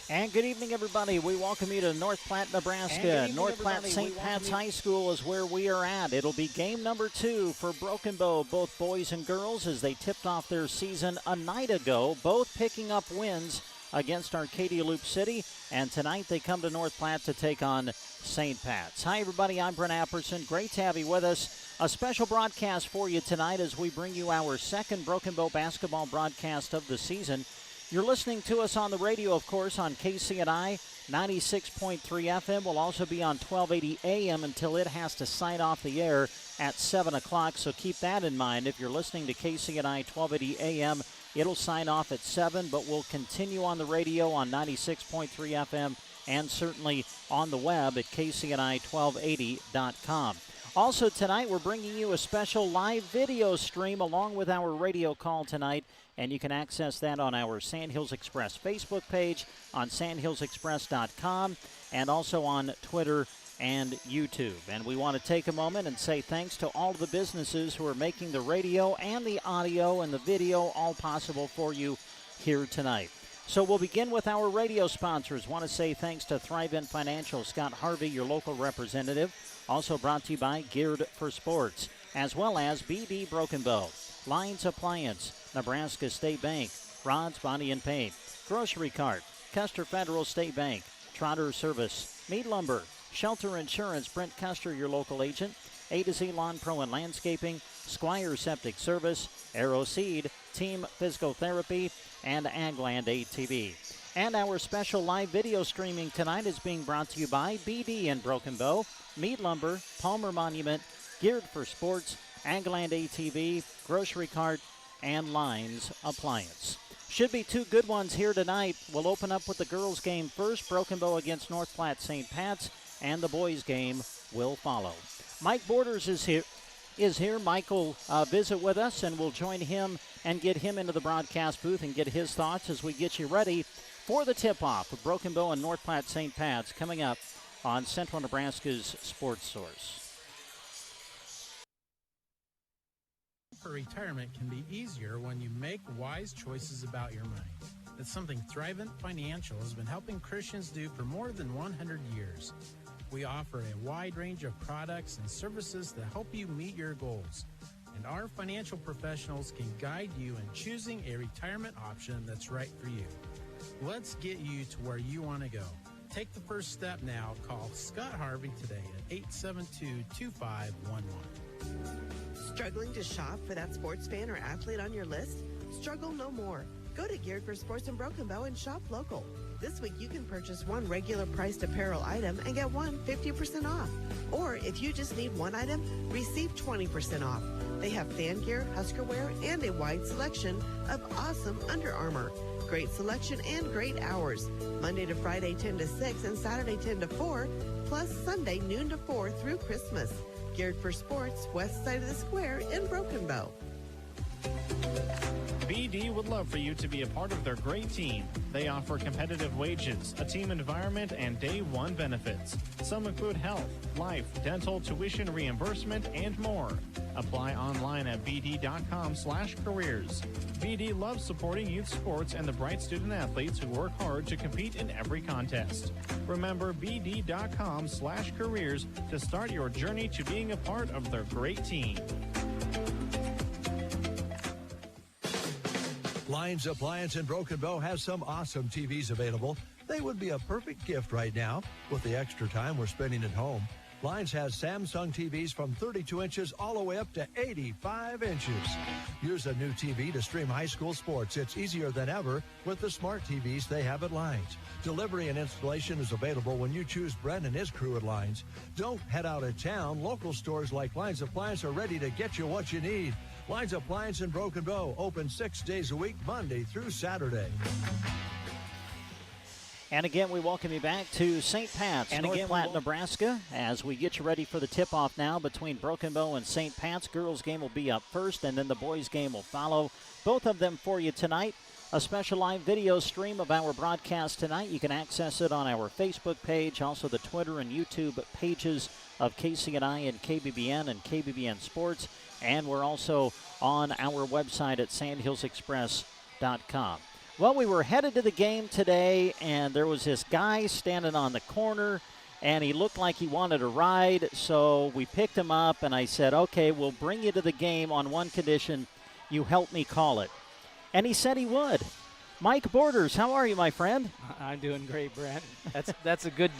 And good evening, everybody. We welcome you to North Platte, Nebraska. North Platte St. Pat's High School is where we are at. It'll be game number 2 for Broken Bow, both boys and girls, as they tipped off their season a night ago, both picking up wins against Arcadia Loop City. And tonight they come to North Platte to take on St. Pat's. Hi, everybody. I'm Brent Apperson. Great to have you with us. A special broadcast for you tonight as we bring you our second Broken Bow basketball broadcast of the season. You're listening to us on the radio, of course, on KCNI 96.3 FM. We'll also be on 1280 AM until it has to sign off the air at 7 o'clock. So keep that in mind. If you're listening to KCNI 1280 AM, it'll sign off at 7, but we'll continue on the radio on 96.3 FM and certainly on the web at kcni1280.com. Also tonight, we're bringing you a special live video stream along with our radio call tonight, and you can access that on our Sandhills Express Facebook page, on sandhillsexpress.com, and also on Twitter and YouTube. And we want to take a moment and say thanks to all of the businesses who are making the radio and the audio and the video all possible for you here tonight. So we'll begin with our radio sponsors. Want to say thanks to Thrive In Financial, Scott Harvey, your local representative. Also brought to you by Geared for Sports, as well as BD Broken Bow, Lines Appliance, Nebraska State Bank, Rod's Body and Paint, Grocery Cart, Custer Federal State Bank, Trotter Service, Mead Lumber, Shelter Insurance, Brent Custer, your local agent, A to Z Lawn Pro and Landscaping, Squire Septic Service, Arrow Seed, Team Physical Therapy, and Agland ATV. And our special live video streaming tonight is being brought to you by BD in Broken Bow, Mead Lumber, Palmer Monument, Geared for Sports, Agland ATV, Grocery Cart, and Lines Appliance. Should be two good ones here tonight. We'll open up with the girls' game first, Broken Bow against North Platte St. Pat's, and the boys' game will follow. Mike Borders is here. Mike will visit with us, and we'll join him and get him into the broadcast booth and get his thoughts as we get you ready for the tip-off of Broken Bow and North Platte St. Pat's coming up on Central Nebraska's Sports Source. For retirement can be easier when you make wise choices about your money. It's something Thrivent Financial has been helping Christians do for more than 100 years. We offer a wide range of products and services to help you meet your goals. And our financial professionals can guide you in choosing a retirement option that's right for you. Let's get you to where you want to go. Take the first step now. Call Scott Harvey today at 872-2511. Struggling to shop for that sports fan or athlete on your list? Struggle no more. Go to Geared for Sports in Broken Bow and shop local. This week you can purchase one regular priced apparel item and get one 50% off. Or if you just need one item, receive 20% off. They have fan gear, Husker wear, and a wide selection of awesome Under Armour. Great selection and great hours. Monday to Friday 10 to 6 and Saturday 10 to 4, plus Sunday noon to 4 through Christmas. Geared for Sports, west side of the square in Broken Bow. BD would love for you to be a part of their great team. They offer competitive wages, a team environment, and day one benefits. Some include health, life, dental, tuition reimbursement, and more. Apply online at bd.com/careers. BD loves supporting youth sports and the bright student athletes who work hard to compete in every contest. Remember bd.com/careers to start your journey to being a part of their great team. Lines Appliance in Broken Bow has some awesome TVs available. They would be a perfect gift right now with the extra time we're spending at home. Lines has Samsung TVs from 32 inches all the way up to 85 inches. Use a new TV to stream high school sports. It's easier than ever with the smart TVs they have at Lines. Delivery and installation is available when you choose Brent and his crew at Lines. Don't head out of town. Local stores like Lines Appliance are ready to get you what you need. Lines Appliance in Broken Bow, open 6 days a week, Monday through Saturday. And again, we welcome you back to St. Pat's, North Platte, Nebraska, as we get you ready for the tip-off now between Broken Bow and St. Pat's. Girls' game will be up first, and then the boys' game will follow. Both of them for you tonight. A special live video stream of our broadcast tonight. You can access it on our Facebook page, also the Twitter and YouTube pages of KCNI and KBBN Sports. And we're also on our website at sandhillsexpress.com. Well, we were headed to the game today, and there was this guy standing on the corner, and he looked like he wanted a ride, so we picked him up, and I said, okay, we'll bring you to the game on one condition: you help me call it. And he said he would. Mike Borders, how are you, my friend? I'm doing great, Brent. That's a good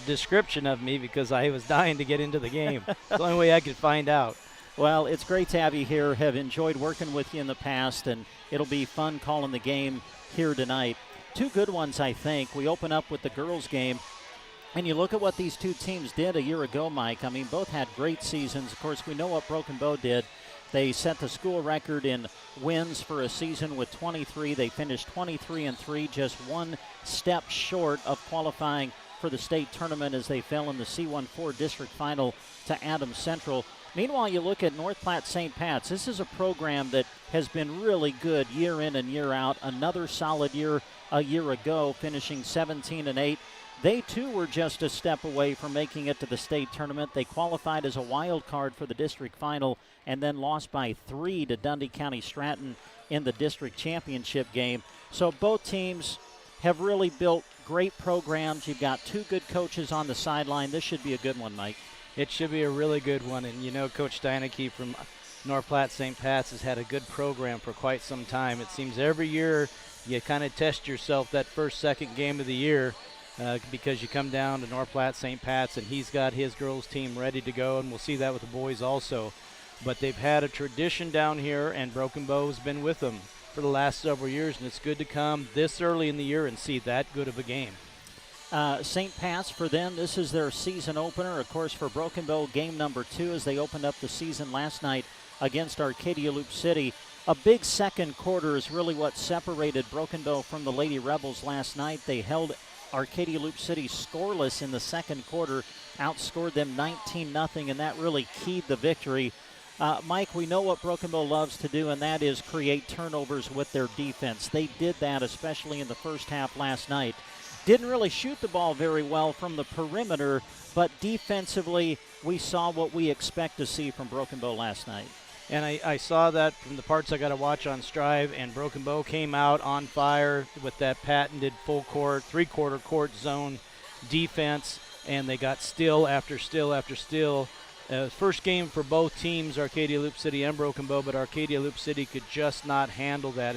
description of me, because I was dying to get into the game. It's the only way I could find out. Well, it's great to have you here. Have enjoyed working with you in the past, and it'll be fun calling the game here tonight. Two good ones, I think. We open up with the girls' game, and you look at what these two teams did a year ago, Mike. I mean, both had great seasons. Of course, we know what Broken Bow did. They set the school record in wins for a season with 23. They finished 23-3, just one step short of qualifying for the state tournament as they fell in the C14 district final to Adams Central. Meanwhile, you look at North Platte St. Pat's. This is a program that has been really good year in and year out. Another solid year a year ago, finishing 17-8. They, too, were just a step away from making it to the state tournament. They qualified as a wild card for the district final and then lost by 3 to Dundee County Stratton in the district championship game. So both teams have really built great programs. You've got two good coaches on the sideline. This should be a good one, Mike. It should be a really good one. And, you know, Coach Steineke from North Platte St. Pat's has had a good program for quite some time. It seems every year you kind of test yourself that first, second game of the year because you come down to North Platte St. Pat's and he's got his girls' team ready to go, and we'll see that with the boys also. But they've had a tradition down here, and Broken Bow's been with them for the last several years, and it's good to come this early in the year and see that good of a game. St. Pat's, for them, this is their season opener. Of course, for Broken Bow, game number 2 as they opened up the season last night against Arcadia Loop City. A big second quarter is really what separated Broken Bow from the Lady Rebels last night. They held Arcadia Loop City scoreless in the second quarter, outscored them 19-0, and that really keyed the victory. Mike, we know what Broken Bow loves to do, and that is create turnovers with their defense. They did that, especially in the first half last night. Didn't really shoot the ball very well from the perimeter, but defensively, we saw what we expect to see from Broken Bow last night. And I saw that from the parts I got to watch on Strive, and Broken Bow came out on fire with that patented full court, three-quarter court zone defense, and they got steal after steal after steal. First game for both teams, Arcadia Loop City and Broken Bow, but Arcadia Loop City could just not handle that.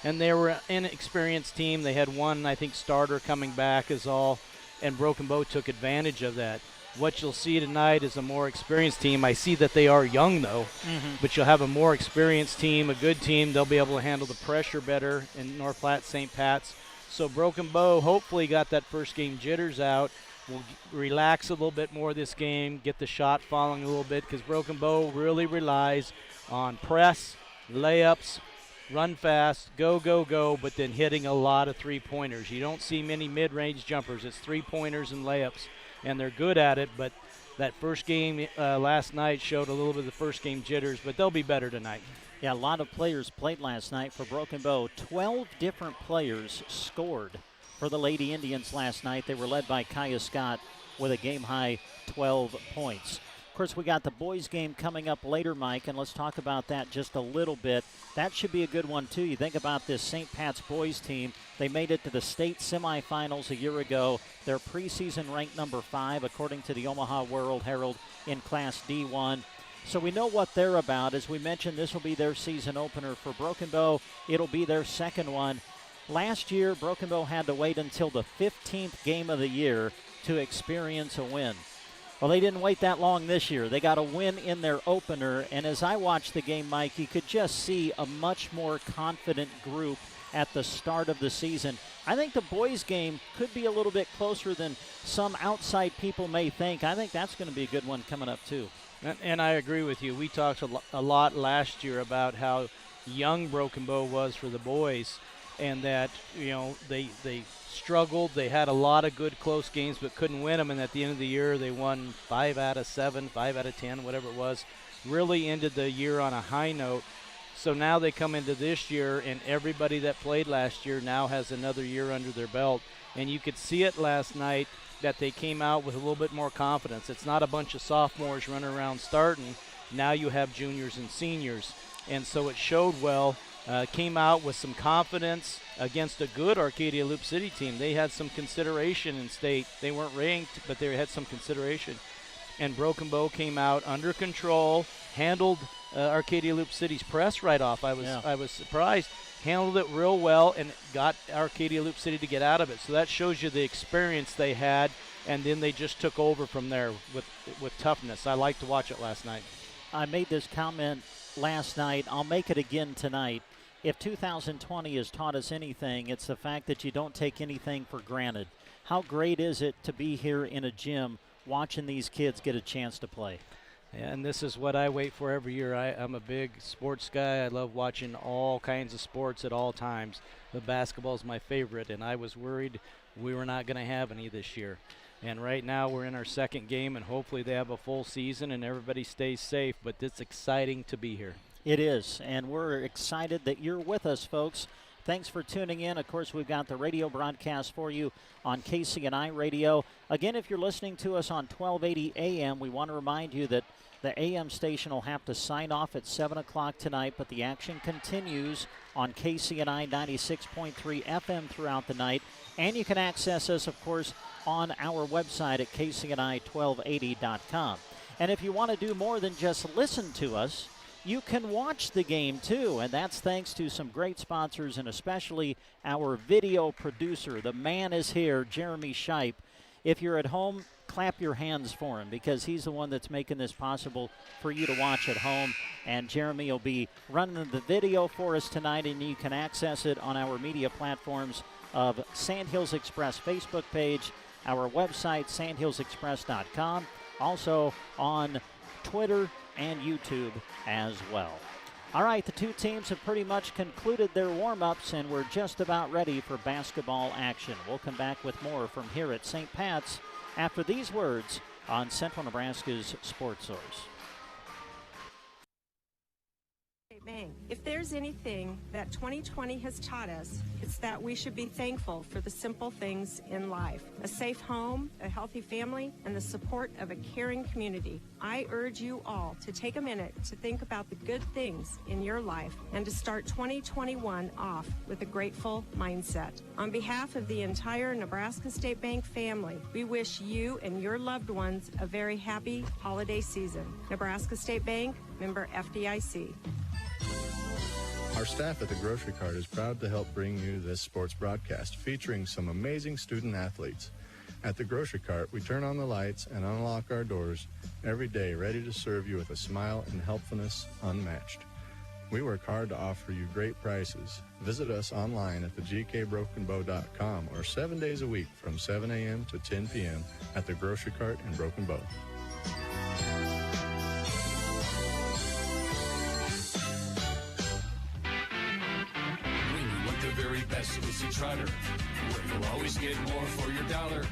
And they were an inexperienced team. They had one, I think, starter coming back is all, and Broken Bow took advantage of that. What you'll see tonight is a more experienced team. I see that they are young, though, but you'll have a more experienced team, a good team. They'll be able to handle the pressure better in North Platte St. Pat's. So Broken Bow hopefully got that first game jitters out. We'll relax a little bit more this game, get the shot falling a little bit, because Broken Bow really relies on press, layups, run fast, go, go, go, but then hitting a lot of three-pointers. You don't see many mid-range jumpers. It's three-pointers and layups, and they're good at it, but that first game last night showed a little bit of the first game jitters, but they'll be better tonight. Yeah, a lot of players played last night for Broken Bow. 12 different players scored for the Lady Indians last night. They were led by Kaya Scott with a game-high 12 points. Of course, we got the boys' game coming up later, Mike, and let's talk about that just a little bit. That should be a good one, too. You think about this St. Pat's boys team. They made it to the state semifinals a year ago. They're preseason ranked number 5, according to the Omaha World Herald in Class D1. So we know what they're about. As we mentioned, this will be their season opener for Broken Bow. It'll be their second one. Last year, Broken Bow had to wait until the 15th game of the year to experience a win. Well, they didn't wait that long this year. They got a win in their opener, and as I watched the game, Mike, you could just see a much more confident group at the start of the season. I think the boys' game could be a little bit closer than some outside people may think. I think that's going to be a good one coming up, too. And I agree with you. We talked a lot last year about how young Broken Bow was for the boys, and that, you know, they struggled. They had a lot of good close games but couldn't win them, and at the end of the year they won 5 out of 7, 5 out of 10, whatever it was. Really ended the year on a high note. So now they come into this year, and everybody that played last year now has another year under their belt. And you could see it last night that they came out with a little bit more confidence. It's not a bunch of sophomores running around starting. Now you have juniors and seniors. And so it showed well came out with some confidence against a good Arcadia Loop City team. They had some consideration in state. They weren't ranked, but they had some consideration. And Broken Bow came out under control, handled Arcadia Loop City's press right off. I was surprised. Handled it real well and got Arcadia Loop City to get out of it. So that shows you the experience they had, and then they just took over from there with toughness. I liked to watch it last night. I made this comment last night. I'll make it again tonight. If 2020 has taught us anything, it's the fact that you don't take anything for granted. How great is it to be here in a gym watching these kids get a chance to play? And this is what I wait for every year. I'm a big sports guy. I love watching all kinds of sports at all times. The basketball is my favorite, and I was worried we were not going to have any this year. And right now we're in our second game, and hopefully they have a full season and everybody stays safe. But it's exciting to be here. It is, and we're excited that you're with us, folks. Thanks for tuning in. Of course, we've got the radio broadcast for you on KCNI Radio. Again, if you're listening to us on 1280 AM, we want to remind you that the AM station will have to sign off at 7 o'clock tonight, but the action continues on KCNI 96.3 FM throughout the night. And you can access us, of course, on our website at kcni1280.com. And if you want to do more than just listen to us, you can watch the game, too, and that's thanks to some great sponsors and especially our video producer. The man is here, Jeremy Shipe. If you're at home, clap your hands for him because he's the one that's making this possible for you to watch at home. And Jeremy will be running the video for us tonight, and you can access it on our media platforms of Sandhills Express Facebook page, our website, sandhillsexpress.com, also on Twitter and YouTube as well. All right, the two teams have pretty much concluded their warm-ups, and we're just about ready for basketball action. We'll come back with more from here at St. Pat's after these words on Central Nebraska's Sports Source. If there's anything that 2020 has taught us, it's that we should be thankful for the simple things in life. A safe home, a healthy family, and the support of a caring community. I urge you all to take a minute to think about the good things in your life and to start 2021 off with a grateful mindset. On behalf of the entire Nebraska State Bank family, we wish you and your loved ones a very happy holiday season. Nebraska State Bank, member FDIC. Our staff at the Grocery Cart is proud to help bring you this sports broadcast featuring some amazing student athletes. At the Grocery Cart, we turn on the lights and unlock our doors every day, ready to serve you with a smile and helpfulness unmatched. We work hard to offer you great prices. Visit us online at thegkbrokenbow.com or 7 days a week from 7 a.m. to 10 p.m. at the Grocery Cart in Broken Bow. Trotter, where you'll always get more for your dollar.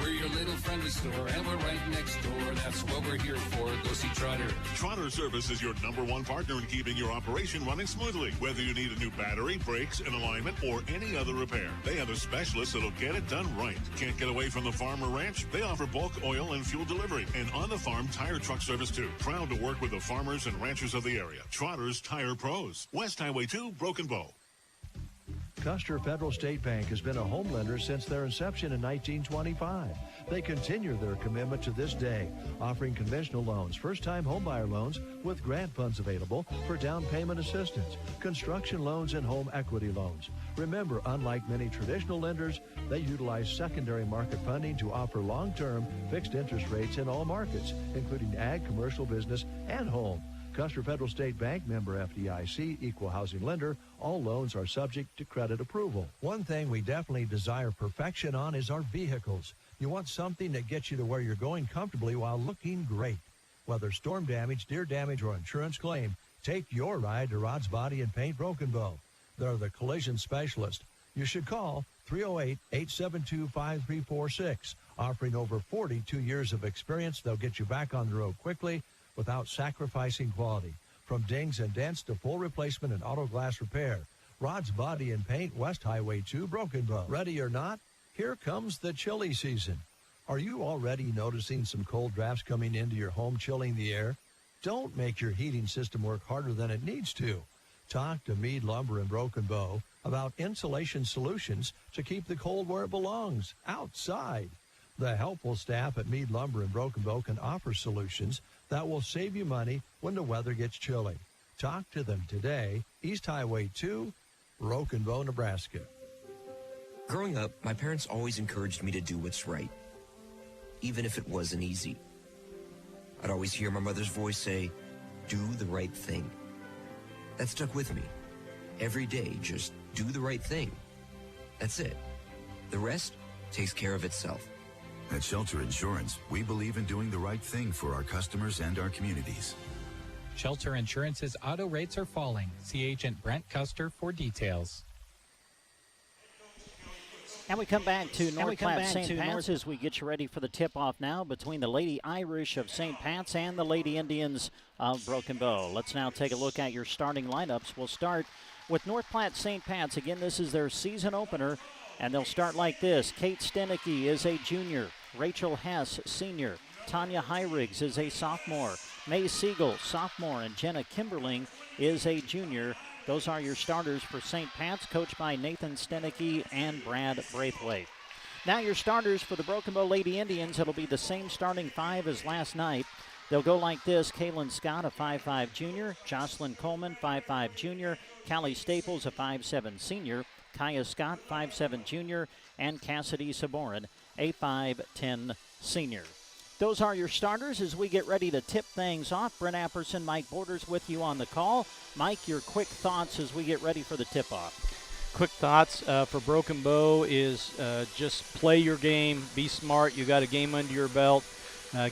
We're your little friendly store, and we're right next door. That's what we're here for. Go see Trotter. Trotter Service is your #1 partner in keeping your operation running smoothly. Whether you need a new battery, brakes, an alignment, or any other repair, they have a specialist that'll get it done right. Can't get away from the farm or ranch? They offer bulk oil and fuel delivery and on-the-farm tire truck service, too. Proud to work with the farmers and ranchers of the area. Trotter's Tire Pros. West Highway 2, Broken Bow. Custer Federal State Bank has been a home lender since their inception in 1925. They continue their commitment to this day, offering conventional loans, first-time homebuyer loans with grant funds available for down payment assistance, construction loans, and home equity loans. Remember, unlike many traditional lenders, they utilize secondary market funding to offer long-term fixed interest rates in all markets, including ag, commercial, business, and home. Custer Federal State Bank, member FDIC, equal housing lender. All loans are subject to credit approval. One thing we definitely desire perfection on is our vehicles. You want something that gets you to where you're going comfortably while looking great. Whether storm damage, deer damage, or insurance claim, take your ride to Rod's Body and Paint Broken Bow. They're the collision specialist. You should call 308-872-5346. Offering over 42 years of experience, they'll get you back on the road quickly without sacrificing quality. From dings and dents to full replacement and auto glass repair. Rod's Body and Paint, West Highway 2, Broken Bow. Ready or not, here comes the chilly season. Are you already noticing some cold drafts coming into your home, chilling the air? Don't make your heating system work harder than it needs to. Talk to Meade Lumber in Broken Bow about insulation solutions to keep the cold where it belongs, outside. The helpful staff at Meade Lumber in Broken Bow can offer solutions that will save you money when the weather gets chilly. Talk to them today, East Highway 2, Broken Bow, Nebraska. Growing up, my parents always encouraged me to do what's right, even if it wasn't easy. I'd always hear my mother's voice say, "Do the right thing." That stuck with me. Every day, just do the right thing. That's it. The rest takes care of itself. At Shelter Insurance, we believe in doing the right thing for our customers and our communities. Shelter Insurance's auto rates are falling. See Agent Brent Custer for details. And we come back to North Platte St. Pat's as we get you ready for the tip-off now between the Lady Irish of St. Pat's and the Lady Indians of Broken Bow. Let's now take a look at your starting lineups. We'll start with North Platte St. Pat's. Again, this is their season opener, and they'll start like this. Kate Stenicky is a junior. Rachel Hess, senior. Tanya Hyriggs is a sophomore. May Siegel, sophomore, and Jenna Kimberling is a junior. Those are your starters for St. Pat's, coached by Nathan Stenicky and Brad Braithwaite. Now your starters for the Broken Bow Lady Indians. It'll be the same starting five as last night. They'll go like this. Kaylin Scott, a 5'5 junior. Jocelyn Coleman, 5'5 junior. Callie Staples, a 5'7 senior. Kaya Scott, 5'7 junior. And Cassidy Saborin, a 5'10 senior. Those are your starters as we get ready to tip things off. Brent Apperson, Mike Borders with you on the call. Mike, your quick thoughts as we get ready for the tip-off. Quick thoughts for Broken Bow is just play your game, be smart. You got a game under your belt.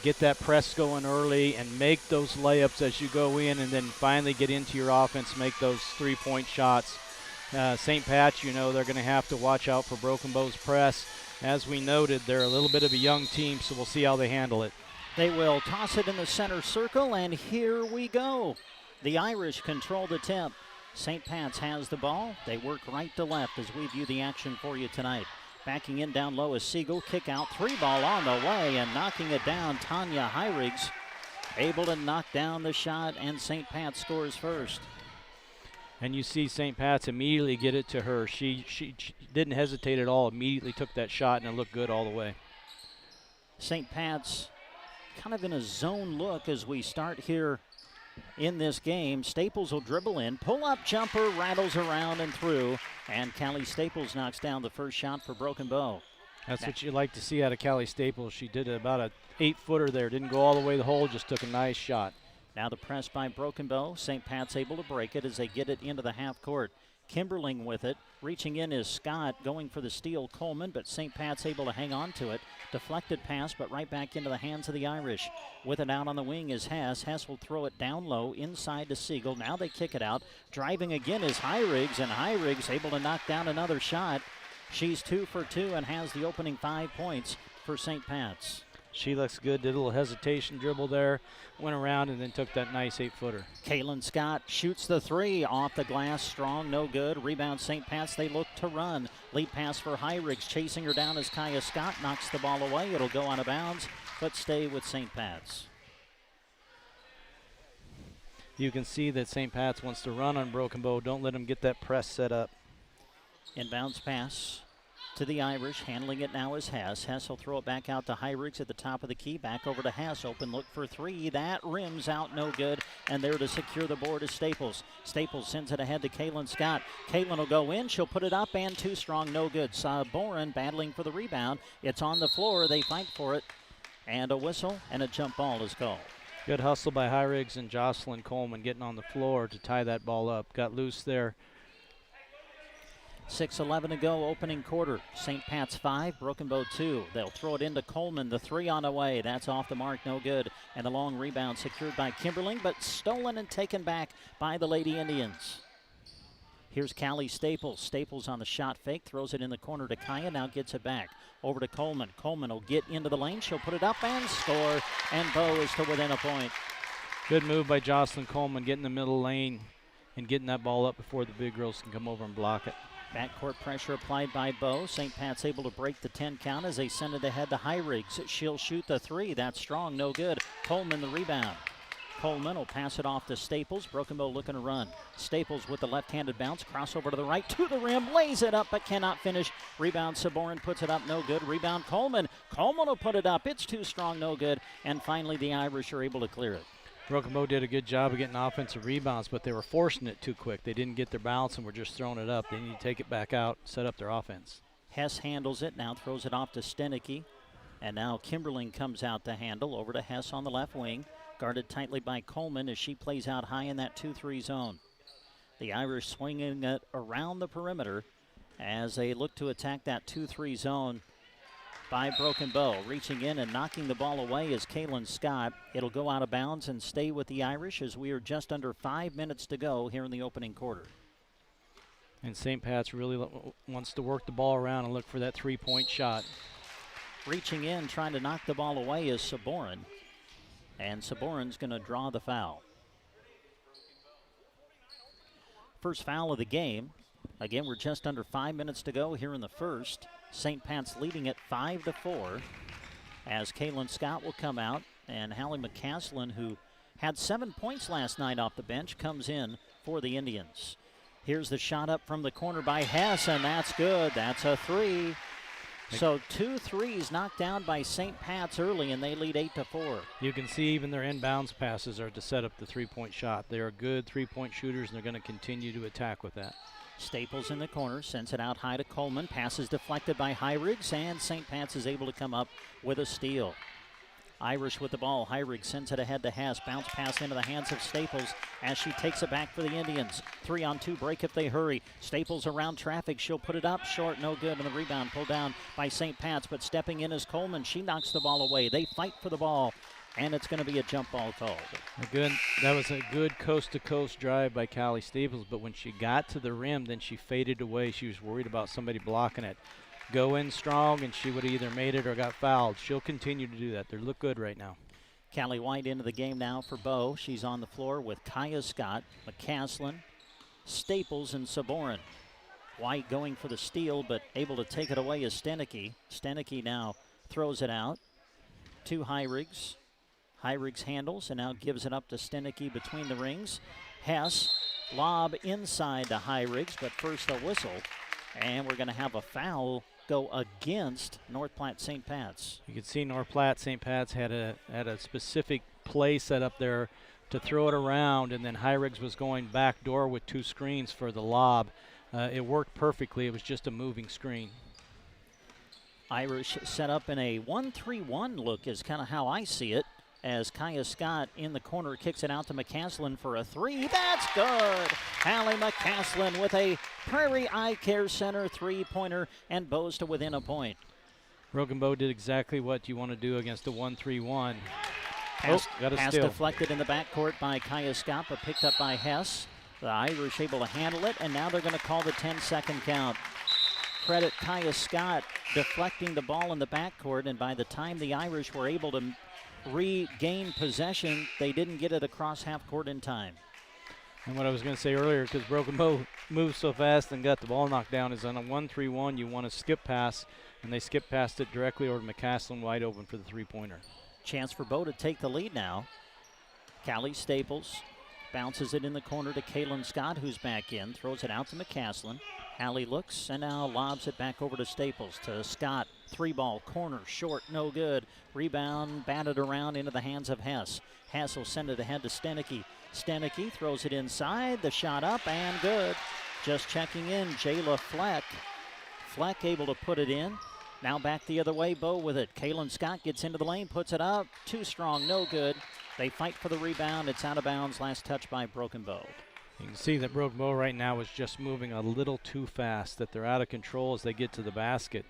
Get that press going early and make those layups as you go in, and then finally get into your offense, make those three-point shots. St. Pat's, you know, they're going to have to watch out for Broken Bow's press. As we noted, they're a little bit of a young team, so we'll see how they handle it. They will toss it in the center circle, and here we go. The Irish control the tip. St. Pat's has the ball. They work right to left as we view the action for you tonight. Backing in down low is Siegel. Kick out, three ball on the way, and knocking it down, Tanya Hyriggs. Able to knock down the shot, and St. Pat's scores first. And you see St. Pat's immediately get it to her. She didn't hesitate at all, immediately took that shot, and it looked good all the way. St. Pat's kind of in a zone look as we start here in this game. Staples will dribble in, pull-up jumper, rattles around and through, and Callie Staples knocks down the first shot for Broken Bow. That's what you like to see out of Callie Staples. She did about a 8-footer there, didn't go all the way the hole, just took a nice shot. Now the press by Broken Bow. St. Pat's able to break it as they get it into the half court. Kimberling with it. Reaching in is Scott, going for the steal, Coleman, but St. Pat's able to hang on to it. Deflected pass, but right back into the hands of the Irish. With it out on the wing is Hess. Hess will throw it down low, inside to Siegel. Now they kick it out. Driving again is Hyriggs, and Hyriggs able to knock down another shot. She's 2 for 2 and has the opening 5 points for St. Pat's. She looks good, did a little hesitation dribble there, went around and then took that nice 8-footer. Kaylin Scott shoots the three off the glass, strong, no good. Rebound St. Pat's, they look to run. Lead pass for Hyriggs, chasing her down as Kaya Scott knocks the ball away. It'll go out of bounds, but stay with St. Pat's. You can see that St. Pat's wants to run on Broken Bow. Don't let them get that press set up. Inbounds pass to the Irish. Handling it now is Hess. Hess will throw it back out to Hyriggs at the top of the key. Back over to Hess. Open look for three. That rims out, no good. And there to secure the board is Staples. Staples sends it ahead to Kaylin Scott. Kaylin will go in. She'll put it up, and too strong, no good. Saborin battling for the rebound. It's on the floor. They fight for it. And a whistle and a jump ball is called. Good hustle by Hyriggs and Jocelyn Coleman getting on the floor to tie that ball up. Got loose there. 6:11 to go, opening quarter. St. Pat's 5, Broken Bow 2. They'll throw it into Coleman. The three on the way. That's off the mark, no good. And the long rebound secured by Kimberling, but stolen and taken back by the Lady Indians. Here's Callie Staples. Staples on the shot fake, throws it in the corner to Kaya, now gets it back. Over to Coleman. Coleman will get into the lane. She'll put it up and score, and Bow is to within a point. Good move by Jocelyn Coleman, getting the middle lane and getting that ball up before the big girls can come over and block it. Backcourt pressure applied by Bow. St. Pat's able to break the 10 count as they send it ahead to Hyriggs. She'll shoot the three. That's strong, no good. Coleman the rebound. Coleman will pass it off to Staples. Broken Bow looking to run. Staples with the left-handed bounce. Crossover to the right, to the rim. Lays it up, but cannot finish. Rebound, Saborin puts it up. No good. Rebound, Coleman. Coleman will put it up. It's too strong. No good. And finally, the Irish are able to clear it. Broken Bow did a good job of getting offensive rebounds, but they were forcing it too quick. They didn't get their balance and were just throwing it up. They need to take it back out, set up their offense. Hess handles it. Now throws it off to Stenicky. And now Kimberling comes out to handle. Over to Hess on the left wing. Guarded tightly by Coleman as she plays out high in that 2-3 zone. The Irish swinging it around the perimeter as they look to attack that 2-3 zone by Broken Bow. Reaching in and knocking the ball away is Kaylin Scott. It'll go out of bounds and stay with the Irish as we are just under 5 minutes to go here in the opening quarter. And St. Pat's really wants to work the ball around and look for that three-point shot. Reaching in, trying to knock the ball away is Saborin. And Saborin's going to draw the foul. First foul of the game. Again, we're just under 5 minutes to go here in the first. St. Pat's leading it 5-4 as Kaylin Scott will come out. And Hallie McCaslin, who had 7 points last night off the bench, comes in for the Indians. Here's the shot up from the corner by Hess, and that's good. That's a three. So 2 threes knocked down by St. Pat's early, and they lead 8-4. You can see even their inbounds passes are to set up the three-point shot. They are good three-point shooters, and they're going to continue to attack with that. Staples in the corner, sends it out high to Coleman. Passes deflected by Hyriggs, and St. Pat's is able to come up with a steal. Irish with the ball. Hyriggs sends it ahead to Hess. Bounce pass into the hands of Staples as she takes it back for the Indians. 3-on-2 break if they hurry. Staples around traffic. She'll put it up short. No good. And the rebound pulled down by St. Pat's. But stepping in is Coleman. She knocks the ball away. They fight for the ball. And it's going to be a jump ball called. That was a good coast-to-coast drive by Callie Staples. But when she got to the rim, then she faded away. She was worried about somebody blocking it. Go in strong, and she would have either made it or got fouled. She'll continue to do that. They look good right now. Callie White into the game now for Bow. She's on the floor with Kaya Scott, McCaslin, Staples, and Saborin. White going for the steal, but able to take it away is Stenicky. Stenicky now throws it out to Hyriggs. Hyriggs handles and now gives it up to Stenicky between the rings. Hess, lob inside to Hyriggs, but first a whistle. And we're going to have a foul go against North Platte St. Pat's. You can see North Platte St. Pat's had a specific play set up there to throw it around, and then Hyriggs was going back door with 2 screens for the lob. It worked perfectly. It was just a moving screen. Irish set up in a 1-3-1 look is kind of how I see it, as Kaya Scott in the corner kicks it out to McCaslin for a three. That's good! Hallie McCaslin with a Prairie Eye Care Center three-pointer and Bows to within a point. Broken Bow did exactly what you want to do against a 1-3-1. Pass steal. deflected in the backcourt by Kaya Scott, but picked up by Hess. The Irish able to handle it, and now they're going to call the 10-second count. Credit Kaya Scott deflecting the ball in the backcourt, and by the time the Irish were able to regain possession, they didn't get it across half court in time. And what I was going to say earlier, because Broken Bow moved so fast and got the ball knocked down, is on a 1-3-1 you want to skip pass, and they skip past it directly over to McCaslin wide open for the three-pointer. Chance for Bow to take the lead now. Callie Staples bounces it in the corner to Kaylin Scott, who's back in, throws it out to McCaslin. Hallie looks and now lobs it back over to Staples. To Scott, 3-ball, corner, short, no good. Rebound, batted around into the hands of Hess. Hess will send it ahead to Stenicky. Stenicky throws it inside, the shot up and good. Just checking in, Jayla Fleck. Fleck able to put it in. Now back the other way, Bow with it. Kaylin Scott gets into the lane, puts it up. Too strong, no good. They fight for the rebound. It's out of bounds. Last touch by Broken Bow. You can see that Broken Bow right now is just moving a little too fast, that they're out of control as they get to the basket.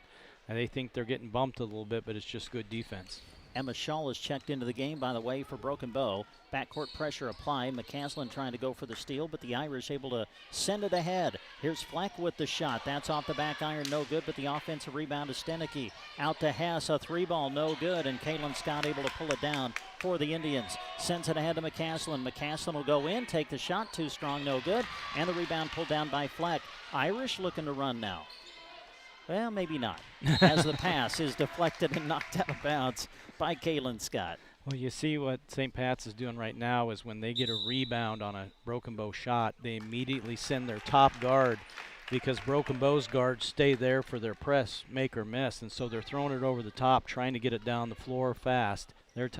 And they think they're getting bumped a little bit, but it's just good defense. Emma Shaw is checked into the game, by the way, for Broken Bow. Backcourt pressure applied. McCaslin trying to go for the steal, but the Irish able to send it ahead. Here's Fleck with the shot. That's off the back iron, no good, but the offensive rebound to Stenicky. Out to Hess, a 3-ball, no good, and Kaylin Scott able to pull it down for the Indians. Sends it ahead to McCaslin. McCaslin will go in, take the shot, too strong, no good, and the rebound pulled down by Fleck. Irish looking to run now. Well, maybe not, as the pass is deflected and knocked out of bounds by Kaylin Scott. Well, you see what St. Pat's is doing right now is when they get a rebound on a Broken Bow shot, they immediately send their top guard because Broken Bow's guards stay there for their press, make or miss, and so they're throwing it over the top, trying to get it down the floor fast.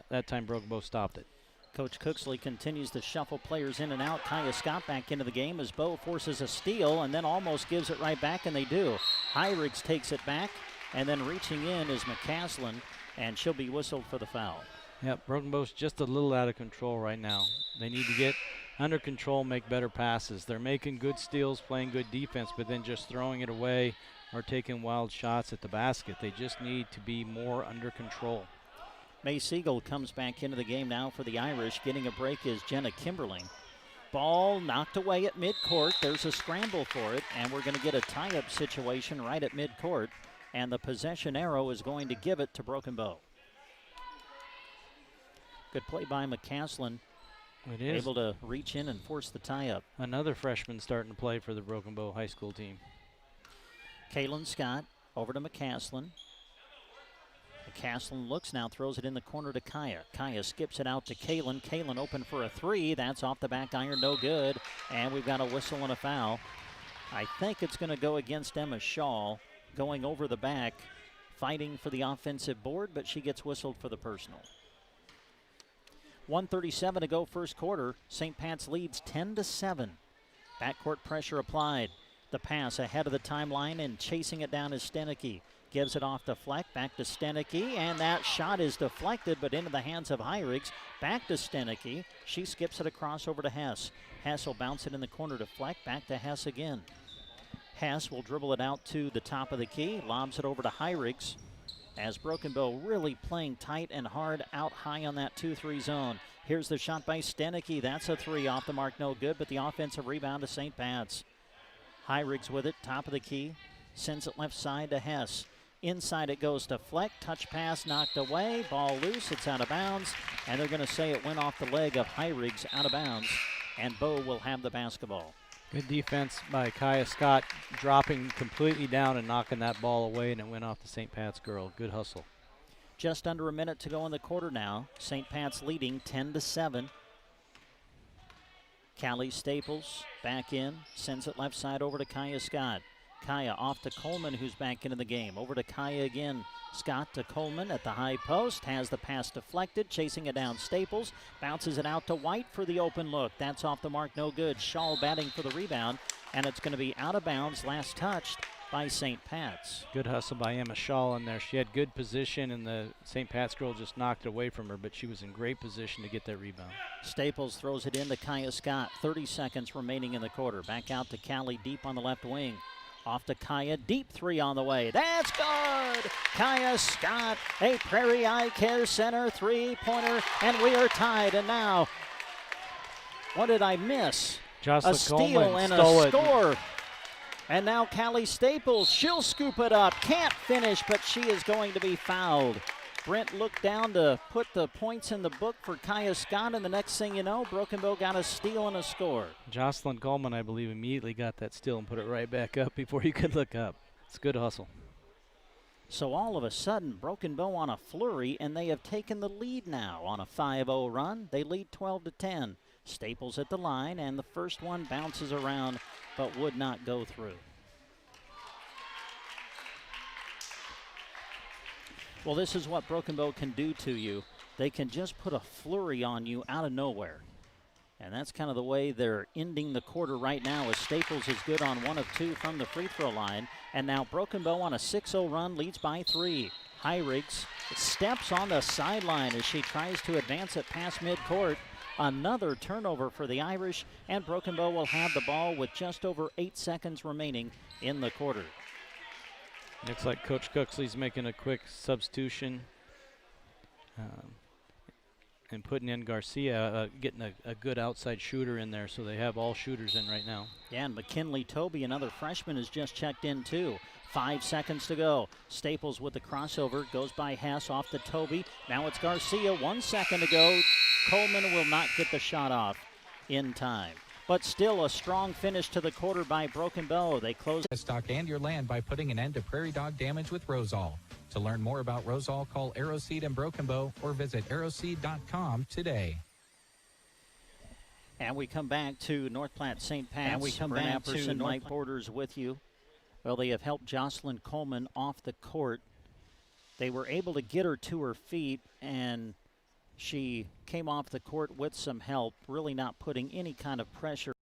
That time Broken Bow stopped it. Coach Cooksley continues to shuffle players in and out. Kaya Scott back into the game as Bow forces a steal and then almost gives it right back, and they do. Hyriggs takes it back, and then reaching in is McCaslin, and she'll be whistled for the foul. Yep, Broken Bow's just a little out of control right now. They need to get under control, make better passes. They're making good steals, playing good defense, but then just throwing it away or taking wild shots at the basket. They just need to be more under control. May Siegel comes back into the game now for the Irish. Getting a break is Jenna Kimberling. Ball knocked away at midcourt. There's a scramble for it, and we're going to get a tie-up situation right at midcourt, and the possession arrow is going to give it to Broken Bow. Good play by McCaslin. It is. Able to reach in and force the tie-up. Another freshman starting to play for the Broken Bow High School team. Kaylin Scott over to McCaslin. McCaslin looks now, throws it in the corner to Kaya. Kaya skips it out to Kaylin. Kaylin open for a three. That's off the back iron, no good. And we've got a whistle and a foul. I think it's going to go against Emma Shaw, going over the back, fighting for the offensive board, but she gets whistled for the personal. 1:37 to go first quarter. St. Pat's leads 10-7. Backcourt pressure applied. The pass ahead of the timeline and chasing it down is Stenicky. Gives it off to Fleck, back to Stenicky, and that shot is deflected, but into the hands of Hyriggs. Back to Stenicky. She skips it across over to Hess. Hess will bounce it in the corner to Fleck, back to Hess again. Hess will dribble it out to the top of the key, lobs it over to Hyriggs. As Broken Bow really playing tight and hard out high on that 2-3 zone. Here's the shot by Stenicky. That's a three off the mark, no good, but the offensive rebound to St. Pat's. Hyriggs with it, top of the key. Sends it left side to Hess. Inside it goes to Fleck. Touch pass knocked away. Ball loose. It's out of bounds. And they're going to say it went off the leg of Hyriggs out of bounds. And Bow will have the basketball. Good defense by Kaya Scott, dropping completely down and knocking that ball away, and it went off the St. Pat's girl. Good hustle. Just under a minute to go in the quarter now. St. Pat's leading 10-7. Callie Staples back in. Sends it left side over to Kaya Scott. Kaya off to Coleman, who's back into the game. Over to Kaya again. Scott to Coleman at the high post. Has the pass deflected. Chasing it down Staples. Bounces it out to White for the open look. That's off the mark. No good. Shaw batting for the rebound. And it's going to be out of bounds. Last touched by St. Pat's. Good hustle by Emma Shaw in there. She had good position, and the St. Pat's girl just knocked it away from her, but she was in great position to get that rebound. Staples throws it in to Kaya Scott. 30 seconds remaining in the quarter. Back out to Callie deep on the left wing. Off to Kaya, deep three on the way. That's good! Kaya Scott, a Prairie Eye Care Center three-pointer, and we are tied. And now, what did I miss? Jocelyn a steal Coleman and a score. And now Callie Staples, she'll scoop it up. Can't finish, but she is going to be fouled. Brent looked down to put the points in the book for Kaya Scott, and the next thing you know, Broken Bow got a steal and a score. Jocelyn Coleman, I believe, immediately got that steal and put it right back up before you could look up. It's good hustle. So all of a sudden, Broken Bow on a flurry, and they have taken the lead now on a 5-0 run. They lead 12-10. Staples at the line, and the first one bounces around but would not go through. Well, this is what Broken Bow can do to you. They can just put a flurry on you out of nowhere. And that's kind of the way they're ending the quarter right now, as Staples is good on 1 of 2 from the free throw line. And now Broken Bow on a 6-0 run, leads by 3. Hyriggs steps on the sideline as she tries to advance it past midcourt. Another turnover for the Irish, and Broken Bow will have the ball with just over 8 seconds remaining in the quarter. Looks like Coach Cooksley's making a quick substitution and putting in Garcia, getting a good outside shooter in there, so they have all shooters in right now. Yeah, and McKinley Toby, another freshman, has just checked in too. 5 seconds to go. Staples with the crossover, goes by Hess off to Toby. Now it's Garcia, 1 second to go. Coleman will not get the shot off in time. But still a strong finish to the quarter by Broken Bow. They close Stock and your land by putting an end to prairie dog damage with Rosol. To learn more about Rosal, call Aeroseed in Broken Bow or visit aeroseed.com today. And we come back to North Platte St. Pat's. And we come back to Mike Borders with you. Well, they have helped Jocelyn Coleman off the court. They were able to get her to her feet, and she came off the court with some help, really not putting any kind of pressure.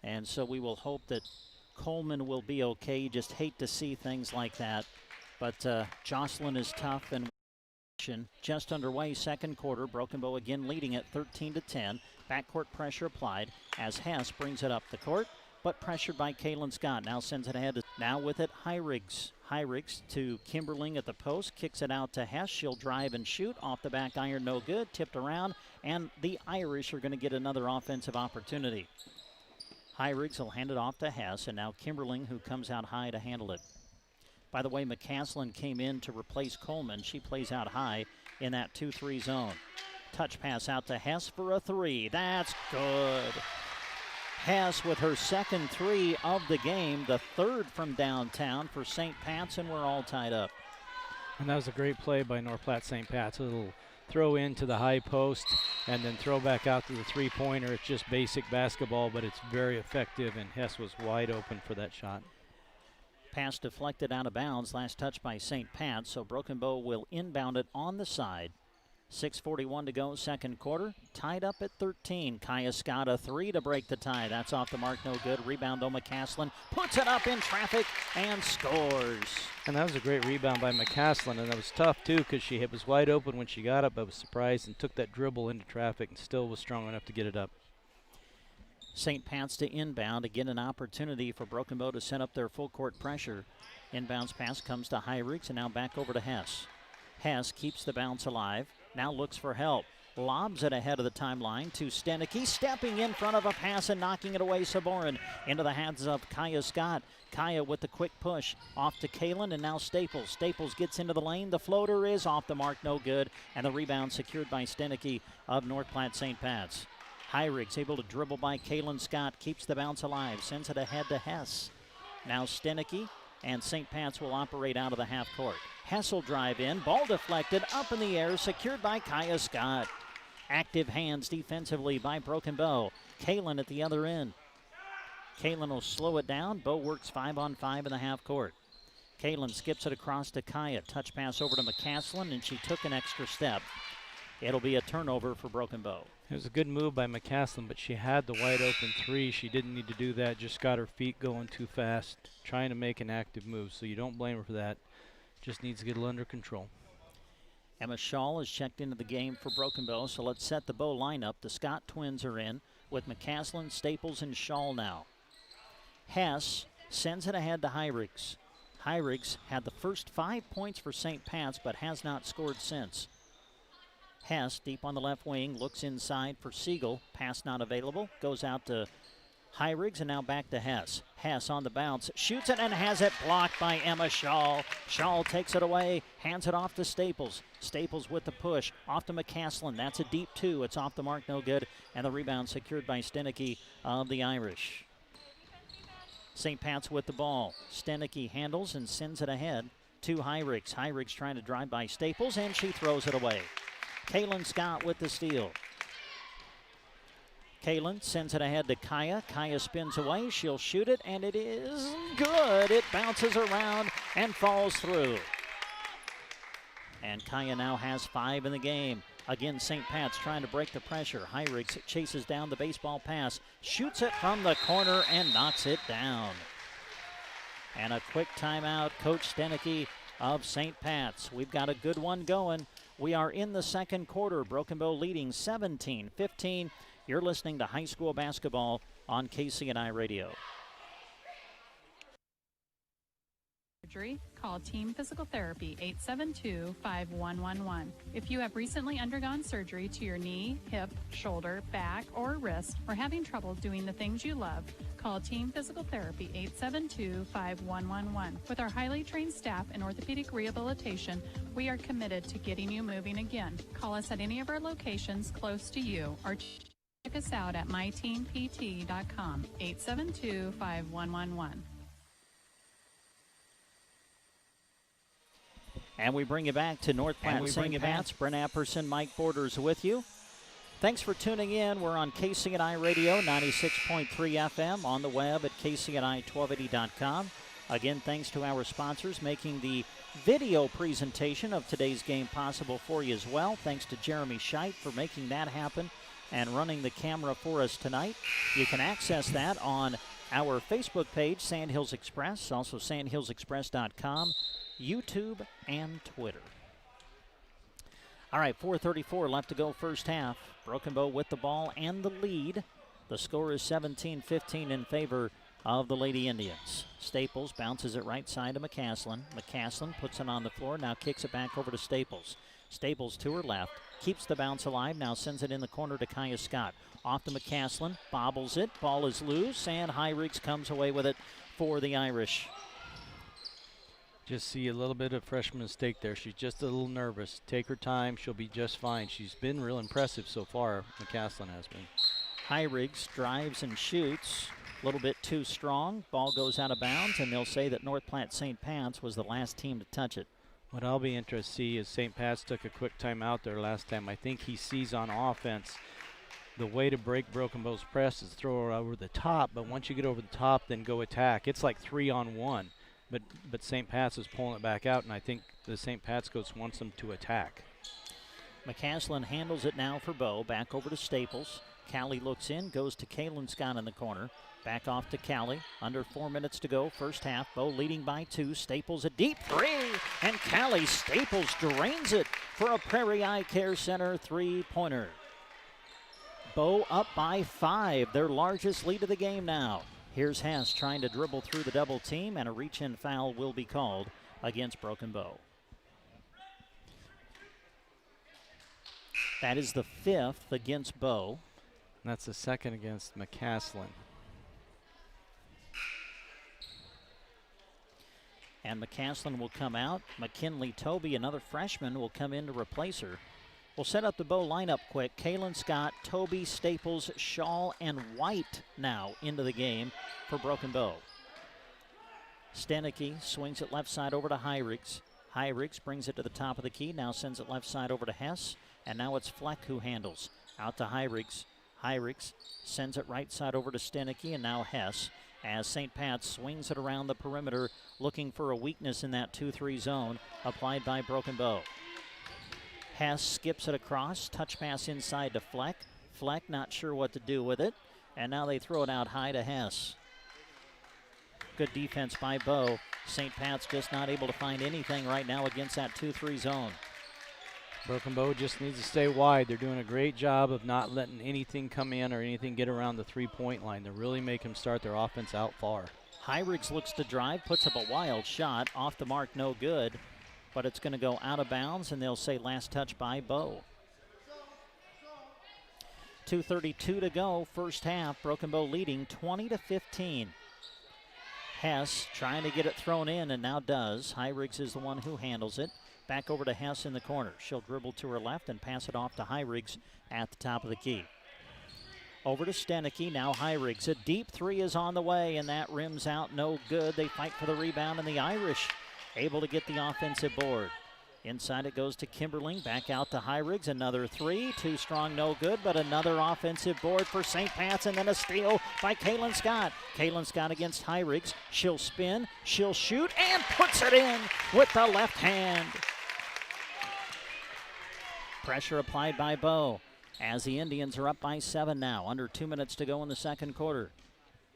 And so we will hope that Coleman will be okay. You just hate to see things like that. But Jocelyn is tough and just underway, second quarter. Broken Bow again leading it 13-10. Backcourt pressure applied as Hess brings it up the court, but pressured by Kaylin Scott. Now sends it ahead. Now with it, Hyrigs. Hyrigs to Kimberling at the post, kicks it out to Hess. She'll drive and shoot. Off the back iron, no good. Tipped around, and the Irish are going to get another offensive opportunity. Hyrigs will hand it off to Hess, and now Kimberling, who comes out high to handle it. By the way, McCaslin came in to replace Coleman. She plays out high in that 2-3 zone. Touch pass out to Hess for a three. That's good. Hess with her second three of the game, the third from downtown for St. Pat's, and we're all tied up. And that was a great play by North Platte St. Pat's. A little throw into the high post and then throw back out to the three-pointer. It's just basic basketball, but it's very effective, and Hess was wide open for that shot. Pass deflected out of bounds. Last touch by St. Pat's, so Broken Bow will inbound it on the side. 6:41 to go, second quarter. Tied up at 13. Kaya Scott a three to break the tie. That's off the mark, no good. Rebound though, McCaslin puts it up in traffic and scores. And that was a great rebound by McCaslin, and that was tough too because she was wide open when she got up. I was surprised and took that dribble into traffic and still was strong enough to get it up. St. Pat's to inbound. Again, an opportunity for Broken Bow to set up their full court pressure. Inbounds pass comes to Hyrigs, and now back over to Hess. Hess keeps the bounce alive. Now looks for help. Lobs it ahead of the timeline to Stenicky, stepping in front of a pass and knocking it away. Saborin into the hands of Kaya Scott. Kaya with the quick push off to Kaylin, and now Staples. Staples gets into the lane. The floater is off the mark, no good, and the rebound secured by Stenicky of North Platte St. Pat's. Hyrigs able to dribble by Kaylin Scott, keeps the bounce alive, sends it ahead to Hess. Now Stenicky, and St. Pat's will operate out of the half court. Hess will drive in, ball deflected, up in the air, secured by Kaya Scott. Active hands defensively by Broken Bow. Kaylin at the other end. Kaylin will slow it down. Bow works 5-on-5 in the half court. Kaylin skips it across to Kaya. Touch pass over to McCaslin, and she took an extra step. It'll be a turnover for Broken Bow. It was a good move by McCaslin, but she had the wide open three. She didn't need to do that, just got her feet going too fast, trying to make an active move, so you don't blame her for that. Just needs to get it under control. Emma Shaw is checked into the game for Broken Bow, so let's set the Bow lineup. The Scott twins are in with McCaslin, Staples, and Shaw now. Hess sends it ahead to Hyrigs. Hyrigs had the first 5 points for St. Pat's, but has not scored since. Hess, deep on the left wing, looks inside for Siegel. Pass not available. Goes out to Hyrigs, and now back to Hess. Hess on the bounce, shoots it and has it blocked by Emma Shaw. Shaw takes it away, hands it off to Staples. Staples with the push, off to McCaslin. That's a deep two. It's off the mark, no good. And the rebound secured by Stenicky of the Irish. St. Pat's with the ball. Stenicky handles and sends it ahead to Hyrigs. Hyrigs trying to drive by Staples, and she throws it away. Kaylin Scott with the steal. Kaylin sends it ahead to Kaya. Kaya spins away. She'll shoot it, and it is good. It bounces around and falls through. And Kaya now has 5 in the game. Again, St. Pat's trying to break the pressure. Hyrigs chases down the baseball pass, shoots it from the corner, and knocks it down. And a quick timeout, Coach Stenicky of St. Pat's. We've got a good one going. We are in the second quarter. Broken Bow leading 17-15. You're listening to high school basketball on KCNI Radio. Call Team Physical Therapy 872-5111. If you have recently undergone surgery to your knee, hip, shoulder, back, or wrist, or having trouble doing the things you love, call Team Physical Therapy 872-5111. With our highly trained staff in orthopedic rehabilitation, we are committed to getting you moving again. Call us at any of our locations close to you or check us out at myteampt.com, 872-5111. And we bring you back to North Platte St. Pat's. Brent Apperson, Mike Borders with you. Thanks for tuning in. We're on KCNI Radio, 96.3 FM, on the web at KCNI1280.com. Again, thanks to our sponsors making the video presentation of today's game possible for you as well. Thanks to Jeremy Scheidt for making that happen and running the camera for us tonight. You can access that on our Facebook page, Sandhills Express, also sandhillsexpress.com, YouTube, and Twitter. All right, 4:34 left to go first half. Broken Bow with the ball and the lead. The score is 17-15 in favor of the Lady Indians. Staples bounces it right side to McCaslin. McCaslin puts it on the floor, now kicks it back over to Staples. Staples to her left, keeps the bounce alive, now sends it in the corner to Kaya Scott. Off to McCaslin, bobbles it, ball is loose, and Heinrichs comes away with it for the Irish. Just see a little bit of freshman mistake there. She's just a little nervous. Take her time. She'll be just fine. She's been real impressive so far, McCaslin has been. Heinrichs drives and shoots. A little bit too strong. Ball goes out of bounds, and they'll say that North Platte St. Pat's was the last team to touch it. What I'll be interested to see is St. Pat's took a quick time out there last time. I think he sees on offense the way to break Broken Bow's press is throw her over the top, but once you get over the top, then go attack. It's like 3-on-1. But St. Pat's is pulling it back out, and I think the St. Pat's coach wants them to attack. McCaslin handles it now for Bow. Back over to Staples. Callie looks in, goes to Kaylin Scott in the corner. Back off to Callie. Under 4 minutes to go, first half. Bow leading by 2. Staples a deep 3, and Callie Staples drains it for a Prairie Eye Care Center three-pointer. Bow up by 5, their largest lead of the game now. Here's Hess trying to dribble through the double team, and a reach-in foul will be called against Broken Bow. That is the 5th against Bow. That's the second against McCaslin. And McCaslin will come out. McKinley Toby, another freshman, will come in to replace her. We'll set up the Bow lineup quick. Kaylin Scott, Toby, Staples, Shaw, and White now into the game for Broken Bow. Stenicky swings it left side over to Heinrichs. Heinrichs brings it to the top of the key, now sends it left side over to Hess, and now it's Fleck who handles. Out to Heinrichs. Heinrichs sends it right side over to Stenicky, and now Hess, as St. Pat's swings it around the perimeter, looking for a weakness in that 2-3 zone applied by Broken Bow. Hess skips it across, touch pass inside to Fleck. Fleck not sure what to do with it, and now they throw it out high to Hess. Good defense by Bow. St. Pat's just not able to find anything right now against that 2-3 zone. Broken Bow just needs to stay wide. They're doing a great job of not letting anything come in or anything get around the three-point line. They really make them start their offense out far. Heinrichs looks to drive, puts up a wild shot, off the mark, no good. But it's going to go out of bounds, and they'll say last touch by Bow. 2:32 to go, first half. Broken Bow leading 20-15. Hess trying to get it thrown in, and now does. Heinrichs is the one who handles it. Back over to Hess in the corner. She'll dribble to her left and pass it off to Heinrichs at the top of the key. Over to Stenicky, now Heinrichs. A deep 3 is on the way, and that rims out, no good. They fight for the rebound, and the Irish able to get the offensive board. Inside it goes to Kimberling, back out to Heinrichs, another 3, too strong, no good, but another offensive board for St. Pat's, and then a steal by Kaylin Scott. Kaylin Scott against Heinrichs. She'll spin, she'll shoot, and puts it in with the left hand. Pressure applied by Bow as the Indians are up by 7 now. Under 2 minutes to go in the second quarter.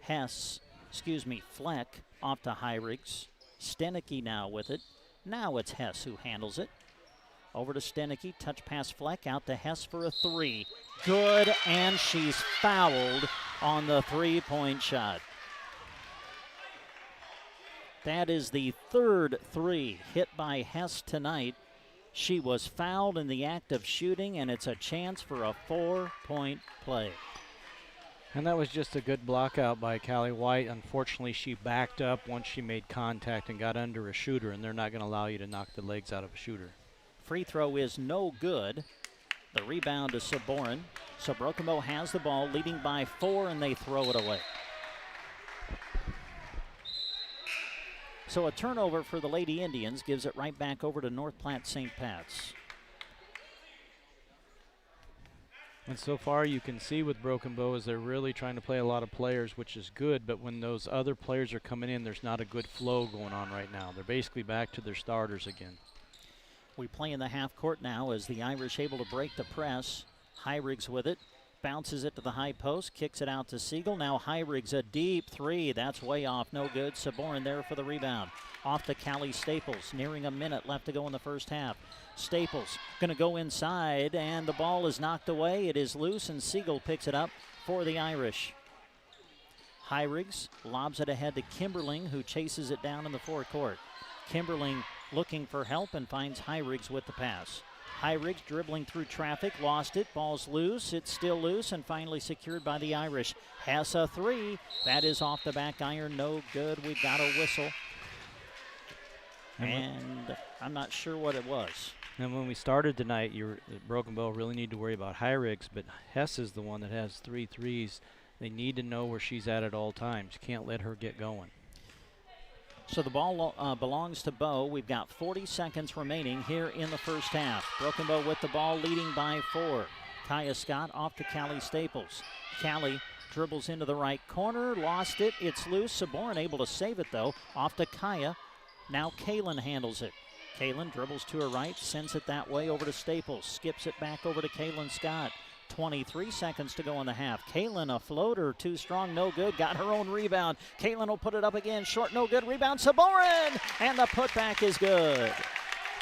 Fleck off to Heinrichs. Stenicky now with it. Now it's Hess who handles it. Over to Stenicky, touch pass Fleck, out to Hess for a 3. Good, and she's fouled on the three-point shot. That is the third 3 hit by Hess tonight. She was fouled in the act of shooting, and it's a chance for a 4-point play. And that was just a good block out by Callie White. Unfortunately, she backed up once she made contact and got under a shooter, and they're not going to allow you to knock the legs out of a shooter. Free throw is no good. The rebound to Saborin. So Broken Bow has the ball, leading by 4, and they throw it away. So a turnover for the Lady Indians gives it right back over to North Platte St. Pat's. And so far you can see with Broken Bow is they're really trying to play a lot of players, which is good, but when those other players are coming in, there's not a good flow going on right now. They're basically back to their starters again. We play in the half court now as the Irish able to break the press. Heirigs with it, bounces it to the high post, kicks it out to Siegel. Now Heirigs a deep three. That's way off, no good. Saborin there for the rebound. Off to Callie Staples, nearing a minute left to go in the first half. Staples going to go inside, and the ball is knocked away. It is loose, and Siegel picks it up for the Irish. Heirigs lobs it ahead to Kimberling, who chases it down in the forecourt. Kimberling looking for help and finds Heirigs with the pass. Heirigs dribbling through traffic, lost it, ball's loose, it's still loose, and finally secured by the Irish. Hess a three, that is off the back iron, no good, we've got a whistle. And I'm not sure what it was. And when we started tonight, Broken Bow really need to worry about Heirigs, but Hess is the one that has 3 threes. They need to know where she's at all times. Can't let her get going. So the ball belongs to Bow. We've got 40 seconds remaining here in the first half. Broken Bow with the ball, leading by 4. Kaya Scott off to Callie Staples. Callie dribbles into the right corner, lost it, it's loose. Saborin able to save it though, off to Kaya. Now Kaylin handles it. Kaylin dribbles to her right, sends it that way over to Staples, skips it back over to Kaylin Scott. 23 seconds to go in the half. Kaylin, a floater, too strong, no good, got her own rebound. Kaylin will put it up again, short, no good, rebound, Saborin, and the putback is good.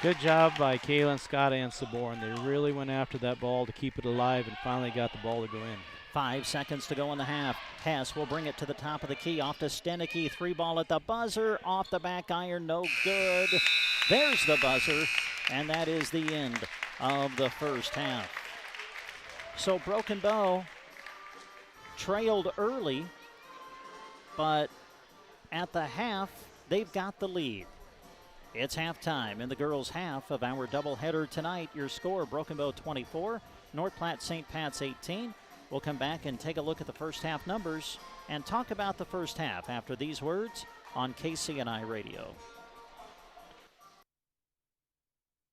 Good job by Kaylin Scott and Saborin. They really went after that ball to keep it alive and finally got the ball to go in. 5 seconds to go in the half. Hess will bring it to the top of the key, off to Stenicky, 3 ball at the buzzer, off the back iron, no good. There's the buzzer, and that is the end of the first half. So Broken Bow trailed early, but at the half, they've got the lead. It's halftime in the girls' half of our doubleheader tonight. Your score, Broken Bow 24, North Platte St. Pat's 18. We'll come back and take a look at the first half numbers and talk about the first half after these words on KCNI Radio.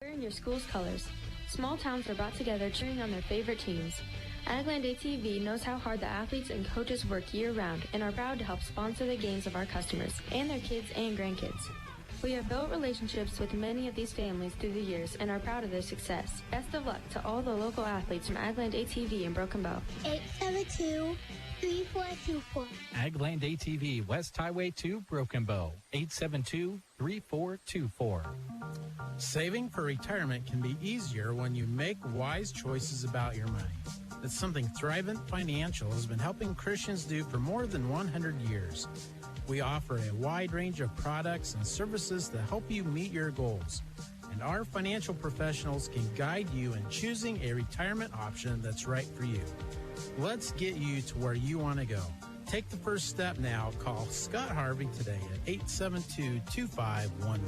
In your school's colors, small towns are brought together cheering on their favorite teams. Agland ATV knows how hard the athletes and coaches work year-round and are proud to help sponsor the games of our customers and their kids and grandkids. We have built relationships with many of these families through the years and are proud of their success. Best of luck to all the local athletes from Agland ATV in Broken Bow. 872-3424. Agland ATV, West Highway 2, Broken Bow. 872-3424. Saving for retirement can be easier when you make wise choices about your money. That's something Thrivent Financial has been helping Christians do for more than 100 years. We offer a wide range of products and services to help you meet your goals. And our financial professionals can guide you in choosing a retirement option that's right for you. Let's get you to where you want to go. Take the first step now. Call Scott Harvey today at 872-2511.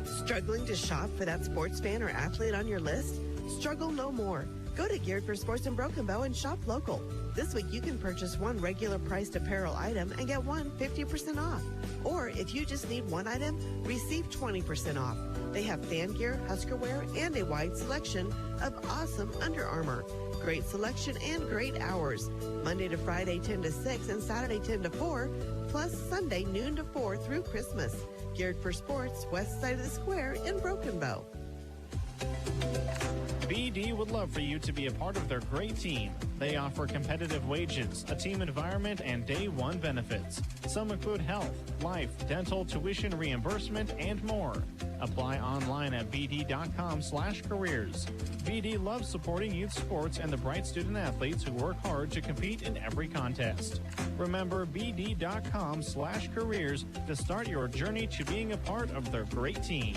Struggling to shop for that sports fan or athlete on your list? Struggle no more. Go to Geared for Sports in Broken Bow and shop local. This week you can purchase one regular priced apparel item and get one 50% off. Or if you just need one item, receive 20% off. They have fan gear, Husker wear, and a wide selection of awesome Under Armour. Great selection and great hours. Monday to Friday 10 to 6 and Saturday 10 to 4, plus Sunday noon to 4 through Christmas. Geared for Sports, west side of the square in Broken Bow. BD would love for you to be a part of their great team. They offer competitive wages, a team environment, and day one benefits. Some include health, life, dental, tuition reimbursement, and more. Apply online at bd.com/careers. BD loves supporting youth sports and the bright student athletes who work hard to compete in every contest. Remember bd.com/careers to start your journey to being a part of their great team.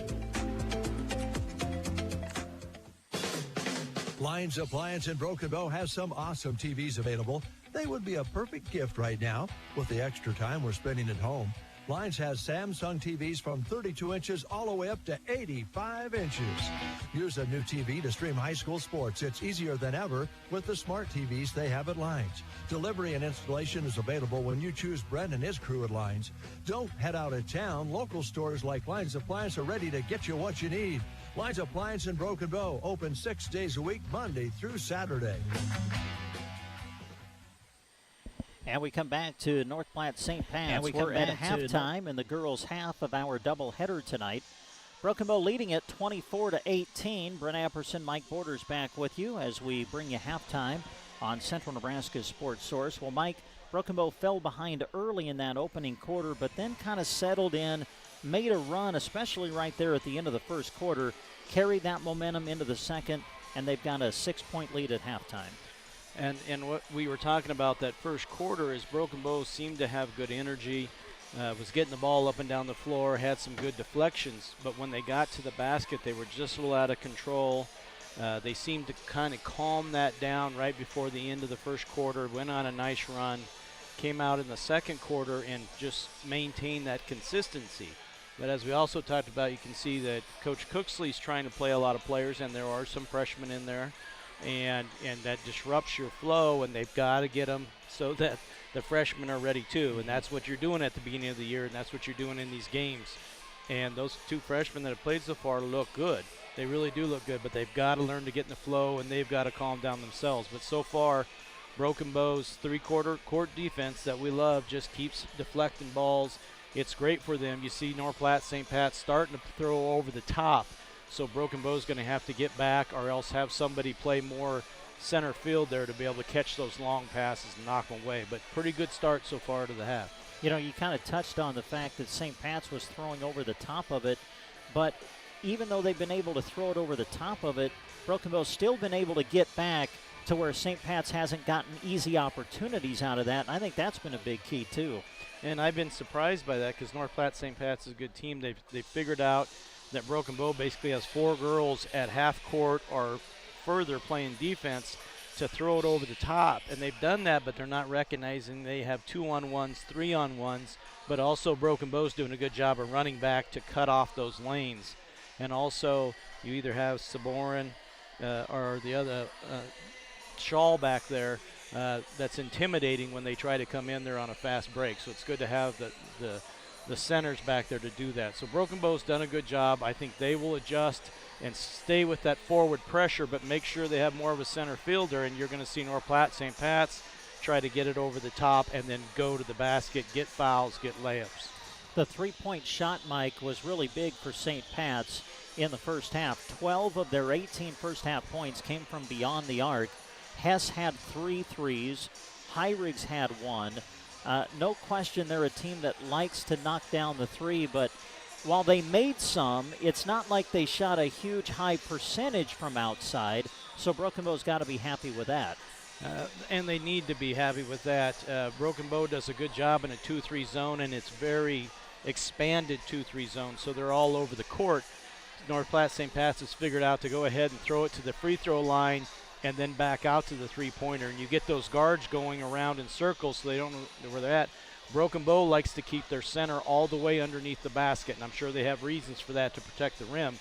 Lions Appliance in Broken Bow has some awesome TVs available. They would be a perfect gift right now with the extra time we're spending at home. Lines has Samsung TVs from 32 inches all the way up to 85 inches. Use a new TV to stream high school sports. It's easier than ever with the smart TVs they have at Lines. Delivery and installation is available when you choose Brent and his crew at Lines. Don't head out of town. Local stores like Lines Appliance are ready to get you what you need. Lines Appliance in Broken Bow, open 6 days a week, Monday through Saturday. And we come back to North Platte St. Pat's. We're at halftime in the girls' half of our doubleheader tonight. Broken Bow leading it 24-18. Brent Apperson, Mike Borders back with you as we bring you halftime on Central Nebraska Sports Source. Well, Mike, Broken Bow fell behind early in that opening quarter, but then kind of settled in, made a run, especially right there at the end of the first quarter, carried that momentum into the second, and they've got a 6-point lead at halftime. And what we were talking about that first quarter is Broken Bow seemed to have good energy, was getting the ball up and down the floor, had some good deflections, but when they got to the basket, they were just a little out of control. They seemed to kind of calm that down right before the end of the first quarter, went on a nice run, came out in the second quarter and just maintained that consistency. But as we also talked about, you can see that Coach Cooksley's trying to play a lot of players, and there are some freshmen in there. And that disrupts your flow, and they've got to get them so that the freshmen are ready too. And that's what you're doing at the beginning of the year, and that's what you're doing in these games. And those two freshmen that have played so far look good. They really do look good, but they've got to learn to get in the flow, and they've got to calm down themselves. But so far, Broken Bow's three-quarter court defense that we love just keeps deflecting balls. It's great for them. You see North Platte St. Pat's starting to throw over the top. So Broken Bow's going to have to get back or else have somebody play more center field there to be able to catch those long passes and knock them away. But pretty good start so far to the half. You know, you kind of touched on the fact that St. Pat's was throwing over the top of it, but even though they've been able to throw it over the top of it, Broken Bow's still been able to get back to where St. Pat's hasn't gotten easy opportunities out of that, and I think that's been a big key too. And I've been surprised by that because North Platte St. Pat's is a good team. They've figured out that Broken Bow basically has 4 girls at half court or further playing defense to throw it over the top. And they've done that, but they're not recognizing they have 2-on-1s, 3-on-1s, but also Broken Bow's doing a good job of running back to cut off those lanes. And also you either have Saborin or the other Shaw back there that's intimidating when they try to come in there on a fast break. So it's good to have the centers back there to do that. So Broken Bow's done a good job. I think they will adjust and stay with that forward pressure, but make sure they have more of a center fielder, and you're going to see North Platte St. Pat's try to get it over the top and then go to the basket, get fouls, get layups. The three-point shot, Mike, was really big for St. Pat's in the first half. 12 of their 18 first-half points came from beyond the arc. Hess had 3 threes. Heirigs had 1. No question they're a team that likes to knock down the three, but while they made some, it's not like they shot a huge high percentage from outside, so Broken Bow's got to be happy with that. And they need to be happy with that. Broken Bow does a good job in a 2-3 zone, and it's very expanded 2-3 zone, so they're all over the court. North Platte St. Pat's has figured out to go ahead and throw it to the free throw line and then back out to the three-pointer, and you get those guards going around in circles so they don't know where they're at. Broken Bow likes to keep their center all the way underneath the basket, and I'm sure they have reasons for that to protect the rim.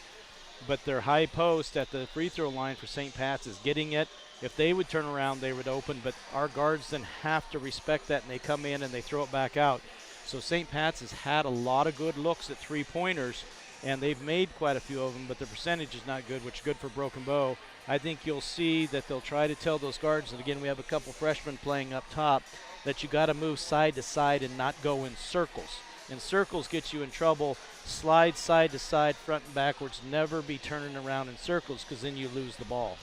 But their high post at the free throw line for St. Pat's is getting it. If they would turn around, they would open, but our guards then have to respect that, and they come in and they throw it back out. So St. Pat's has had a lot of good looks at three-pointers, and they've made quite a few of them, but the percentage is not good, which is good for Broken Bow. I think you'll see that they'll try to tell those guards, and again, we have a couple freshmen playing up top, that you got to move side to side and not go in circles. And circles get you in trouble. Slide side to side, front and backwards. Never be turning around in circles because then you lose the ball.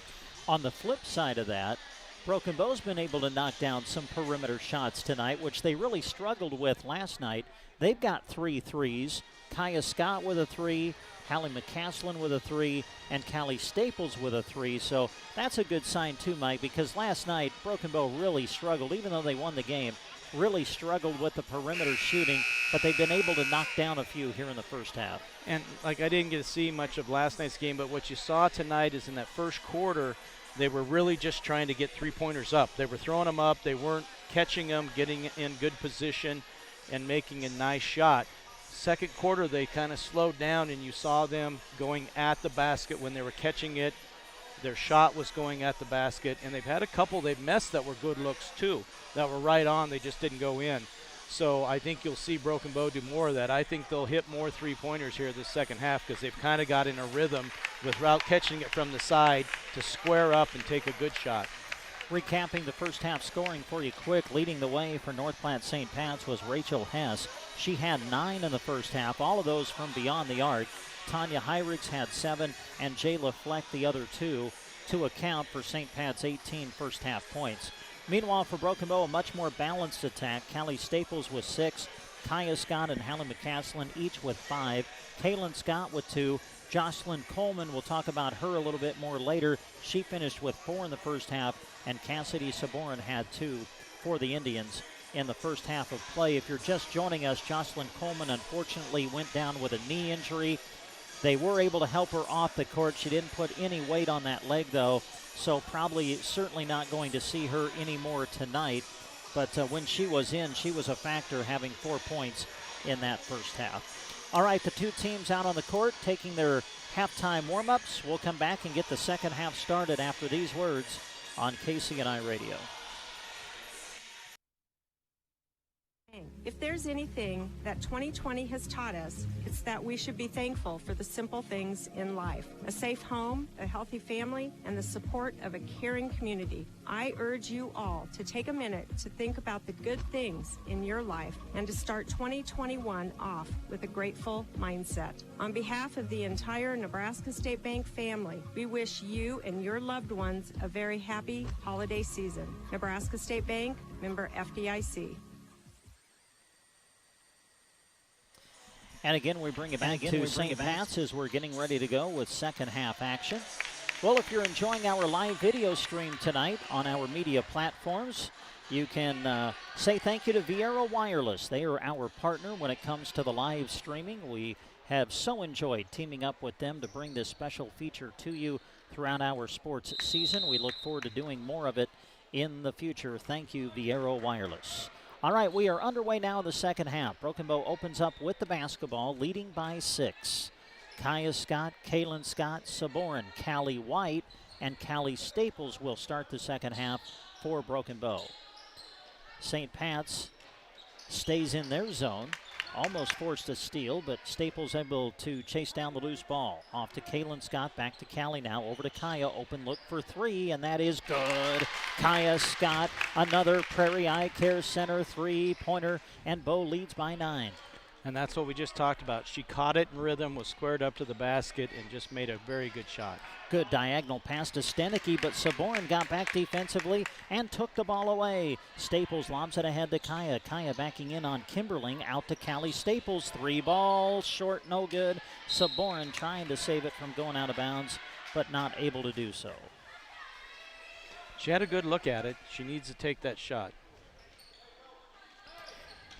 On the flip side of that, Broken Bow's been able to knock down some perimeter shots tonight, which they really struggled with last night. They've got 3 threes. Kaya Scott with a 3, Hallie McCaslin with a 3, and Callie Staples with a 3. So that's a good sign too, Mike, because last night Broken Bow really struggled, even though they won the game, really struggled with the perimeter shooting, but they've been able to knock down a few here in the first half. And like I didn't get to see much of last night's game, but what you saw tonight is in that first quarter, they were really just trying to get three-pointers up. They were throwing them up. They weren't catching them, getting in good position. and making a nice shot. Second quarter, they kind of slowed down, and you saw them going at the basket when they were catching it. Their shot was going at the basket, and they've had a couple they've missed that were good looks too, that were right on, they just didn't go in. So I think you'll see Broken Bow do more of that. I think they'll hit more three-pointers here this second half because they've kind of got in a rhythm without catching it from the side to square up and take a good shot. Recapping the first half scoring for you quick, leading the way for North Platte St. Pat's was Rachel Hess. She had 9 in the first half, all of those from beyond the arc. Tanya Heirigs had 7, and Jayla Fleck the other 2 to account for St. Pat's 18 first half points. Meanwhile, for Broken Bow, a much more balanced attack. Callie Staples with 6, Kaya Scott and Hallie McCaslin each with 5, Kaylin Scott with 2, Jocelyn Coleman, we'll talk about her a little bit more later. She finished with 4 in the first half, and Cassidy Saborin had 2 for the Indians in the first half of play. If you're just joining us, Jocelyn Coleman unfortunately went down with a knee injury. They were able to help her off the court. She didn't put any weight on that leg, though, so certainly not going to see her anymore tonight. But when she was in, she was a factor, having 4 points in that first half. All right, the two teams out on the court taking their halftime warm-ups. We'll come back and get the second half started after these words on KCNI Radio. If there's anything that 2020 has taught us, it's that we should be thankful for the simple things in life. A safe home, a healthy family, and the support of a caring community. I urge you all to take a minute to think about the good things in your life and to start 2021 off with a grateful mindset. On behalf of the entire Nebraska State Bank family, we wish you and your loved ones a very happy holiday season. Nebraska State Bank, member FDIC. And again, we bring it back to St. Pat's as we're getting ready to go with second half action. Well, if you're enjoying our live video stream tonight on our media platforms, you can say thank you to Viera Wireless. They are our partner when it comes to the live streaming. We have so enjoyed teaming up with them to bring this special feature to you throughout our sports season. We look forward to doing more of it in the future. Thank you, Viera Wireless. All right, we are underway now in the second half. Broken Bow opens up with the basketball, leading by 6. Kaya Scott, Kaylin Scott, Saborin, Callie White, and Callie Staples will start the second half for Broken Bow. St. Pat's stays in their zone. Almost forced a steal, but Staples able to chase down the loose ball. Off to Kaylin Scott, back to Callie now, over to Kaya. Open look for 3, and that is good. Kaya Scott, another Prairie Eye Care Center three-pointer, and Bow leads by 9. And that's what we just talked about. She caught it in rhythm, was squared up to the basket, and just made a very good shot. Good diagonal pass to Stenicky, but Saborin got back defensively and took the ball away. Staples lobs it ahead to Kaya. Kaya backing in on Kimberling, out to Callie Staples. 3 ball, short, no good. Saborin trying to save it from going out of bounds, but not able to do so. She had a good look at it. She needs to take that shot.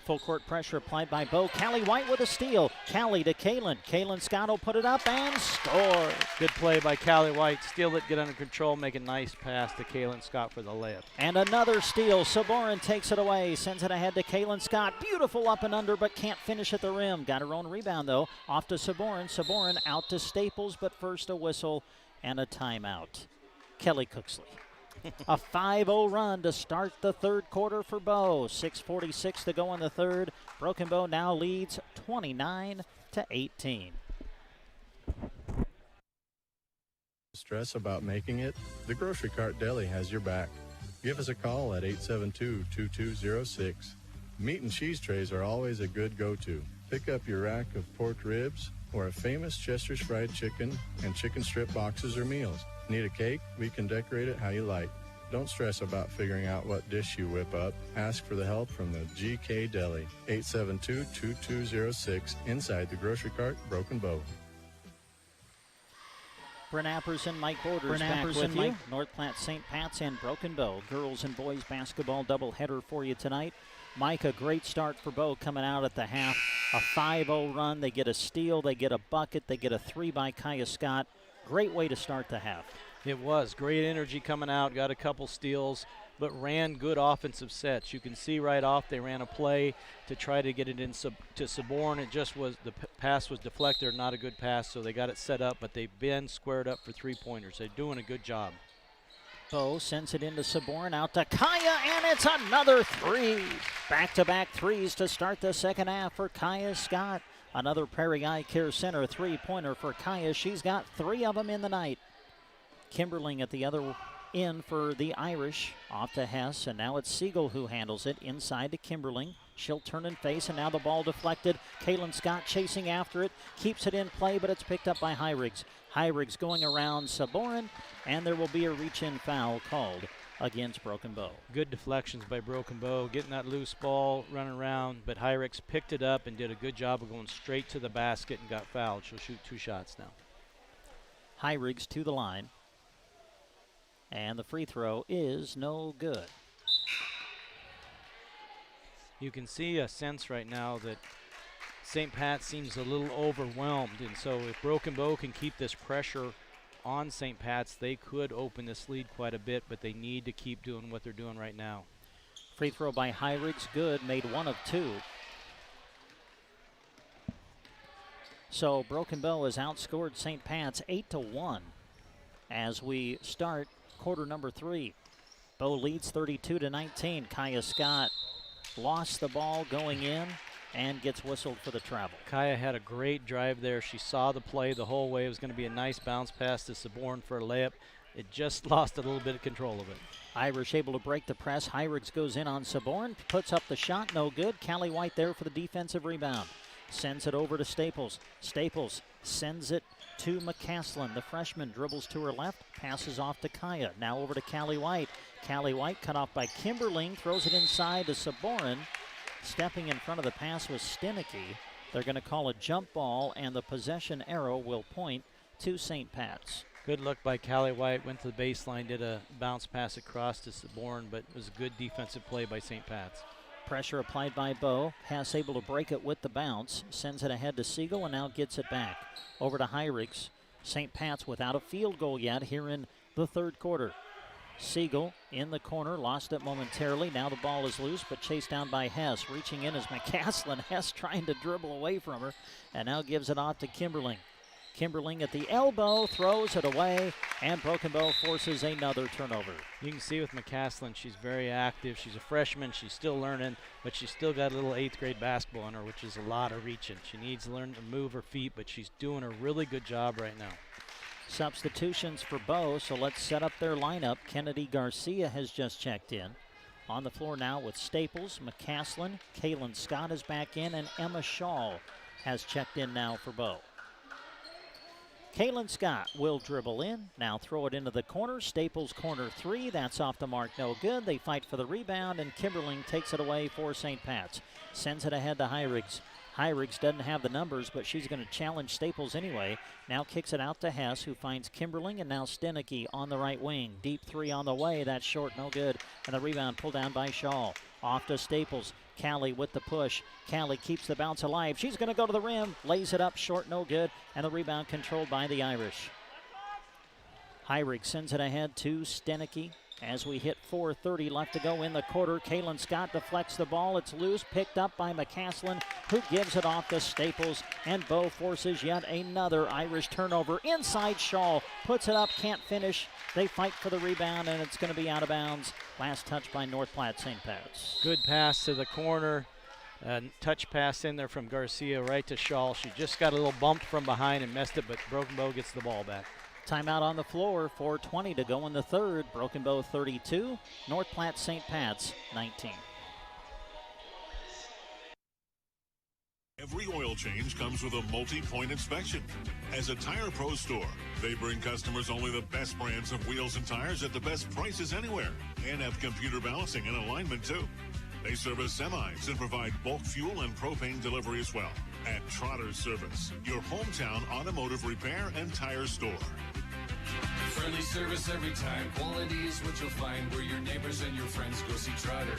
Full court pressure applied by Bow. Callie White with a steal. Callie to Kaylin. Kaylin Scott will put it up and score. Good play by Callie White. Steal it, get under control, make a nice pass to Kaylin Scott for the layup. And another steal. Saborin takes it away. Sends it ahead to Kaylin Scott. Beautiful up and under, but can't finish at the rim. Got her own rebound, though. Off to Saborin. Saborin out to Staples, but first a whistle and a timeout. Kelly Cooksley. A 5-0 run to start the third quarter for Bow. 6:46 to go in the third. Broken Bow now leads 29-18. Stress about making it? The Grocery Cart Deli has your back. Give us a call at 872-2206. Meat and cheese trays are always a good go-to. Pick up your rack of pork ribs or a famous Chester's fried chicken and chicken strip boxes or meals. Need a cake? We can decorate it how you like. Don't stress about figuring out what dish you whip up. Ask for the help from the GK Deli. 872-2206 inside the Grocery Cart, Broken Bow. Bryn Apperson, Mike Borders back with you. North Platte, St. Pat's, and Broken Bow. Girls and boys basketball doubleheader for you tonight. Mike, a great start for Bow coming out at the half. A 5-0 run. They get a steal. They get a bucket. They get a 3 by Kaya Scott. Great way to start the half. It was. Great energy coming out. Got a couple steals. but ran good offensive sets. You can see right off they ran a play to try to get it in to Saborn. It just was, the pass was deflected, not a good pass, so they got it set up, but they've been squared up for three-pointers. They're doing a good job. Bo sends it into Saborn, out to Kaya, and it's another three. Back-to-back threes to start the second half for Kaya Scott. Another Prairie Eye Care Center three-pointer for Kaya. She's got 3 of them in the night. Kimberling at the other end for the Irish, off to Hess, and now it's Siegel who handles it inside to Kimberling. She'll turn and face, and now the ball deflected. Kaylin Scott chasing after it, keeps it in play, but it's picked up by Hyrigs. Hyrigs going around Saborn, and there will be a reach-in foul called against Broken Bow. Good deflections by Broken Bow, getting that loose ball, running around, but Hyrigs picked it up and did a good job of going straight to the basket and got fouled. She'll shoot 2 shots now. Hyrigs to the line, and the free throw is no good. You can see a sense right now that St. Pat seems a little overwhelmed, and so if Broken Bow can keep this pressure on St. Pat's, they could open this lead quite a bit, but they need to keep doing what they're doing right now. Free throw by Hyrigs, good, made 1 of 2. So Broken Bow has outscored St. Pat's 8-1 as we start quarter number 3. Bow leads 32-19. Kaya Scott lost the ball going in and gets whistled for the travel. Kaya had a great drive there. She saw the play the whole way. It was going to be a nice bounce pass to Saborn for a layup. It just lost a little bit of control of it. Irish able to break the press. Hyrigs goes in on Saborn, puts up the shot, no good. Callie White there for the defensive rebound. Sends it over to Staples. Staples sends it to McCaslin. The freshman dribbles to her left, passes off to Kaya. Now over to Callie White. Callie White cut off by Kimberling, throws it inside to Saborn. Stepping in front of the pass was Stenicky. They're going to call a jump ball, and the possession arrow will point to St. Pat's. Good look by Callie White. Went to the baseline, did a bounce pass across to Saborn, but it was a good defensive play by St. Pat's. Pressure applied by Bow. Hess able to break it with the bounce. Sends it ahead to Siegel and now gets it back. Over to Hyrigs. St. Pat's without a field goal yet here in the third quarter. Siegel in the corner, lost it momentarily. Now the ball is loose, but chased down by Hess. Reaching in is McCaslin. Hess trying to dribble away from her, and now gives it off to Kimberling. Kimberling at the elbow, throws it away, and Broken Bow forces another turnover. You can see with McCaslin, she's very active. She's a freshman. She's still learning, but she's still got a little 8th grade basketball in her, which is a lot of reaching. She needs to learn to move her feet, but she's doing a really good job right now. Substitutions for Bow, so let's set up their lineup. Kennedy Garcia has just checked in. On the floor now with Staples, McCaslin, Kaylin Scott is back in, and Emma Shaw has checked in now for Bow. Kaylin Scott will dribble in, now throw it into the corner. Staples corner 3, that's off the mark, no good. They fight for the rebound, and Kimberling takes it away for St. Pat's. Sends it ahead to Hyrigs. Hyrigs doesn't have the numbers, but she's going to challenge Staples anyway. Now kicks it out to Hess, who finds Kimberling, and now Stenicky on the right wing. Deep 3 on the way, that's short, no good. And the rebound pulled down by Shaw. Off to Staples. Callie with the push. Callie keeps the bounce alive. She's going to go to the rim, lays it up short, no good. And the rebound controlled by the Irish. Hyrigs sends it ahead to Stenicky. As we hit 4:30 left to go in the quarter, Kaylin Scott deflects the ball. It's loose, picked up by McCaslin, who gives it off to Staples, and Bow forces yet another Irish turnover. Inside Shaw, puts it up, can't finish. They fight for the rebound, and it's going to be out of bounds. Last touch by North Platte St. Pat's. Good pass to the corner. Touch pass in there from Garcia right to Shaw. She just got a little bumped from behind and messed it, but Broken Bow gets the ball back. Timeout on the floor, 4:20 to go in the third. Broken Bow 32, North Platte St. Pat's 19. Every oil change comes with a multi-point inspection. As a Tire Pro store, they bring customers only the best brands of wheels and tires at the best prices anywhere, and have computer balancing and alignment too. They service semis and provide bulk fuel and propane delivery as well. At Trotter Service, your hometown automotive repair and tire store. Friendly service every time. Quality is what you'll find where your neighbors and your friends go see Trotter.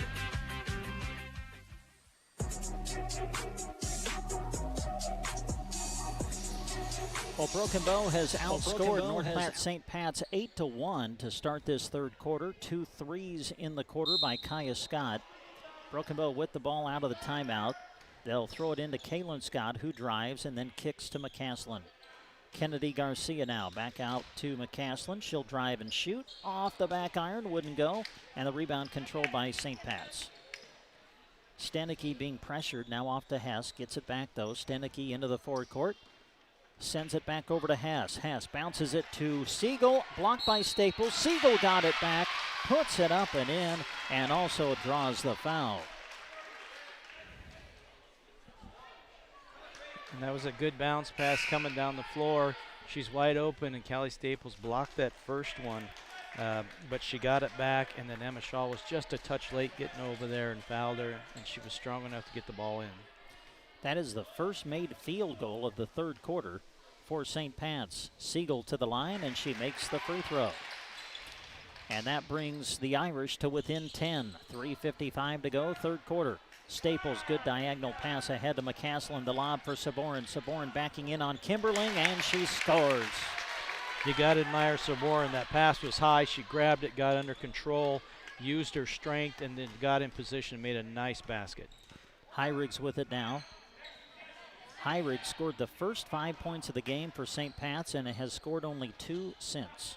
Well, Broken Bow has outscored North Platte St. Pat's 8-1 to start this third quarter. 2 threes in the quarter by Kaya Scott. Broken Bow with the ball out of the timeout. They'll throw it into Kaylin Scott, who drives and then kicks to McCaslin. Kennedy Garcia now back out to McCaslin. She'll drive and shoot. Off the back iron, wouldn't go. And the rebound controlled by St. Pat's. Stenicky being pressured, now off to Hess. Gets it back, though. Stenicky into the forecourt. Sends it back over to Hess. Hess bounces it to Siegel. Blocked by Staples. Siegel got it back. Puts it up and in. And also draws the foul. And that was a good bounce pass coming down the floor. She's wide open, and Callie Staples blocked that first one. But she got it back, and then Emma Shaw was just a touch late getting over there and fouled her, and she was strong enough to get the ball in. That is the first made field goal of the third quarter for St. Pat's. Siegel to the line, and she makes the free throw. And that brings the Irish to within 10. 3:55 to go, third quarter. Staples, good diagonal pass ahead to McCaslin. The lob for Saborin. Saborin backing in on Kimberling, and she scores. You got to admire Saborin. That pass was high. She grabbed it, got under control, used her strength, and then got in position and made a nice basket. Heirigs with it now. Heirigs scored the first 5 points of the game for St. Pat's and has scored only 2 since.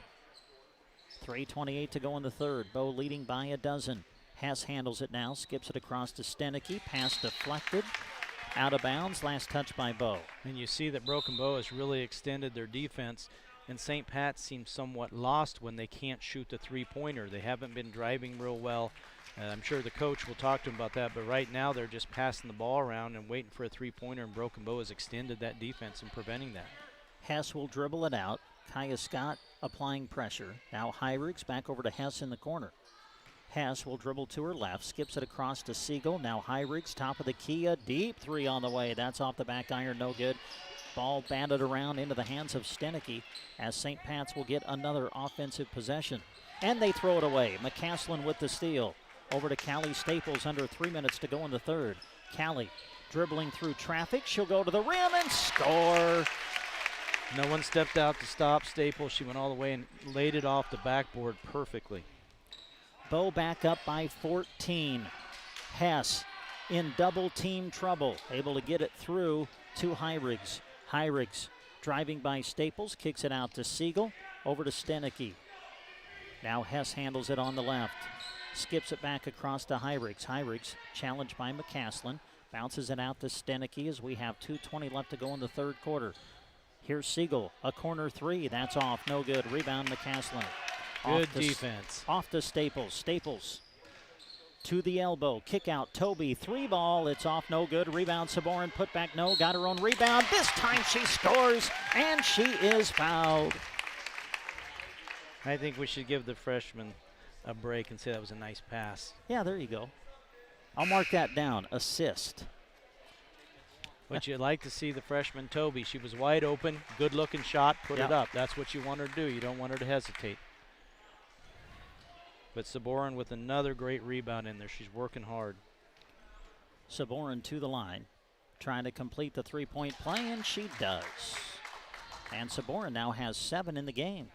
3:28 to go in the third. Bow leading by a dozen. Hess handles it now, skips it across to Stenicky. Pass deflected, out of bounds. Last touch by Bow. And you see that Broken Bow has really extended their defense, and St. Pat seems somewhat lost when they can't shoot the three-pointer. They haven't been driving real well. I'm sure the coach will talk to them about that, but right now they're just passing the ball around and waiting for a three-pointer, and Broken Bow has extended that defense and preventing that. Hess will dribble it out. Kaya Scott applying pressure. Now Heirigs back over to Hess in the corner. Hess will dribble to her left, skips it across to Siegel. Now Heirigs, top of the key, a deep three on the way. That's off the back iron, no good. Ball batted around into the hands of Stenicky as St. Pat's will get another offensive possession. And they throw it away. McCaslin with the steal. Over to Callie Staples, under 3 minutes to go in the third. Callie dribbling through traffic. She'll go to the rim and score. No one stepped out to stop Staples. She went all the way and laid it off the backboard perfectly. Bow back up by 14. Hess in double team trouble. Able to get it through to Heirigs. Heirigs driving by Staples. Kicks it out to Siegel. Over to Stenicky. Now Hess handles it on the left. Skips it back across to Heirigs. Heirigs challenged by McCaslin. Bounces it out to Stenicky as we have 2:20 left to go in the third quarter. Here's Siegel. A corner three. That's off. No good. Rebound McCaslin. Good defense. Off to Staples. Staples to the elbow. Kick out. Toby. Three ball. It's off. No good. Rebound Saborin. Put back. No. Got her own rebound. This time she scores, and she is fouled. I think we should give the freshman a break and say that was a nice pass. Yeah, there you go. I'll mark that down. Assist. But you'd like to see the freshman Toby. She was wide open. Good-looking shot. Put it up. That's what you want her to do. You don't want her to hesitate. But Saborin with another great rebound in there. She's working hard. Saborin to the line, trying to complete the three-point play, and she does. And Saborin now has 7 in the game.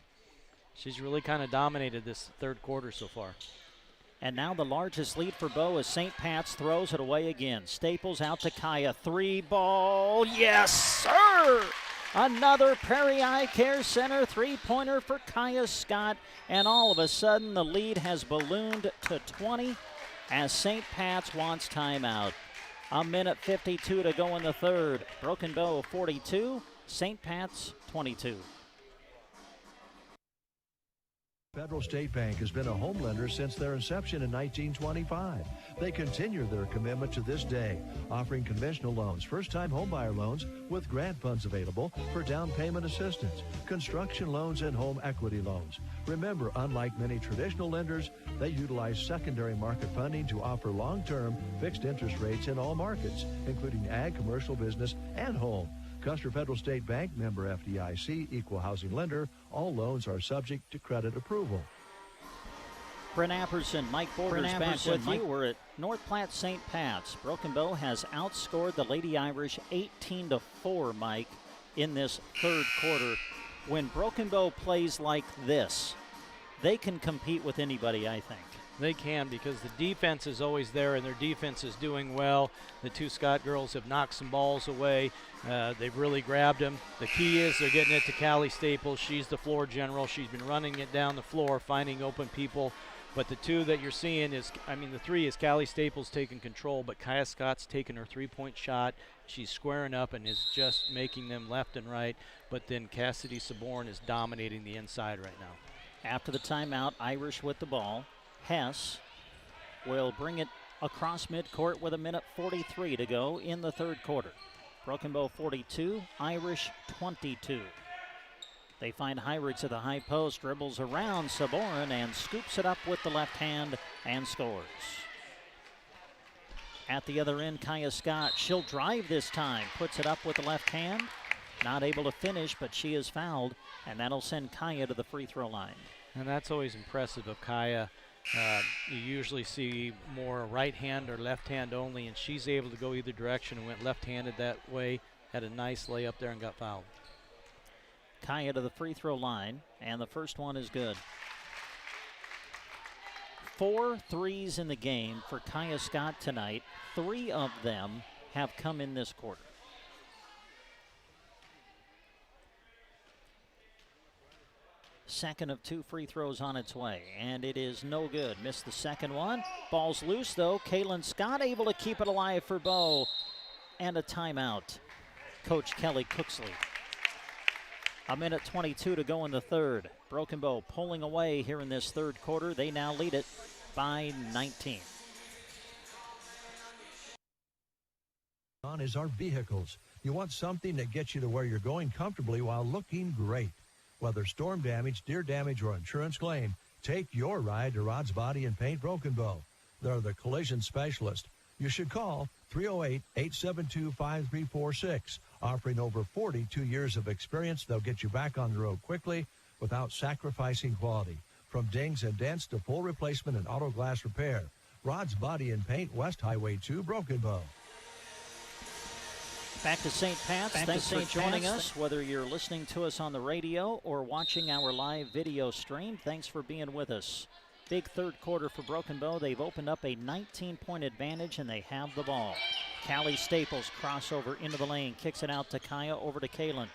She's really kind of dominated this third quarter so far. And now the largest lead for Bow as St. Pat's throws it away again. Staples out to Kaya. Three ball. Yes, sir! Another Perry Eye Care Center three-pointer for Kaya Scott. And all of a sudden, the lead has ballooned to 20 as St. Pat's wants timeout. 1:52 to go in the third. Broken Bow 42, St. Pat's 22. Federal State Bank has been a home lender since their inception in 1925. They continue their commitment to this day, offering conventional loans, first-time homebuyer loans with grant funds available for down payment assistance, construction loans, and home equity loans. Remember, unlike many traditional lenders, they utilize secondary market funding to offer long-term fixed interest rates in all markets, including ag, commercial, business, and home. Custer Federal State Bank, member FDIC, equal housing lender. All loans are subject to credit approval. Brent Apperson, Mike Borders back with you. We're at North Platte St. Pat's. Broken Bow has outscored the Lady Irish 18-4, Mike. in this third quarter. When Broken Bow plays like this, they can compete with anybody, I think. They can, because the defense is always there, and their defense is doing well. The two Scott girls have knocked some balls away. They've really grabbed them. The key is they're getting it to Callie Staples. She's the floor general. She's been running it down the floor, finding open people. But the two that you're seeing is, the three is Callie Staples taking control, but Kaya Scott's taking her three-point shot. She's squaring up and is just making them left and right. But then Cassidy Saborn is dominating the inside right now. After the timeout, Irish with the ball. Hess will bring it across midcourt with 1:43 to go in the third quarter. Broken Bow 42, Irish 22. They find Heinrichs at the high post, dribbles around Saborn and scoops it up with the left hand and scores. At the other end, Kaya Scott, she'll drive this time, puts it up with the left hand. Not able to finish, but she is fouled, and that'll send Kaya to the free throw line. And that's always impressive of Kaya. You usually see more right hand or left hand only, and she's able to go either direction and went left-handed that way, had a nice layup there and got fouled. Kaya to the free throw line, and the first one is good. 4 threes in the game for Kaya Scott tonight. 3 of them have come in this quarter. Second of 2 free throws on its way, and it is no good. Missed the second one. Ball's loose, though. Kaylin Scott able to keep it alive for Bow, and a timeout. Coach Kelly Cooksley. 1:22 to go in the third. Broken Bow pulling away here in this third quarter. They now lead it by 19. On is our vehicles. You want something that gets you to where you're going comfortably while looking great. Whether storm damage, deer damage, or insurance claim, take your ride to Rod's Body and Paint Broken Bow. They're the collision specialist. You should call 308-872-5346. Offering over 42 years of experience, they'll get you back on the road quickly without sacrificing quality. From dings and dents to full replacement and auto glass repair. Rod's Body and Paint, West Highway 2, Broken Bow. Back to St. Pat's. Thanks for joining us, whether you're listening to us on the radio or watching our live video stream. Thanks for being with us. Big third quarter for Broken Bow. They've opened up a 19-point advantage, and they have the ball. Callie Staples crossover into the lane, kicks it out to Kaya, over to Kaylin.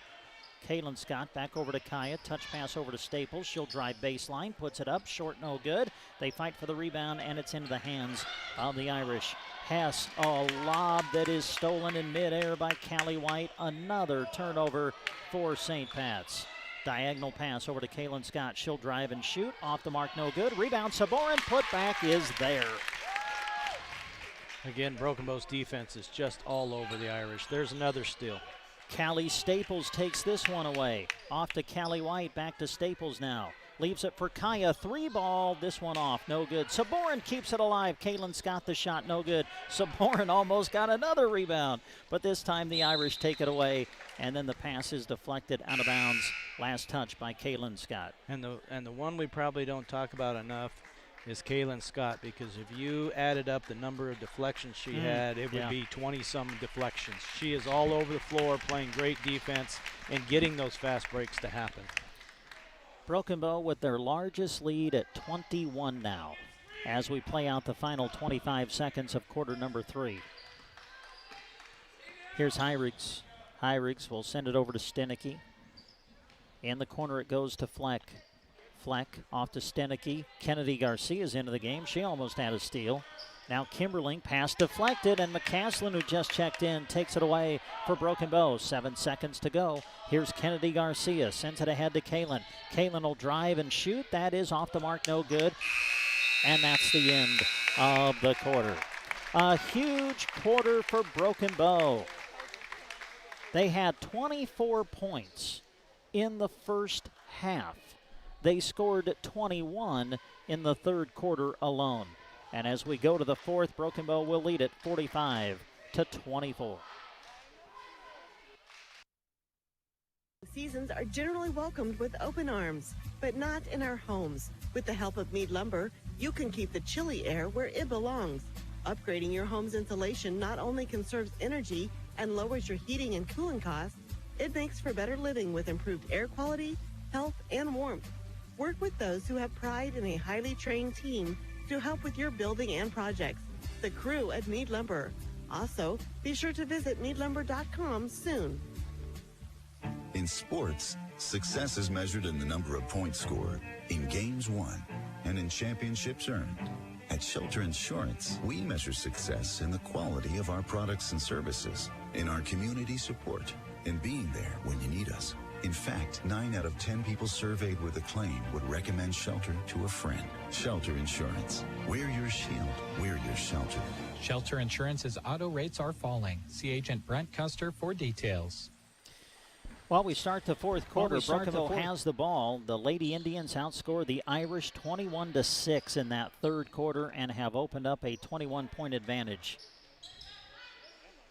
Kaylin Scott back over to Kaya, touch pass over to Staples. She'll drive baseline, puts it up, short, no good. They fight for the rebound, and it's into the hands of the Irish. Hess, a lob that is stolen in midair by Callie White. Another turnover for St. Pat's. Diagonal pass over to Kaylin Scott. She'll drive and shoot. Off the mark, no good. Rebound, Saborn. Putback is there. Again, Broken Bow's defense is just all over the Irish. There's another steal. Callie Staples takes this one away. Off to Callie White. Back to Staples now. Leaves it for Kaya. 3-ball. This one off. No good. Saborn keeps it alive. Kaylin Scott the shot. No good. Saborn almost got another rebound. But this time the Irish take it away. And then the pass is deflected out of bounds. Last touch by Kaylin Scott. And the one we probably don't talk about enough is Kaylin Scott, because if you added up the number of deflections she had, it would be 20-some deflections. She is all over the floor playing great defense and getting those fast breaks to happen. Broken Bow with their largest lead at 21 now as we play out the final 25 seconds of quarter number 3. Here's Heinrichs. Heinrichs will send it over to Stenicky. In the corner it goes to Fleck. Fleck off to Stenicky. Kennedy Garcia's into the game. She almost had a steal. Now Kimberling, pass deflected, and McCaslin, who just checked in, takes it away for Broken Bow. 7 seconds to go. Here's Kennedy Garcia, sends it ahead to Kaylin. Kaylin will drive and shoot. That is off the mark, no good. And that's the end of the quarter. A huge quarter for Broken Bow. They had 24 points in the first half. They scored 21 in the third quarter alone. And as we go to the fourth, Broken Bow will lead it 45-24. Seasons are generally welcomed with open arms, but not in our homes. With the help of Mead Lumber, you can keep the chilly air where it belongs. Upgrading your home's insulation not only conserves energy and lowers your heating and cooling costs, It makes for better living with improved air quality, health, and warmth. Work with those who have pride in a highly trained team to help with your building and projects. The crew at Mead Lumber. Also, be sure to visit meadlumber.com soon. In sports, success is measured in the number of points scored, in games won, and in championships earned. At Shelter Insurance, we measure success in the quality of our products and services, in our community support, in being there when you need us. In fact, 9 out of 10 people surveyed with a claim would recommend Shelter to a friend. Shelter Insurance. We're your shield. We're your shelter. Shelter Insurance's auto rates are falling. See Agent Brent Custer for details. Well, we start the fourth quarter. Brokenville has the ball. The Lady Indians outscore the Irish 21-6 in that third quarter and have opened up a 21-point advantage.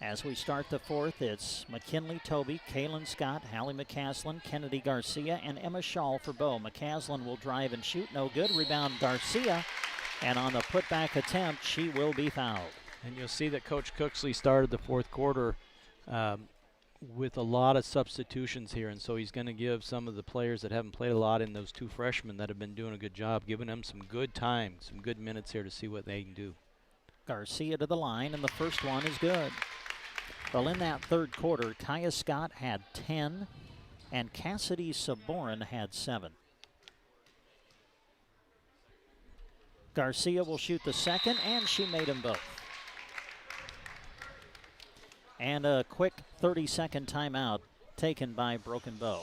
As we start the fourth, it's McKinley Toby, Kaylin Scott, Hallie McCaslin, Kennedy Garcia, and Emma Shaw for Bow. McCaslin will drive and shoot. No good. Rebound Garcia. And on the putback attempt, she will be fouled. And you'll see that Coach Cooksley started the fourth quarter with a lot of substitutions here, and so he's going to give some of the players that haven't played a lot in those two freshmen that have been doing a good job, giving them some good time, some good minutes here to see what they can do. Garcia to the line, and the first one is good. Well, in that third quarter, Kaya Scott had 10, and Cassidy Saborin had 7. Garcia will shoot the second, and she made them both. And a quick 30-second timeout taken by Broken Bow.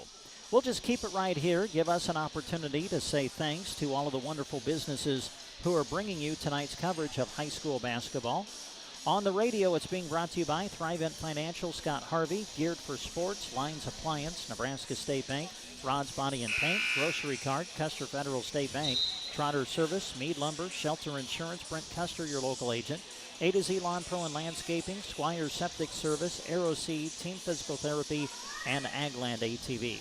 We'll just keep it right here. Give us an opportunity to say thanks to all of the wonderful businesses who are bringing you tonight's coverage of high school basketball. On the radio, it's being brought to you by Thrivent Financial, Scott Harvey, Geared for Sports, Lines Appliance, Nebraska State Bank, Rod's Body and Paint, Grocery Cart, Custer Federal State Bank, Trotter Service, Mead Lumber, Shelter Insurance, Brent Custer, your local agent, A to Z Lawn Pro and Landscaping, Squire Septic Service, AeroSeed, Team Physical Therapy, and Agland ATV.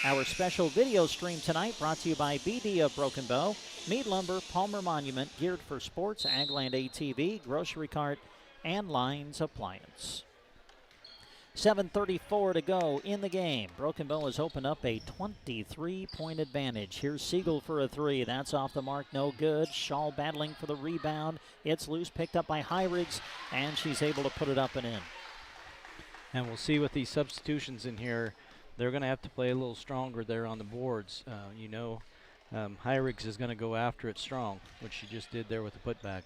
Our special video stream tonight brought to you by BD of Broken Bow, Mead Lumber, Palmer Monument, Geared for Sports, Agland ATV, Grocery Cart, and Lines Appliance. 7:34 to go in the game. Broken Bow has opened up a 23-point advantage. Here's Siegel for a three. That's off the mark, no good. Shaw battling for the rebound. It's loose, picked up by Hyrigs, and she's able to put it up and in. And we'll see with these substitutions in here, they're going to have to play a little stronger there on the boards. Hyrigs is going to go after it strong, which she just did there with the putback.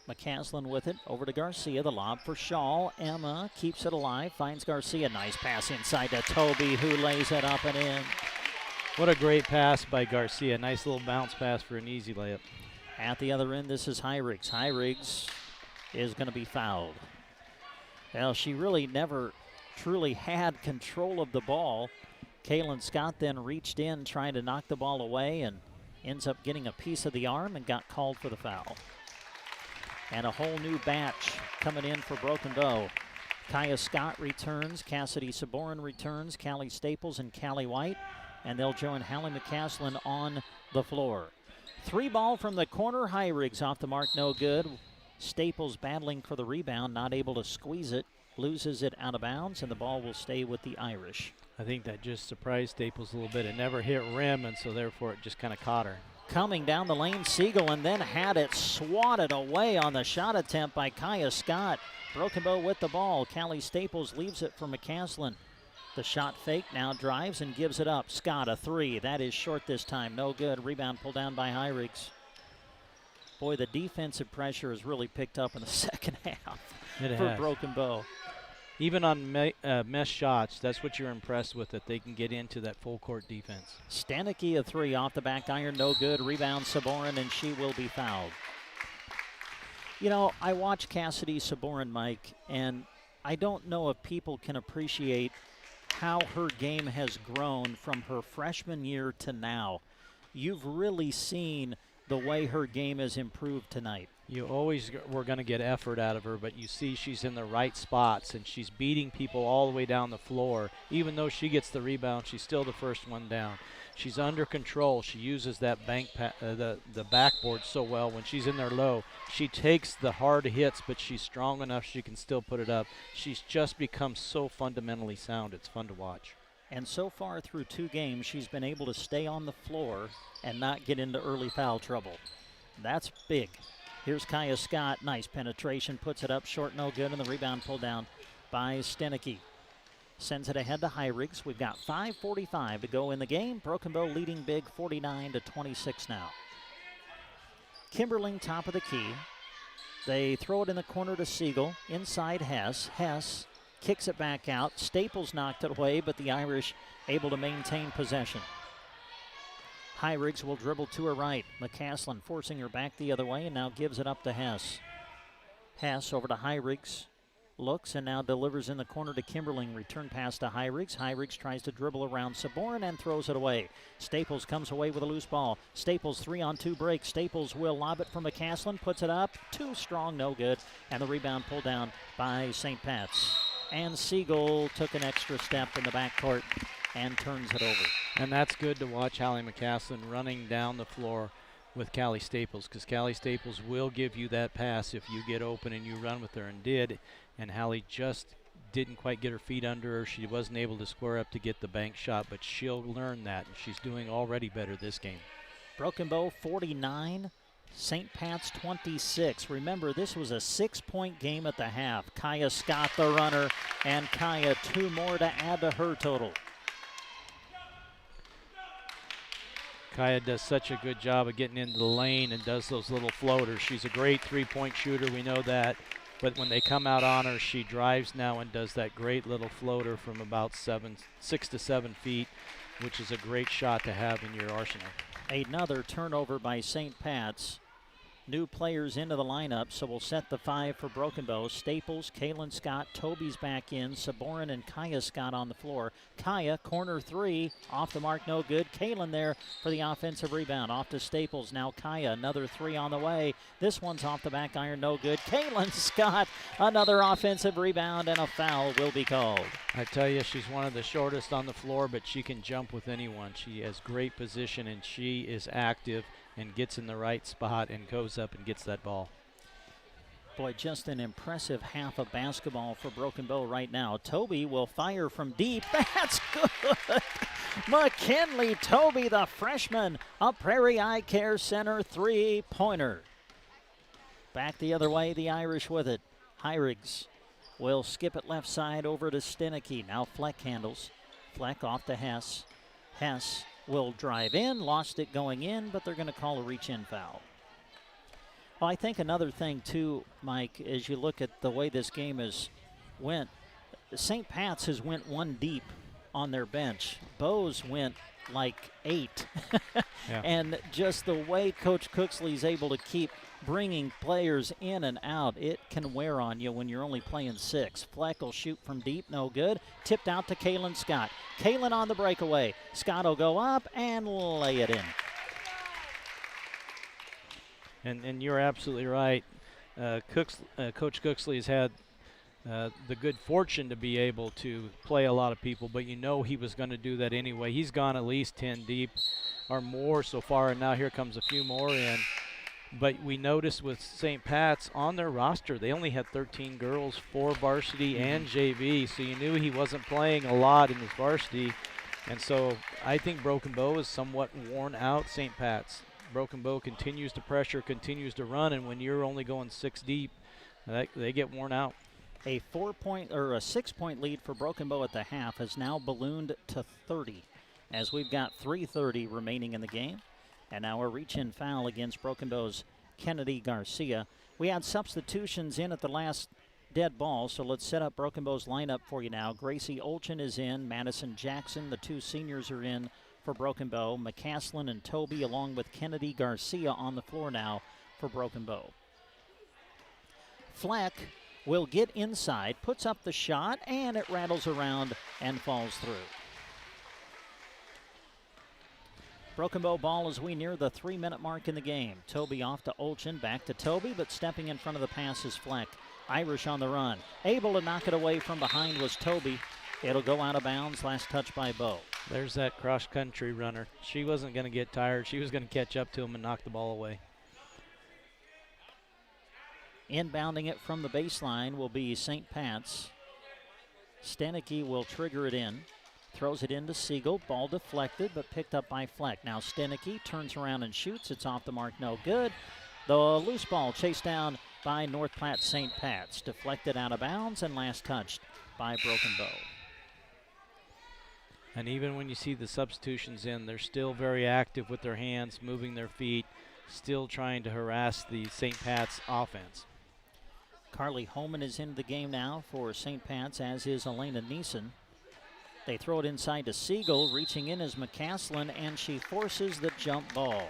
McCaslin with it, over to Garcia, the lob for Shaw. Emma keeps it alive, finds Garcia. Nice pass inside to Toby, who lays it up and in. What a great pass by Garcia. Nice little bounce pass for an easy layup. At the other end, this is Hyrigs. Hyrigs is going to be fouled. Well, she really never truly had control of the ball. Kaylin Scott then reached in trying to knock the ball away and ends up getting a piece of the arm and got called for the foul. And a whole new batch coming in for Broken Bow. Kaya Scott returns, Cassidy Saborin returns, Callie Staples and Callie White, and they'll join Hallie McCaslin on the floor. 3 ball from the corner, Hyrigs off the mark, no good. Staples battling for the rebound, not able to squeeze it, loses it out of bounds, and the ball will stay with the Irish. I think that just surprised Staples a little bit. It never hit rim, and so therefore it just kind of caught her. Coming down the lane, Siegel, and then had it swatted away on the shot attempt by Kaya Scott. Broken Bow with the ball. Callie Staples leaves it for McCaslin. The shot fake, now drives and gives it up. Scott, a three. That is short this time. No good. Rebound pulled down by Hyrigs. Boy, the defensive pressure has really picked up in the second half for Broken Bow. Even on mesh shots, that's what you're impressed with, that they can get into that full court defense. Stanicky a three off the back iron, no good. Rebound Saborin, and she will be fouled. You know, I watch Cassidy Saborin, Mike, and I don't know if people can appreciate how her game has grown from her freshman year to now. You've really seen the way her game has improved tonight. You always were going to get effort out of her, but you see she's in the right spots, and she's beating people all the way down the floor. Even though she gets the rebound, she's still the first one down. She's under control. She uses that the backboard so well. When she's in there low, she takes the hard hits, but she's strong enough she can still put it up. She's just become so fundamentally sound. It's fun to watch. And so far through 2 games, she's been able to stay on the floor and not get into early foul trouble. That's big. Here's Kaya Scott. Nice penetration. Puts it up short, no good, and the rebound pulled down by Stenicky. Sends it ahead to Hyrigs. We've got 5:45 to go in the game. Broken Bow leading big 49-26 now. Kimberling top of the key. They throw it in the corner to Siegel. Inside Hess. Hess kicks it back out. Staples knocked it away, but the Irish able to maintain possession. Hyrigs will dribble to her right. McCaslin forcing her back the other way and now gives it up to Hess. Hess over to Hyrigs. Looks and now delivers in the corner to Kimberling. Return pass to Hyrigs. Hyrigs tries to dribble around Saborin and throws it away. Staples comes away with a loose ball. Staples 3-on-2 break. Staples will lob it from McCaslin. Puts it up. Too strong, no good. And the rebound pulled down by St. Pat's. And Siegel took an extra step in the backcourt and turns it over. And that's good to watch Hallie McCaslin running down the floor with Callie Staples, because Callie Staples will give you that pass if you get open and you run with her, and did. And Hallie just didn't quite get her feet under her. She wasn't able to square up to get the bank shot, but she'll learn that, and she's doing already better this game. Broken Bow 49, St. Pat's 26. Remember, this was a 6-point game at the half. Kaya Scott the runner, and Kaya 2 more to add to her total. Kaya does such a good job of getting into the lane and does those little floaters. She's a great three-point shooter, we know that. But when they come out on her, she drives now and does that great little floater from about 6 to 7 feet, which is a great shot to have in your arsenal. Another turnover by St. Pat's. New players into the lineup, so we'll set the 5 for Broken Bow. Staples, Kaylin Scott, Toby's back in, Saborin and Kaya Scott on the floor. Kaya, corner 3, off the mark, no good. Kaylin there for the offensive rebound. Off to Staples, now Kaya, another 3 on the way. This one's off the back iron, no good. Kaylin Scott, another offensive rebound, and a foul will be called. I tell you, she's one of the shortest on the floor, but she can jump with anyone. She has great position, and she is active and gets in the right spot and goes up and gets that ball. Boy, just an impressive half of basketball for Broken Bow right now. Toby will fire from deep. That's good. McKinley Toby, the freshman, a Prairie Eye Care Center 3-pointer. Back the other way, the Irish with it. Hyrigs will skip it left side over to Stenicky. Now Fleck handles. Fleck off to Hess. Hess will drive in, lost it going in, but they're going to call a reach-in foul. Well, I think another thing, too, Mike, as you look at the way this game has went, St. Pat's has went 1 deep on their bench. Bowes went like 8. Yeah. And just the way Coach Cooksley's able to keep bringing players in and out, it can wear on you when you're only playing 6. Fleck will shoot from deep, no good. Tipped out to Kaylin Scott. Kaylin on the breakaway. Scott will go up and lay it in. And you're absolutely right. Coach Cooksley has had the good fortune to be able to play a lot of people, but you know he was going to do that anyway. He's gone at least 10 deep or more so far, and now here comes a few more in. But we noticed with St. Pat's on their roster, they only had 13 girls, 4 varsity and JV, so you knew he wasn't playing a lot in his varsity. And so I think Broken Bow is somewhat worn out St. Pat's. Broken Bow continues to pressure, continues to run, and when you're only going 6 deep, they get worn out. A 6-point lead for Broken Bow at the half has now ballooned to 30, as we've got 3:30 remaining in the game. And now a reach-in foul against Broken Bow's Kennedy Garcia. We had substitutions in at the last dead ball, so let's set up Broken Bow's lineup for you now. Gracie Olchen is in. Madison Jackson, the 2 seniors, are in for Broken Bow. McCaslin and Toby, along with Kennedy Garcia, on the floor now for Broken Bow. Fleck will get inside, puts up the shot, and it rattles around and falls through. Broken Bow ball as we near the 3-minute mark in the game. Toby off to Olchin, back to Toby, but stepping in front of the pass is Fleck. Irish on the run. Able to knock it away from behind was Toby. It'll go out of bounds. Last touch by Bow. There's that cross-country runner. She wasn't going to get tired. She was going to catch up to him and knock the ball away. Inbounding it from the baseline will be St. Pat's. Stenicky will trigger it in. Throws it into Siegel. Ball deflected, but picked up by Fleck. Now Stenicky turns around and shoots. It's off the mark, no good. The loose ball chased down by North Platte St. Pat's. Deflected out of bounds and last touched by Broken Bow. And even when you see the substitutions in, they're still very active with their hands, moving their feet, still trying to harass the St. Pat's offense. Carly Holman is into the game now for St. Pat's, as is Elena Neeson. They throw it inside to Siegel. Reaching in is McCaslin, and she forces the jump ball.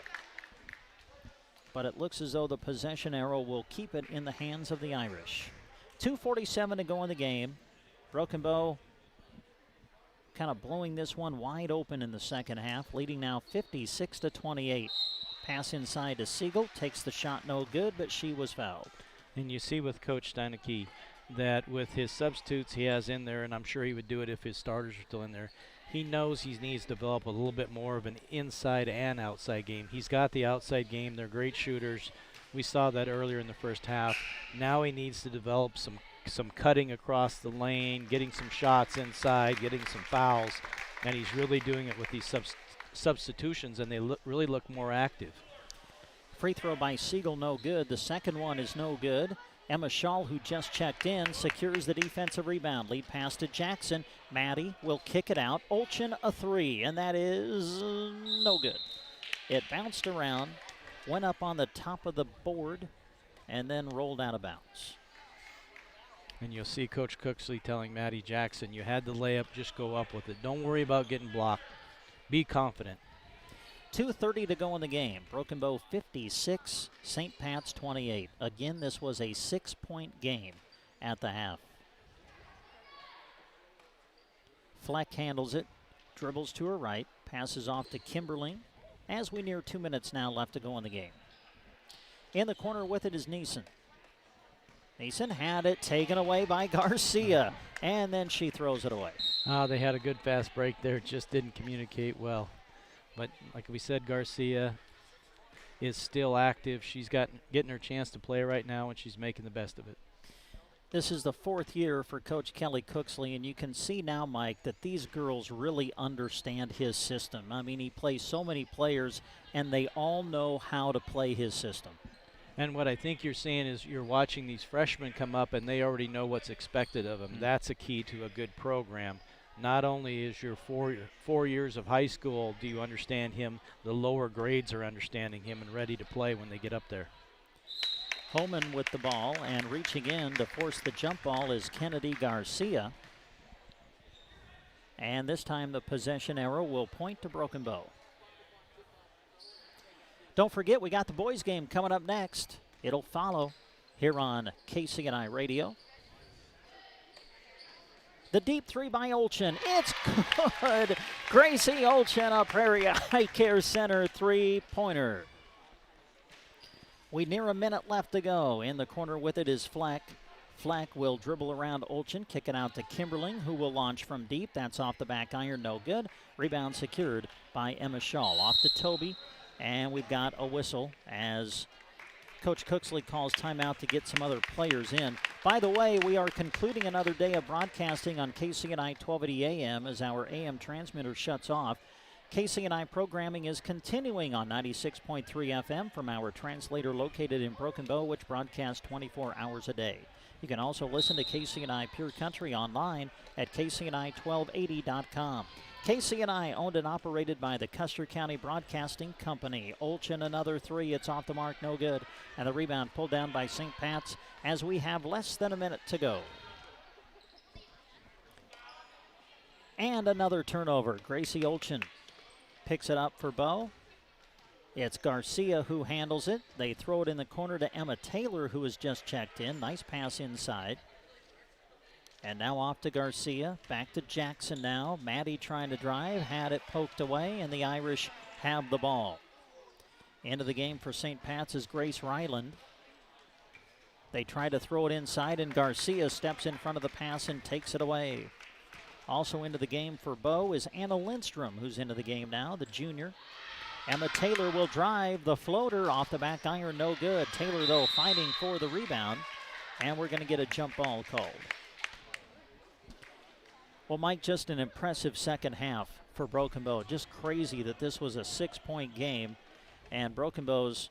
But it looks as though the possession arrow will keep it in the hands of the Irish. 2:47 to go in the game. Broken Bow kind of blowing this one wide open in the second half, leading now 56-28. Pass inside to Siegel, takes the shot, no good, but she was fouled. And you see with Coach Steinecke that with his substitutes he has in there, and I'm sure he would do it if his starters are still in there, he knows he needs to develop a little bit more of an inside and outside game. He's got the outside game. They're great shooters. We saw that earlier in the first half. Now he needs to develop some cutting across the lane, getting some shots inside, getting some fouls, and he's really doing it with these substitutions, and they really look more active. Free throw by Siegel, no good. The second one is no good. Emma Shaw, who just checked in, secures the defensive rebound. Lead pass to Jackson. Maddie will kick it out. Olchin a three, and that is no good. It bounced around, went up on the top of the board, and then rolled out of bounds. And you'll see Coach Cooksley telling Maddie Jackson, you had the layup, just go up with it. Don't worry about getting blocked. Be confident. 2:30 to go in the game. Broken Bow 56, St. Pat's 28. Again, this was a 6-point game at the half. Fleck handles it, dribbles to her right, passes off to Kimberling as we near 2 minutes now left to go in the game. In the corner with it is Neeson. Neeson had it taken away by Garcia, and then she throws it away. They had a good fast break there, just didn't communicate well. But like we said, Garcia is still active. She's getting her chance to play right now, and she's making the best of it. This is the fourth year for Coach Kelly Cooksley, and you can see now, Mike, that these girls really understand his system. I mean, he plays so many players, and they all know how to play his system. And what I think you're seeing is you're watching these freshmen come up, and they already know what's expected of them. That's a key to a good program. Not only is your four years of high school, do you understand him, the lower grades are understanding him and ready to play when they get up there. Holman with the ball, and reaching in to force the jump ball is Kennedy Garcia. And this time the possession arrow will point to Broken Bow. Don't forget, we got the boys game coming up next. It'll follow here on KCNI Radio. The deep three by Olchin. It's good. Gracie Olchin, a Prairie Eye Care Center three-pointer. We near a minute left to go. In the corner with it is Fleck. Fleck will dribble around Olchin, kick it out to Kimberling, who will launch from deep. That's off the back iron, no good. Rebound secured by Emma Shaw. Off to Toby, and we've got a whistle as Coach Cooksley calls timeout to get some other players in. By the way, we are concluding another day of broadcasting on KCNI 1280 AM as our AM transmitter shuts off. KCNI programming is continuing on 96.3 FM from our translator located in Broken Bow, which broadcasts 24 hours a day. You can also listen to KCNI Pure Country online at KCNI1280.com. KCNI owned and operated by the Custer County Broadcasting Company. Olchin another three. It's off the mark, no good. And the rebound pulled down by St. Pat's as we have less than a minute to go. And another turnover. Gracie Olchin picks it up for Bow. It's Garcia who handles it. They throw it in the corner to Emma Taylor, who has just checked in. Nice pass inside. And now off to Garcia. Back to Jackson now. Maddie trying to drive. Had it poked away, and the Irish have the ball. Into the game for St. Pat's is Grace Ryland. They try to throw it inside, and Garcia steps in front of the pass and takes it away. Also into the game for Bow is Anna Lindstrom, who's into the game now, the junior. Emma Taylor will drive the floater off the back iron, no good. Taylor, though, fighting for the rebound, and we're going to get a jump ball called. Well, Mike, just an impressive second half for Broken Bow. Just crazy that this was a 6-point game, and Broken Bow's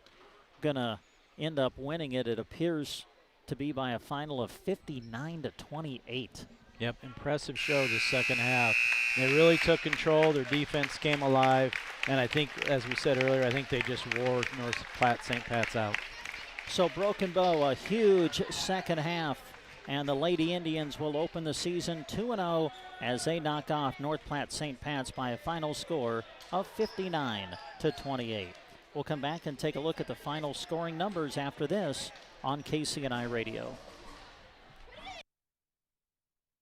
going to end up winning it. It appears to be by a final of 59-28. Yep, impressive show this second half. They really took control. Their defense came alive. And I think, as we said earlier, I think they just wore North Platte St. Pat's out. So Broken Bow, a huge second half. And the Lady Indians will open the season 2-0 as they knock off North Platte St. Pat's by a final score of 59-28. We'll come back and take a look at the final scoring numbers after this on KCNI Radio.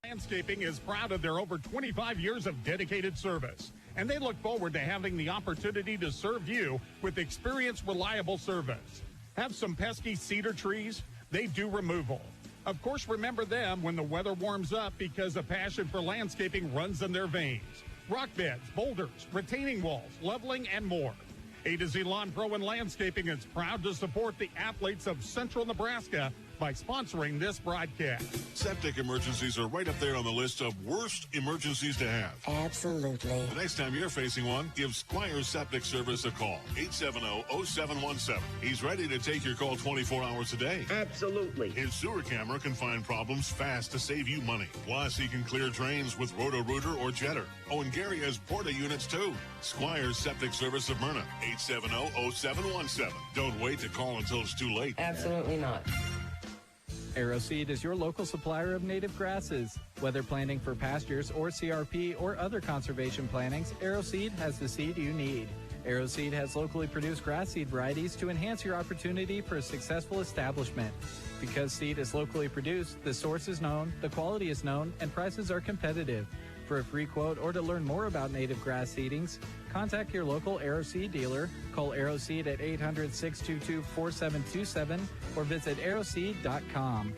Landscaping is proud of their over 25 years of dedicated service, and they look forward to having the opportunity to serve you with experienced, reliable service. Have some pesky cedar trees? They do removal. Of course, remember them when the weather warms up because a passion for landscaping runs in their veins. Rock beds, boulders, retaining walls, leveling, and more. A to Z Lawn Pro and Landscaping is proud to support the athletes of Central Nebraska by sponsoring this broadcast. Septic emergencies are right up there on the list of worst emergencies to have. Absolutely. The next time you're facing one, give Squire Septic Service a call. 870-0717. He's ready to take your call 24 hours a day. Absolutely. His sewer camera can find problems fast to save you money. Plus, he can clear drains with Roto-Rooter or Jetter. Oh, and Gary has Porta units, too. Squire's Septic Service of Myrna. 870-0717. Don't wait to call until it's too late. Absolutely not. AeroSeed is your local supplier of native grasses. Whether planting for pastures or CRP or other conservation plantings, AeroSeed has the seed you need. AeroSeed has locally produced grass seed varieties to enhance your opportunity for a successful establishment. Because seed is locally produced, the source is known, the quality is known, and prices are competitive. For a free quote or to learn more about native grass seedings, contact your local AeroSeed dealer, call AeroSeed at 800-622-4727 or visit aeroseed.com.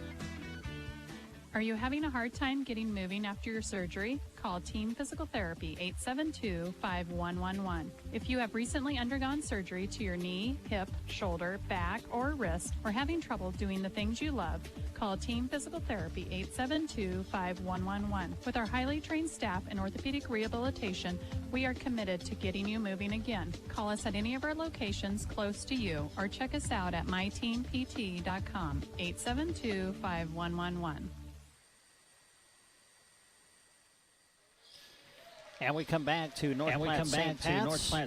Are you having a hard time getting moving after your surgery? Call Team Physical Therapy 872-5111. If you have recently undergone surgery to your knee, hip, shoulder, back, or wrist, or having trouble doing the things you love, call Team Physical Therapy 872-5111. With our highly trained staff in orthopedic rehabilitation, we are committed to getting you moving again. Call us at any of our locations close to you or check us out at myteampt.com 872-5111. And we come back to North Platte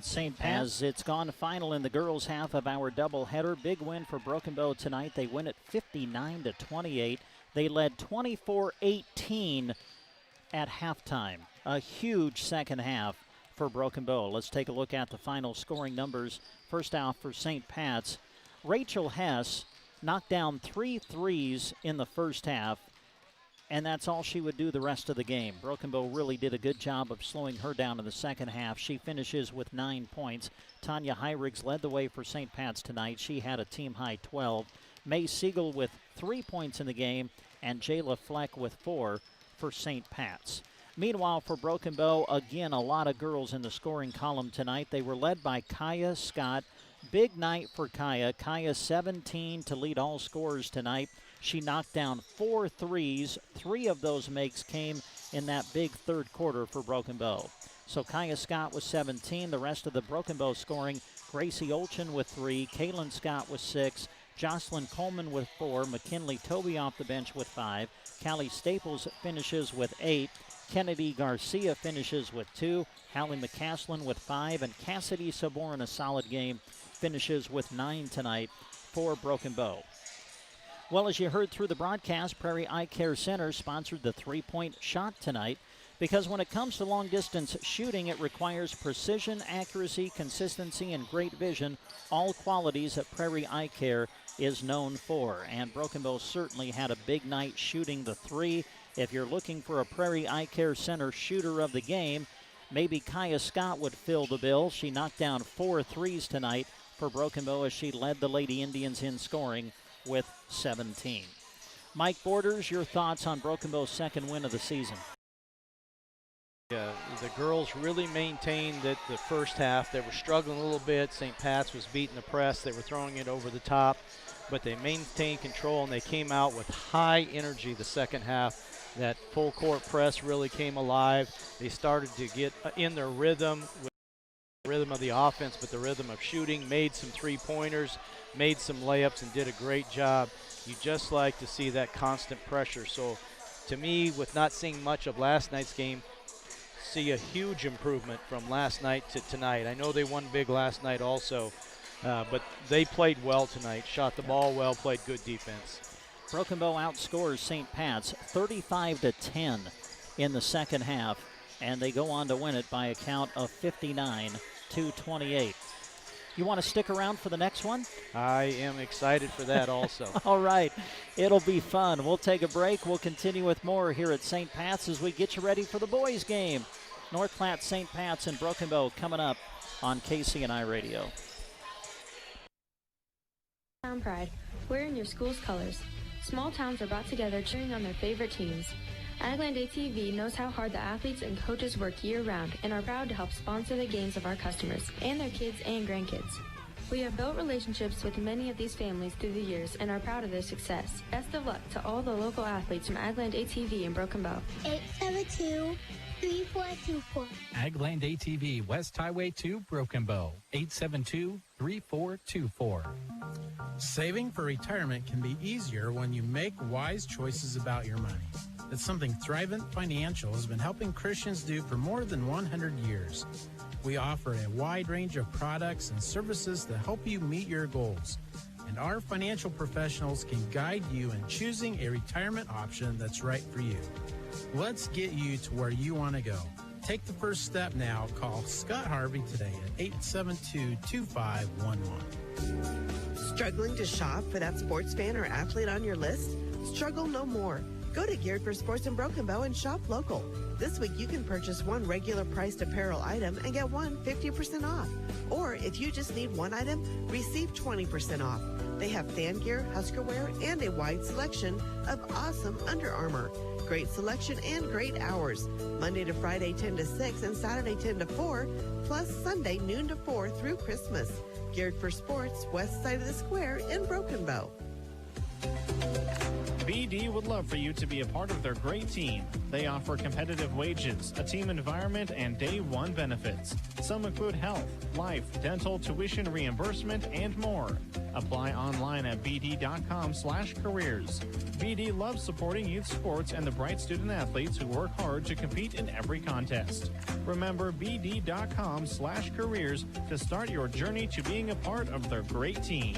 St. Pat's as it's gone final in the girls' half of our doubleheader. Big win for Broken Bow tonight. They win at 59-28. They led 24-18 at halftime. A huge second half for Broken Bow. Let's take a look at the final scoring numbers. First off for St. Pat's, Rachel Hess knocked down 3 threes in the first half, and that's all she would do the rest of the game. Broken Bow really did a good job of slowing her down in the second half. She finishes with 9 points. Tanya Heirigs led the way for St. Pat's tonight. She had a team-high 12. May Siegel with 3 points in the game, and Jayla Fleck with 4 for St. Pat's. Meanwhile, for Broken Bow, again, a lot of girls in the scoring column tonight. They were led by Kaya Scott. Big night for Kaya. Kaya 17 to lead all scorers tonight. She knocked down 4 threes. 3 of those makes came in that big third quarter for Broken Bow. So Kaya Scott was 17. The rest of the Broken Bow scoring, Gracie Olchen with 3, Kaylin Scott with 6, Jocelyn Coleman with 4, McKinley Toby off the bench with 5, Callie Staples finishes with 8, Kennedy Garcia finishes with 2, Hallie McCaslin with 5, and Cassidy Saborin, a solid game, finishes with 9 tonight for Broken Bow. Well, as you heard through the broadcast, Prairie Eye Care Center sponsored the three-point shot tonight because when it comes to long-distance shooting, it requires precision, accuracy, consistency, and great vision, all qualities that Prairie Eye Care is known for. And Broken Bow certainly had a big night shooting the 3. If you're looking for a Prairie Eye Care Center shooter of the game, maybe Kaya Scott would fill the bill. She knocked down 4 threes tonight for Broken Bow as she led the Lady Indians in scoring with 17. Mike Borders, your thoughts on Broken Bow's second win of the season? The girls really maintained it the first half. They were struggling a little bit. St. Pat's was beating the press. They were throwing it over the top, but they maintained control, and they came out with high energy the second half. That full court press really came alive. They started to get in their rhythm, with the rhythm of the offense, but the rhythm of shooting, made some three-pointers, made some layups, and did a great job. You just like to see that constant pressure. So to me, with not seeing much of last night's game, see a huge improvement from last night to tonight. I know they won big last night also, but they played well tonight, shot the ball well, played good defense. Broken Bow outscores St. Pat's 35-10 in the second half, and they go on to win it by a count of 59-28. You want to stick around for the next one? I am excited for that also. All right. It'll be fun. We'll take a break. We'll continue with more here at St. Pat's as we get you ready for the boys' game. North Platte, St. Pat's, and Broken Bow coming up on KCNI Radio. Town pride. Wearing your school's colors. Small towns are brought together cheering on their favorite teams. Agland ATV knows how hard the athletes and coaches work year-round and are proud to help sponsor the games of our customers and their kids and grandkids. We have built relationships with many of these families through the years and are proud of their success. Best of luck to all the local athletes from Agland ATV in Broken Bow. 872-3424. Agland ATV, West Highway 2, Broken Bow. 872-3424. Saving for retirement can be easier when you make wise choices about your money. That's something Thrivent Financial has been helping Christians do for more than 100 years. We offer a wide range of products and services to help you meet your goals. And our financial professionals can guide you in choosing a retirement option that's right for you. Let's get you to where you want to go. Take the first step now. Call Scott Harvey today at 872-2511. Struggling to shop for that sports fan or athlete on your list? Struggle no more. Go to Geared for Sports in Broken Bow and shop local. This week you can purchase one regular priced apparel item and get one 50% off. Or if you just need one item, receive 20% off. They have fan gear, Husker wear, and a wide selection of awesome Under Armour. Great selection and great hours. Monday to Friday 10 to 6 and Saturday 10 to 4, plus Sunday noon to 4 through Christmas. Geared for Sports, west side of the square in Broken Bow. BD would love for you to be a part of their great team. They offer competitive wages, a team environment, and day one benefits. Some include health, life, dental, tuition reimbursement, and more. Apply online at bd.com/careers. BD loves supporting youth sports and the bright student athletes who work hard to compete in every contest. Remember bd.com/careers to start your journey to being a part of their great team.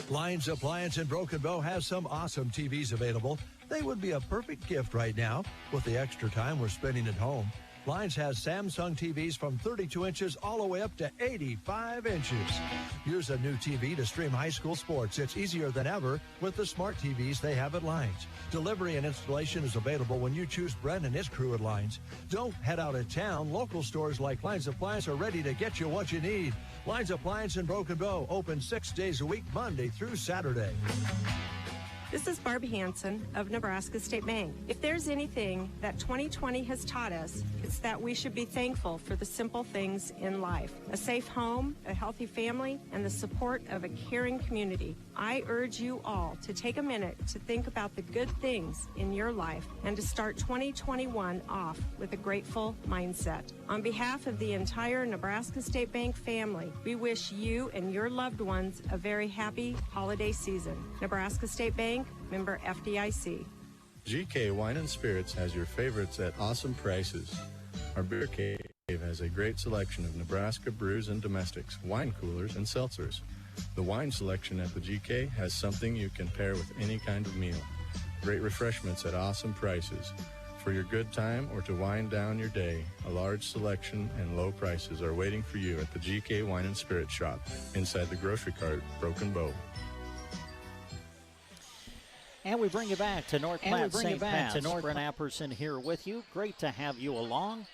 Lions Appliance in Broken Bow has some awesome TVs available. They would be a perfect gift right now with the extra time we're spending at home. Lions has Samsung TVs from 32 inches all the way up to 85 inches. Use a new TV to stream high school sports. It's easier than ever with the smart TVs they have at Lions. Delivery and installation is available when you choose Brent and his crew at Lions. Don't head out of town. Local stores like Lions Appliance are ready to get you what you need. Lions Appliance in Broken Bow, open 6 days a week, Monday through Saturday. This is Barbie Hansen of Nebraska State Bank. If there's anything that 2020 has taught us, it's that we should be thankful for the simple things in life. A safe home, a healthy family, and the support of a caring community. I urge you all to take a minute to think about the good things in your life and to start 2021 off with a grateful mindset. On behalf of the entire Nebraska State Bank family, we wish you and your loved ones a very happy holiday season. Nebraska State Bank, member FDIC. GK Wine and Spirits has your favorites at awesome prices. Our beer cave has a great selection of Nebraska brews and domestics, wine coolers, and seltzers. The wine selection at the GK has something you can pair with any kind of meal. Great refreshments at awesome prices. For your good time or to wind down your day, a large selection and low prices are waiting for you at the GK Wine and Spirit Shop inside the grocery cart, Broken Bow. And we bring you back to North Platte St. Pat's. Brent Apperson here with you. Great to have you along.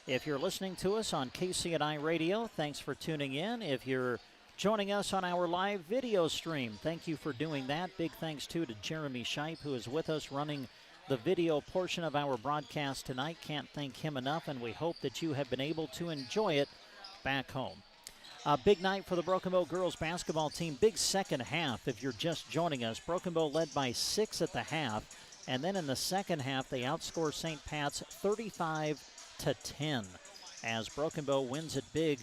If you're listening to us on KCNI Radio, thanks for tuning in. If you're joining us on our live video stream, thank you for doing that. Big thanks, too, to Jeremy Scheip, who is with us running the video portion of our broadcast tonight. Can't thank him enough, and we hope that you have been able to enjoy it back home. A big night for the Broken Bow girls basketball team. Big second half if you're just joining us. Broken Bow led by 6 at the half, and then in the second half they outscore St. Pat's 35-10 as Broken Bow wins it big.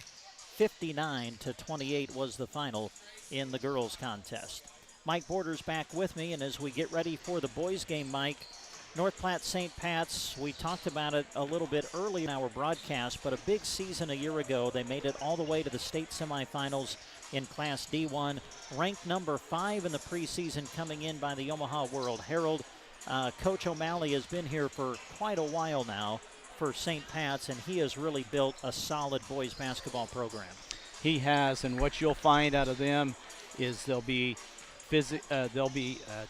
59-28 was the final in the girls contest. Mike Borders back with me, and as we get ready for the boys game, Mike, North Platte St. Pat's, we talked about it a little bit early in our broadcast, but a big season a year ago. They made it all the way to the state semifinals in Class D1, ranked number 5 in the preseason, coming in by the Omaha World Herald. Coach O'Malley has been here for quite a while now for St. Pat's, and he has really built a solid boys basketball program. He has, and what you'll find out of them is they'll be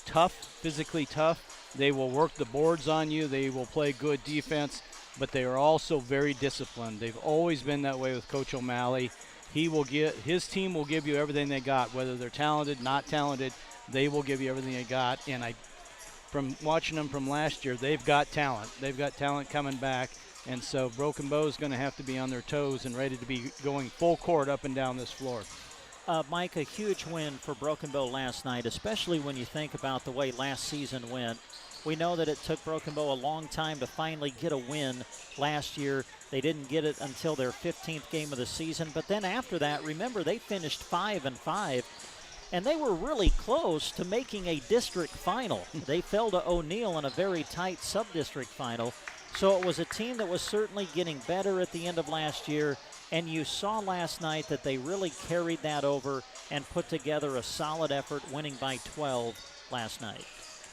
tough, physically tough. They will work the boards on you. They will play good defense, but they are also very disciplined. They've always been that way with Coach O'Malley. His team will give you everything they got, whether they're talented, not talented. They will give you everything they got. And from watching them from last year, they've got talent. They've got talent coming back. And so Broken Bow is going to have to be on their toes and ready to be going full court up and down this floor. Mike, a huge win for Broken Bow last night, especially when you think about the way last season went. We know that it took Broken Bow a long time to finally get a win last year. They didn't get it until their 15th game of the season. But then after that, remember, they finished 5-5, and they were really close to making a district final. They fell to O'Neill in a very tight sub-district final. So it was a team that was certainly getting better at the end of last year. And you saw last night that they really carried that over and put together a solid effort, winning by 12 last night.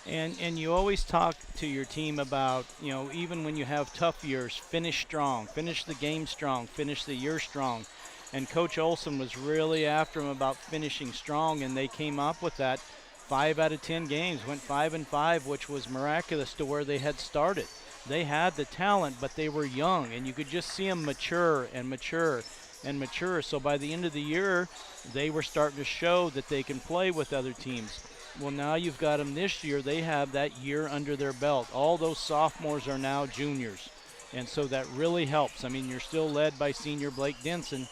And you always talk to your team about, even when you have tough years, finish strong, finish the game strong, finish the year strong. And Coach Olson was really after him about finishing strong, and they came up with that. 5 out of 10 games, went 5-5, which was miraculous to where they had started. They had the talent, but they were young, and you could just see them mature and mature and mature. So by the end of the year, they were starting to show that they can play with other teams. Well, now you've got them this year. They have that year under their belt. All those sophomores are now juniors, and so that really helps. I mean, you're still led by senior Blake Denson,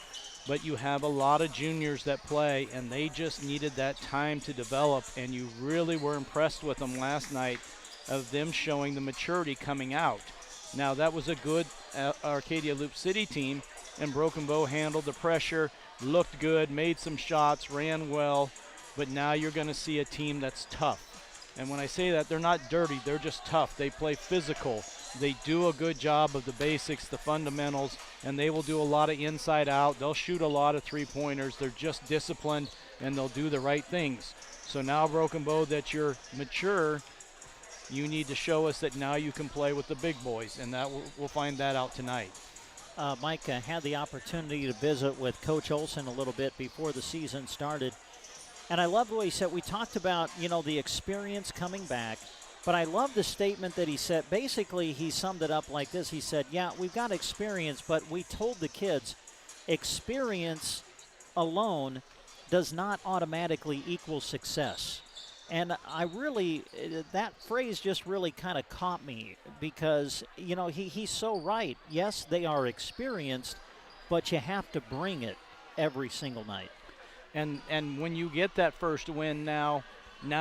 but you have a lot of juniors that play, and they just needed that time to develop, and you really were impressed with them last night of them showing the maturity coming out. Now, that was a good Arcadia Loop City team, and Broken Bow handled the pressure, looked good, made some shots, ran well, but now you're going to see a team that's tough. And when I say that, they're not dirty, they're just tough. They play physical. They do a good job of the basics, the fundamentals, and they will do a lot of inside out. They'll shoot a lot of three-pointers. They're just disciplined, and they'll do the right things. So now, Broken Bow, that you're mature, you need to show us that now you can play with the big boys, and that we'll find that out tonight. Mike, had the opportunity to visit with Coach Olson a little bit before the season started, and I love what he said. We talked about, the experience coming back, but I love the statement that he said. Basically, he summed it up like this. He said, yeah, we've got experience, but we told the kids experience alone does not automatically equal success. And that phrase just really kind of caught me because, he's so right. Yes, they are experienced, but you have to bring it every single night. And when you get that first win now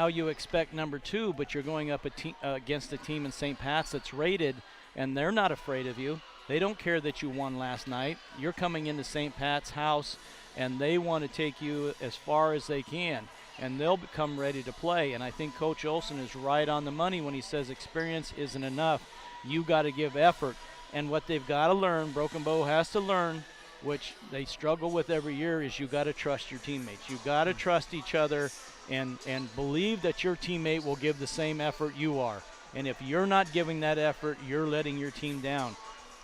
you expect number 2, but you're going up against a team in St. Pat's that's rated, and they're not afraid of you. They don't care that you won last night. You're coming into St. Pat's house, and they want to take you as far as they can. And they'll become ready to play. And I think Coach Olson is right on the money when he says experience isn't enough. You got to give effort. And what they've got to learn, Broken Bow has to learn, which they struggle with every year, is you got to trust your teammates. You got to trust each other and believe that your teammate will give the same effort you are. And if you're not giving that effort, you're letting your team down.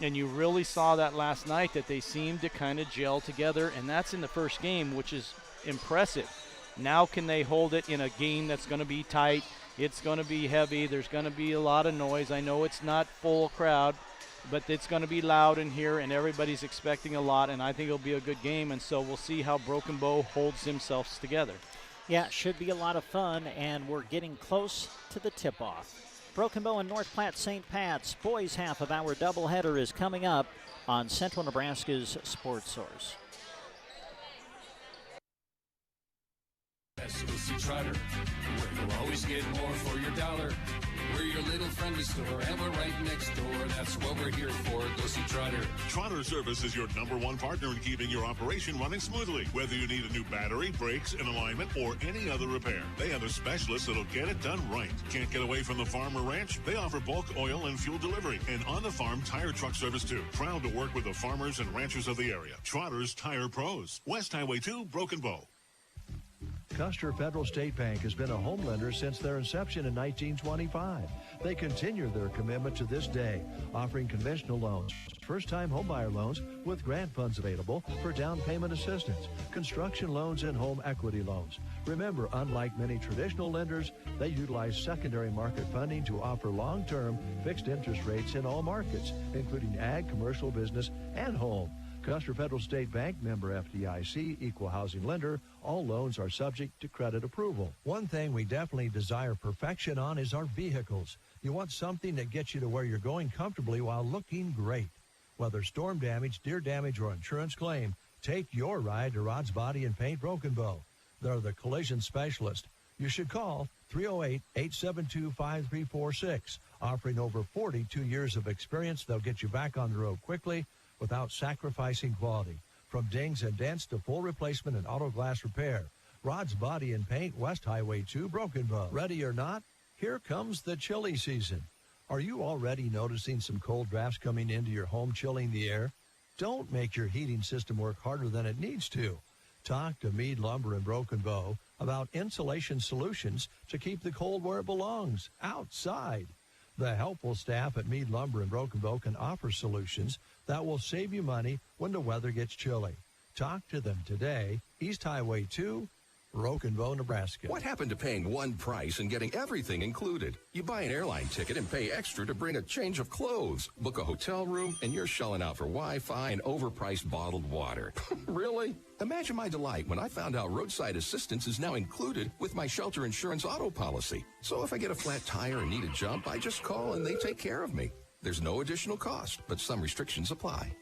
And you really saw that last night, that they seemed to kind of gel together, and that's in the first game, which is impressive. Now can they hold it in a game that's going to be tight, It's going to be heavy. There's going to be a lot of noise. I know it's not full crowd, but it's going to be loud in here, and everybody's expecting a lot, and I think it'll be a good game, and so we'll see how Broken Bow holds themselves together. Yeah, it should be a lot of fun, and we're getting close to the tip-off. Broken Bow and North Platte St. Pat's boys half of our doubleheader is coming up on Central Nebraska's Sports Source. Let's go see Trotter, where you'll always get more for your dollar. We're your little friendly store, and we're right next door. That's what we're here for. Go see Trotter. Trotter Service is your #1 partner in keeping your operation running smoothly. Whether you need a new battery, brakes, an alignment, or any other repair, they have a specialist that'll get it done right. Can't get away from the farm or ranch? They offer bulk oil and fuel delivery, and on-the-farm tire truck service too. Proud to work with the farmers and ranchers of the area. Trotter's Tire Pros, West Highway 2, Broken Bow. Custer Federal State Bank has been a home lender since their inception in 1925. They continue their commitment to this day, offering conventional loans, first-time homebuyer loans with grant funds available for down payment assistance, construction loans, and home equity loans. Remember, unlike many traditional lenders, they utilize secondary market funding to offer long-term fixed interest rates in all markets, including ag, commercial, business, and home. Custer Federal State Bank, member FDIC, equal housing lender. All loans are subject to credit approval. One thing we definitely desire perfection on is our vehicles. You want something that gets you to where you're going comfortably while looking great. Whether storm damage, deer damage, or insurance claim, take your ride to Rod's Body and Paint Broken Bow. They're the collision specialist. You should call 308-872-5346. Offering over 42 years of experience, they'll get you back on the road quickly without sacrificing quality. From dings and dents to full replacement and auto glass repair. Rod's Body and Paint, West Highway 2, Broken Bow. Ready or not, here comes the chilly season. Are you already noticing some cold drafts coming into your home, chilling the air? Don't make your heating system work harder than it needs to. Talk to Mead Lumber and Broken Bow about insulation solutions to keep the cold where it belongs, outside. The helpful staff at Mead Lumber and Broken Bow can offer solutions that will save you money when the weather gets chilly. Talk to them today. East Highway 2, Broken Bow, Nebraska. What happened to paying one price and getting everything included? You buy an airline ticket and pay extra to bring a change of clothes, book a hotel room, and you're shelling out for Wi-Fi and overpriced bottled water. Really? Imagine my delight when I found out roadside assistance is now included with my shelter insurance auto policy. So if I get a flat tire and need a jump, I just call and they take care of me. There's no additional cost, but some restrictions apply.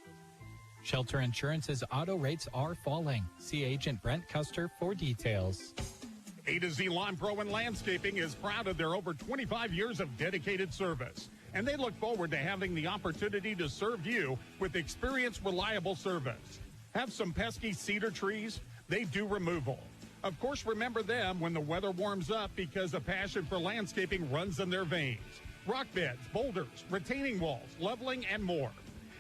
Shelter Insurance's auto rates are falling. See Agent Brent Custer for details. A to Z Lawn Pro and Landscaping is proud of their over 25 years of dedicated service. And they look forward to having the opportunity to serve you with experienced, reliable service. Have some pesky cedar trees? They do removal. Of course, remember them when the weather warms up because a passion for landscaping runs in their veins. Rock beds, boulders, retaining walls, leveling, and more.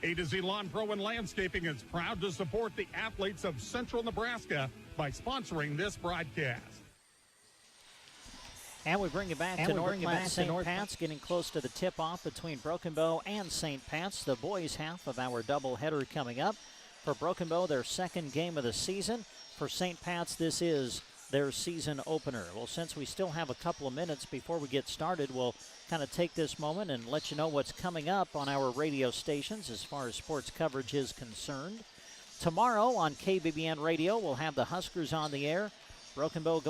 A to Z Lawn Pro and Landscaping is proud to support the athletes of Central Nebraska by sponsoring this broadcast. And we bring you back to North Platte St. Pat's, getting close to the tip-off between Broken Bow and St. Pat's. The boys' half of our doubleheader coming up. For Broken Bow, their second game of the season. For St. Pat's, this is their season opener. Well, since we still have a couple of minutes before we get started, we'll kind of take this moment and let you know what's coming up on our radio stations as far as sports coverage is concerned. Tomorrow on KBBN Radio, we'll have the Huskers on the air. Nebraska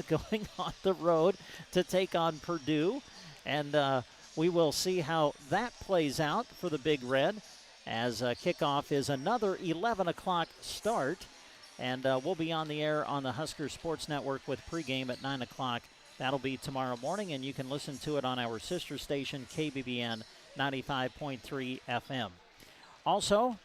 going on the road to take on Purdue. And we will see how that plays out for the Big Red, as kickoff is another 11 o'clock start. And we'll be on the air on the Husker Sports Network with pregame at 9 o'clock. That'll be tomorrow morning, and you can listen to it on our sister station, KBBN 95.3 FM. Also,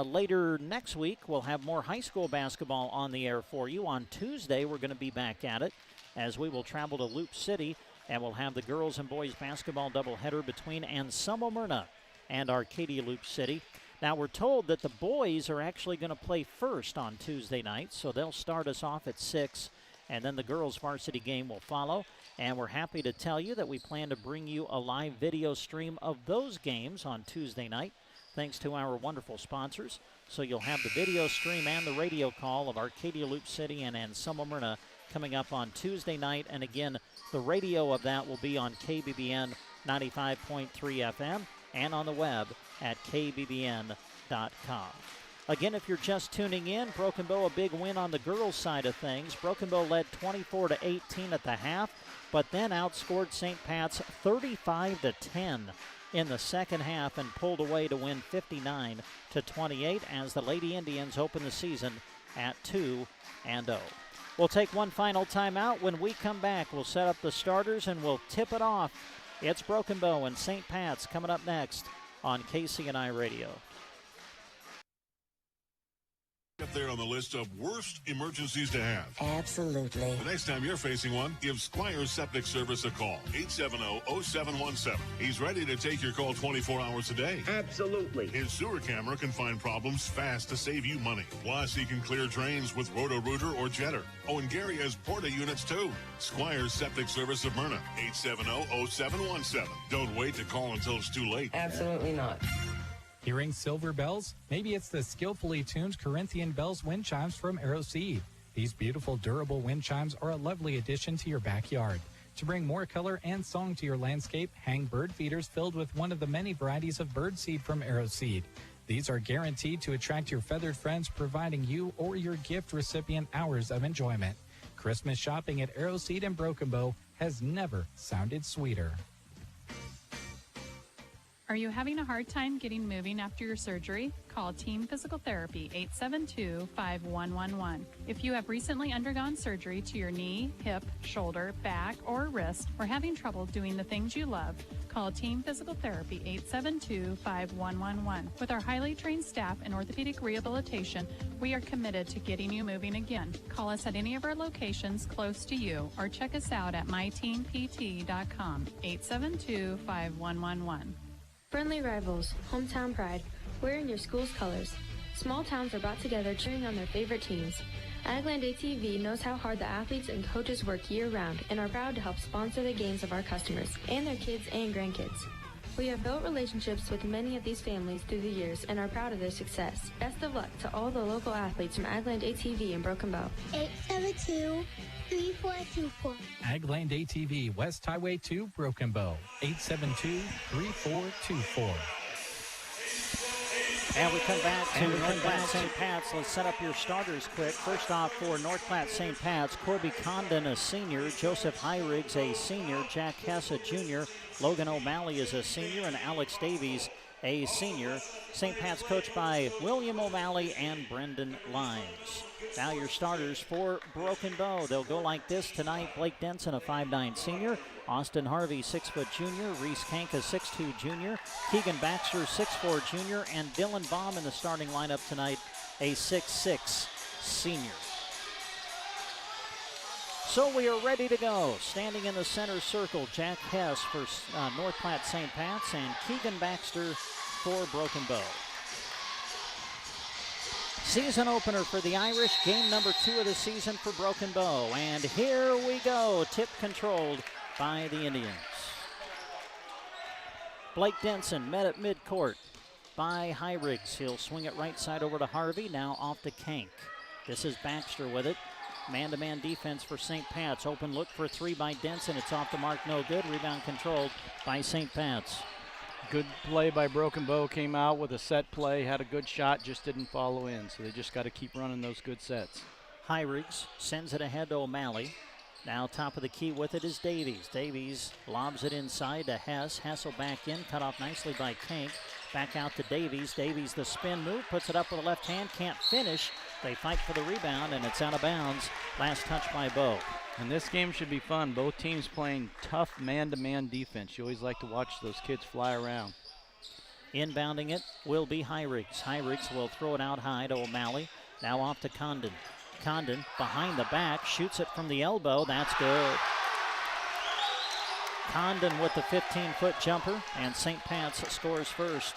later next week, we'll have more high school basketball on the air for you. On Tuesday, we're going to be back at it as we will travel to Loop City, and we'll have the girls and boys basketball doubleheader between Anselmo Myrna and Arcadia Loop City. Now, we're told that the boys are actually going to play first on Tuesday night, so they'll start us off at 6, and then the girls' varsity game will follow. And we're happy to tell you that we plan to bring you a live video stream of those games on Tuesday night, thanks to our wonderful sponsors. So you'll have the video stream and the radio call of Arcadia Loop City and Anselmo Myrna coming up on Tuesday night. And again, the radio of that will be on KBBN 95.3 FM and on the web at kbbn.com. Again, if you're just tuning in, Broken Bow a big win on the girls' side of things. Broken Bow led 24-18 at the half, but then outscored St. Pat's 35-10 in the second half and pulled away to win 59-28 as the Lady Indians open the season at 2-0. We'll take one final timeout. When we come back, we'll set up the starters and we'll tip it off. It's Broken Bow and St. Pat's coming up next on KCNI Radio. Up there on the list of worst emergencies to have. Absolutely. The next time you're facing one, give Squires Septic Service a call. 870-0717. He's ready to take your call 24 hours a day. Absolutely. His sewer camera can find problems fast to save you money. Plus, he can clear drains with Roto-Rooter or Jetter. Oh, and Gary has Porta units, too. Squires Septic Service of Myrna. 870-0717. Don't wait to call until it's too late. Absolutely not. Hearing silver bells? Maybe it's the skillfully tuned Corinthian bells wind chimes from Aeroseed. These beautiful, durable wind chimes are a lovely addition to your backyard. To bring more color and song to your landscape, hang bird feeders filled with one of the many varieties of bird seed from Aeroseed. These are guaranteed to attract your feathered friends, providing you or your gift recipient hours of enjoyment. Christmas shopping at Aeroseed in Broken Bow has never sounded sweeter. Are you having a hard time getting moving after your surgery? Call Team Physical Therapy 872-5111. If you have recently undergone surgery to your knee, hip, shoulder, back, or wrist, or having trouble doing the things you love, call Team Physical Therapy 872-5111. With our highly trained staff in orthopedic rehabilitation, we are committed to getting you moving again. Call us at any of our locations close to you or check us out at myteampt.com 872-5111. Friendly rivals, hometown pride, wearing your school's colors. Small towns are brought together cheering on their favorite teams. Agland ATV knows how hard the athletes and coaches work year-round and are proud to help sponsor the games of our customers and their kids and grandkids. We have built relationships with many of these families through the years and are proud of their success. Best of luck to all the local athletes from Agland ATV in Broken Bow. 872-3424. Agland ATV, West Highway 2, Broken Bow. 872-3424. And we come back to North Platte St. Pat's. Let's set up your starters quick. First off for North Platte St. Pat's, Corby Condon, a senior. Joseph Hyriggs, a senior. Jack Hess, a junior. Logan O'Malley is a senior. And Alex Davies, a senior. St. Pat's coached by William O'Malley and Brendan Lyons. Now your starters for Broken Bow. They'll go like this tonight. Blake Denson, a 5'9 senior. Austin Harvey, 6' junior. Reese Kank, a 6'2 junior. Keegan Baxter, 6'4 junior. And Dylan Baum in the starting lineup tonight, a 6'6 senior. So we are ready to go. Standing in the center circle, Jack Hess for North Platte St. Pat's and Keegan Baxter for Broken Bow. Season opener for the Irish, game number 2 of the season for Broken Bow. And here we go, tip controlled by the Indians. Blake Denson met at midcourt by Hyriggs. He'll swing it right side over to Harvey, now off to Kank. This is Baxter with it. Man-to-man defense for St. Pat's. Open look for 3 by Denson. It's off the mark, no good. Rebound controlled by St. Pat's. Good play by Broken Bow. Came out with a set play, had a good shot, just didn't follow in. So they just got to keep running those good sets. Hyriggs sends it ahead to O'Malley. Now top of the key with it is Davies. Davies lobs it inside to Hess. Hess will back in, cut off nicely by Kank. Back out to Davies. Davies the spin move, puts it up with the left hand, can't finish. They fight for the rebound, and it's out of bounds. Last touch by Bow. And this game should be fun. Both teams playing tough man-to-man defense. You always like to watch those kids fly around. Inbounding it will be Hyriggs. Hyriggs will throw it out high to O'Malley. Now off to Condon. Condon behind the back, shoots it from the elbow. That's good. Condon with the 15-foot jumper, and St. Pat's scores first.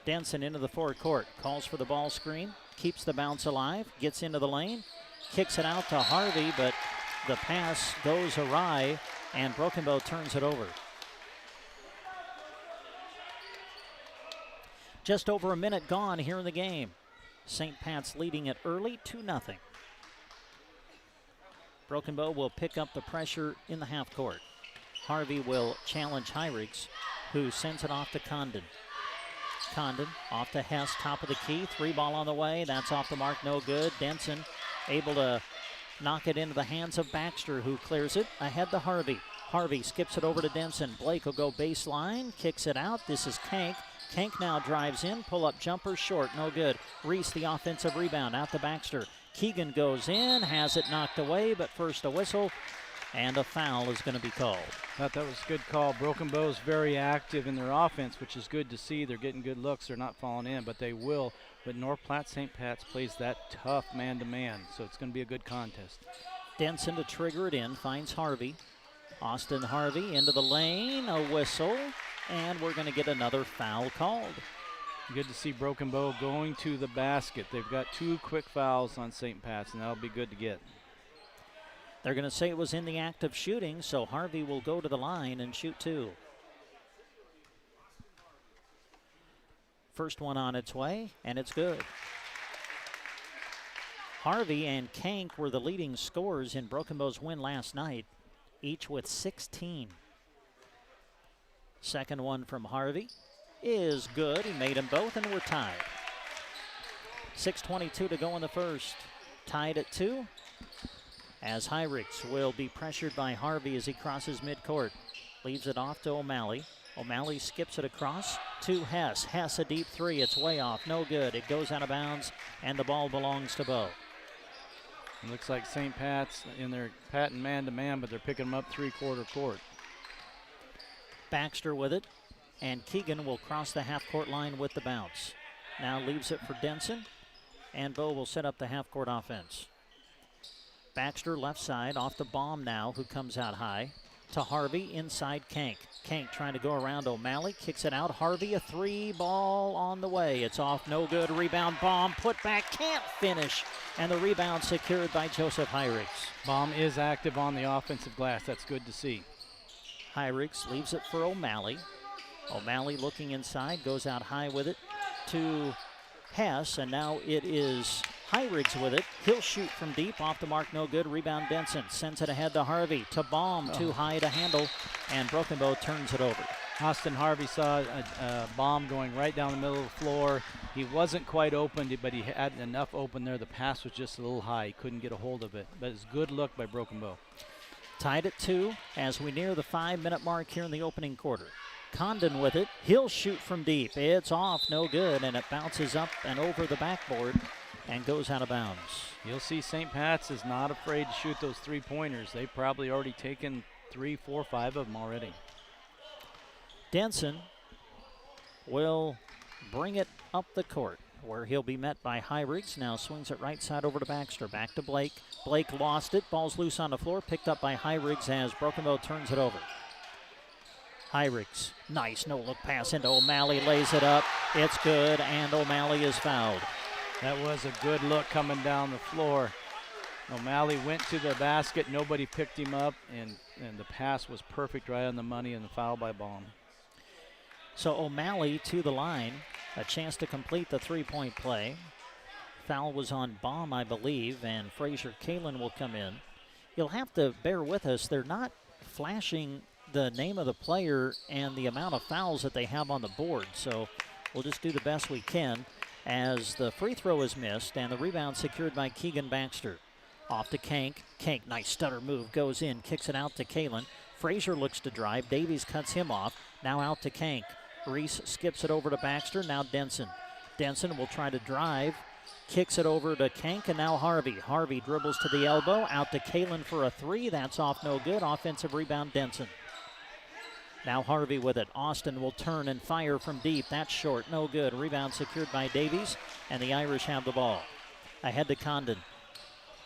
Denson into the forecourt, calls for the ball screen, keeps the bounce alive, gets into the lane, kicks it out to Harvey, but the pass goes awry, and Broken Bow turns it over. Just over a minute gone here in the game. St. Pat's leading it early, 2-0. Broken Bow will pick up the pressure in the half court. Harvey will challenge Hyrigs, who sends it off to Condon. Condon off to Hess, top of the key. 3 ball on the way. That's off the mark, no good. Denson able to knock it into the hands of Baxter, who clears it ahead to Harvey. Harvey skips it over to Denson. Blake will go baseline, kicks it out. This is Kank. Kank now drives in, pull-up jumper, short, no good. Reese, the offensive rebound, out to Baxter. Keegan goes in, has it knocked away, but first a whistle, and a foul is going to be called. Thought that was a good call. Broken Bow's very active in their offense, which is good to see. They're getting good looks. They're not falling in, but they will. But North Platte St. Pat's plays that tough man-to-man, so it's going to be a good contest. Denson to trigger it in, finds Harvey. Austin Harvey into the lane, a whistle, and we're going to get another foul called. Good to see Broken Bow going to the basket. They've got 2 quick fouls on St. Pat's, and that'll be good to get. They're going to say it was in the act of shooting, so Harvey will go to the line and shoot 2. First one on its way, and it's good. Harvey and Kank were the leading scorers in Broken Bow's win last night, each with 16. Second one from Harvey is good. He made them both, and we're tied. 6:22 to go in the first. Tied at 2. As Hyrigs will be pressured by Harvey as he crosses midcourt. Leaves it off to O'Malley. O'Malley skips it across to Hess. Hess, a deep 3. It's way off. No good. It goes out of bounds, and the ball belongs to Bow. It looks like St. Pat's in their patent man-to-man, but they're picking them up 3/4 court. Baxter with it, and Keegan will cross the half-court line with the bounce. Now leaves it for Denson, and Bow will set up the half-court offense. Baxter left side off the bomb now, who comes out high. To Harvey, inside Kank. Kank trying to go around O'Malley, kicks it out. Harvey, a 3 ball on the way. It's off, no good. Rebound, Baum, put back, can't finish. And the rebound secured by Joseph Hyrigs. Baum is active on the offensive glass. That's good to see. Hyrigs leaves it for O'Malley. O'Malley looking inside, goes out high with it to Hess, and now it is Hyrigs with it. He'll shoot from deep, off the mark, no good. Rebound Denson, sends it ahead to Harvey, to Baum, too high to handle, and Broken Bow turns it over. Austin Harvey saw a bomb going right down the middle of the floor. He wasn't quite open, but he had enough open there. The pass was just a little high. He couldn't get a hold of it, but it's good look by Broken Bow. Tied at 2 as we near the 5-minute mark here in the opening quarter. Condon with it. He'll shoot from deep. It's off, no good, and it bounces up and over the backboard and goes out of bounds. You'll see St. Pat's is not afraid to shoot those 3-pointers. They've probably already taken 3, 4, 5 of them already. Denson will bring it up the court, where he'll be met by Hyrigs. Now swings it right side over to Baxter. Back to Blake. Blake lost it. Ball's loose on the floor. Picked up by Hyrigs as Broken Bow turns it over. Hyrigs, nice no-look pass into O'Malley. Lays it up. It's good, and O'Malley is fouled. That was a good look coming down the floor. O'Malley went to the basket. Nobody picked him up, and the pass was perfect, right on the money, and the foul by Baum. So O'Malley to the line. A chance to complete the 3-point play. Foul was on Baum, I believe, and Frazier Kalin will come in. You'll have to bear with us. They're not flashing the name of the player and the amount of fouls that they have on the board, so we'll just do the best we can as the free throw is missed and the rebound secured by Keegan Baxter. Off to Kank. Kank, nice stutter move, goes in, kicks it out to Kalin. Frazier looks to drive. Davies cuts him off. Now out to Kank. Reese skips it over to Baxter. Now Denson. Denson will try to drive. Kicks it over to Kank, and now Harvey. Harvey dribbles to the elbow. Out to Kalin for a 3. That's off, no good. Offensive rebound, Denson. Now Harvey with it. Austin will turn and fire from deep. That's short, no good. Rebound secured by Davies, and the Irish have the ball. Ahead to Condon.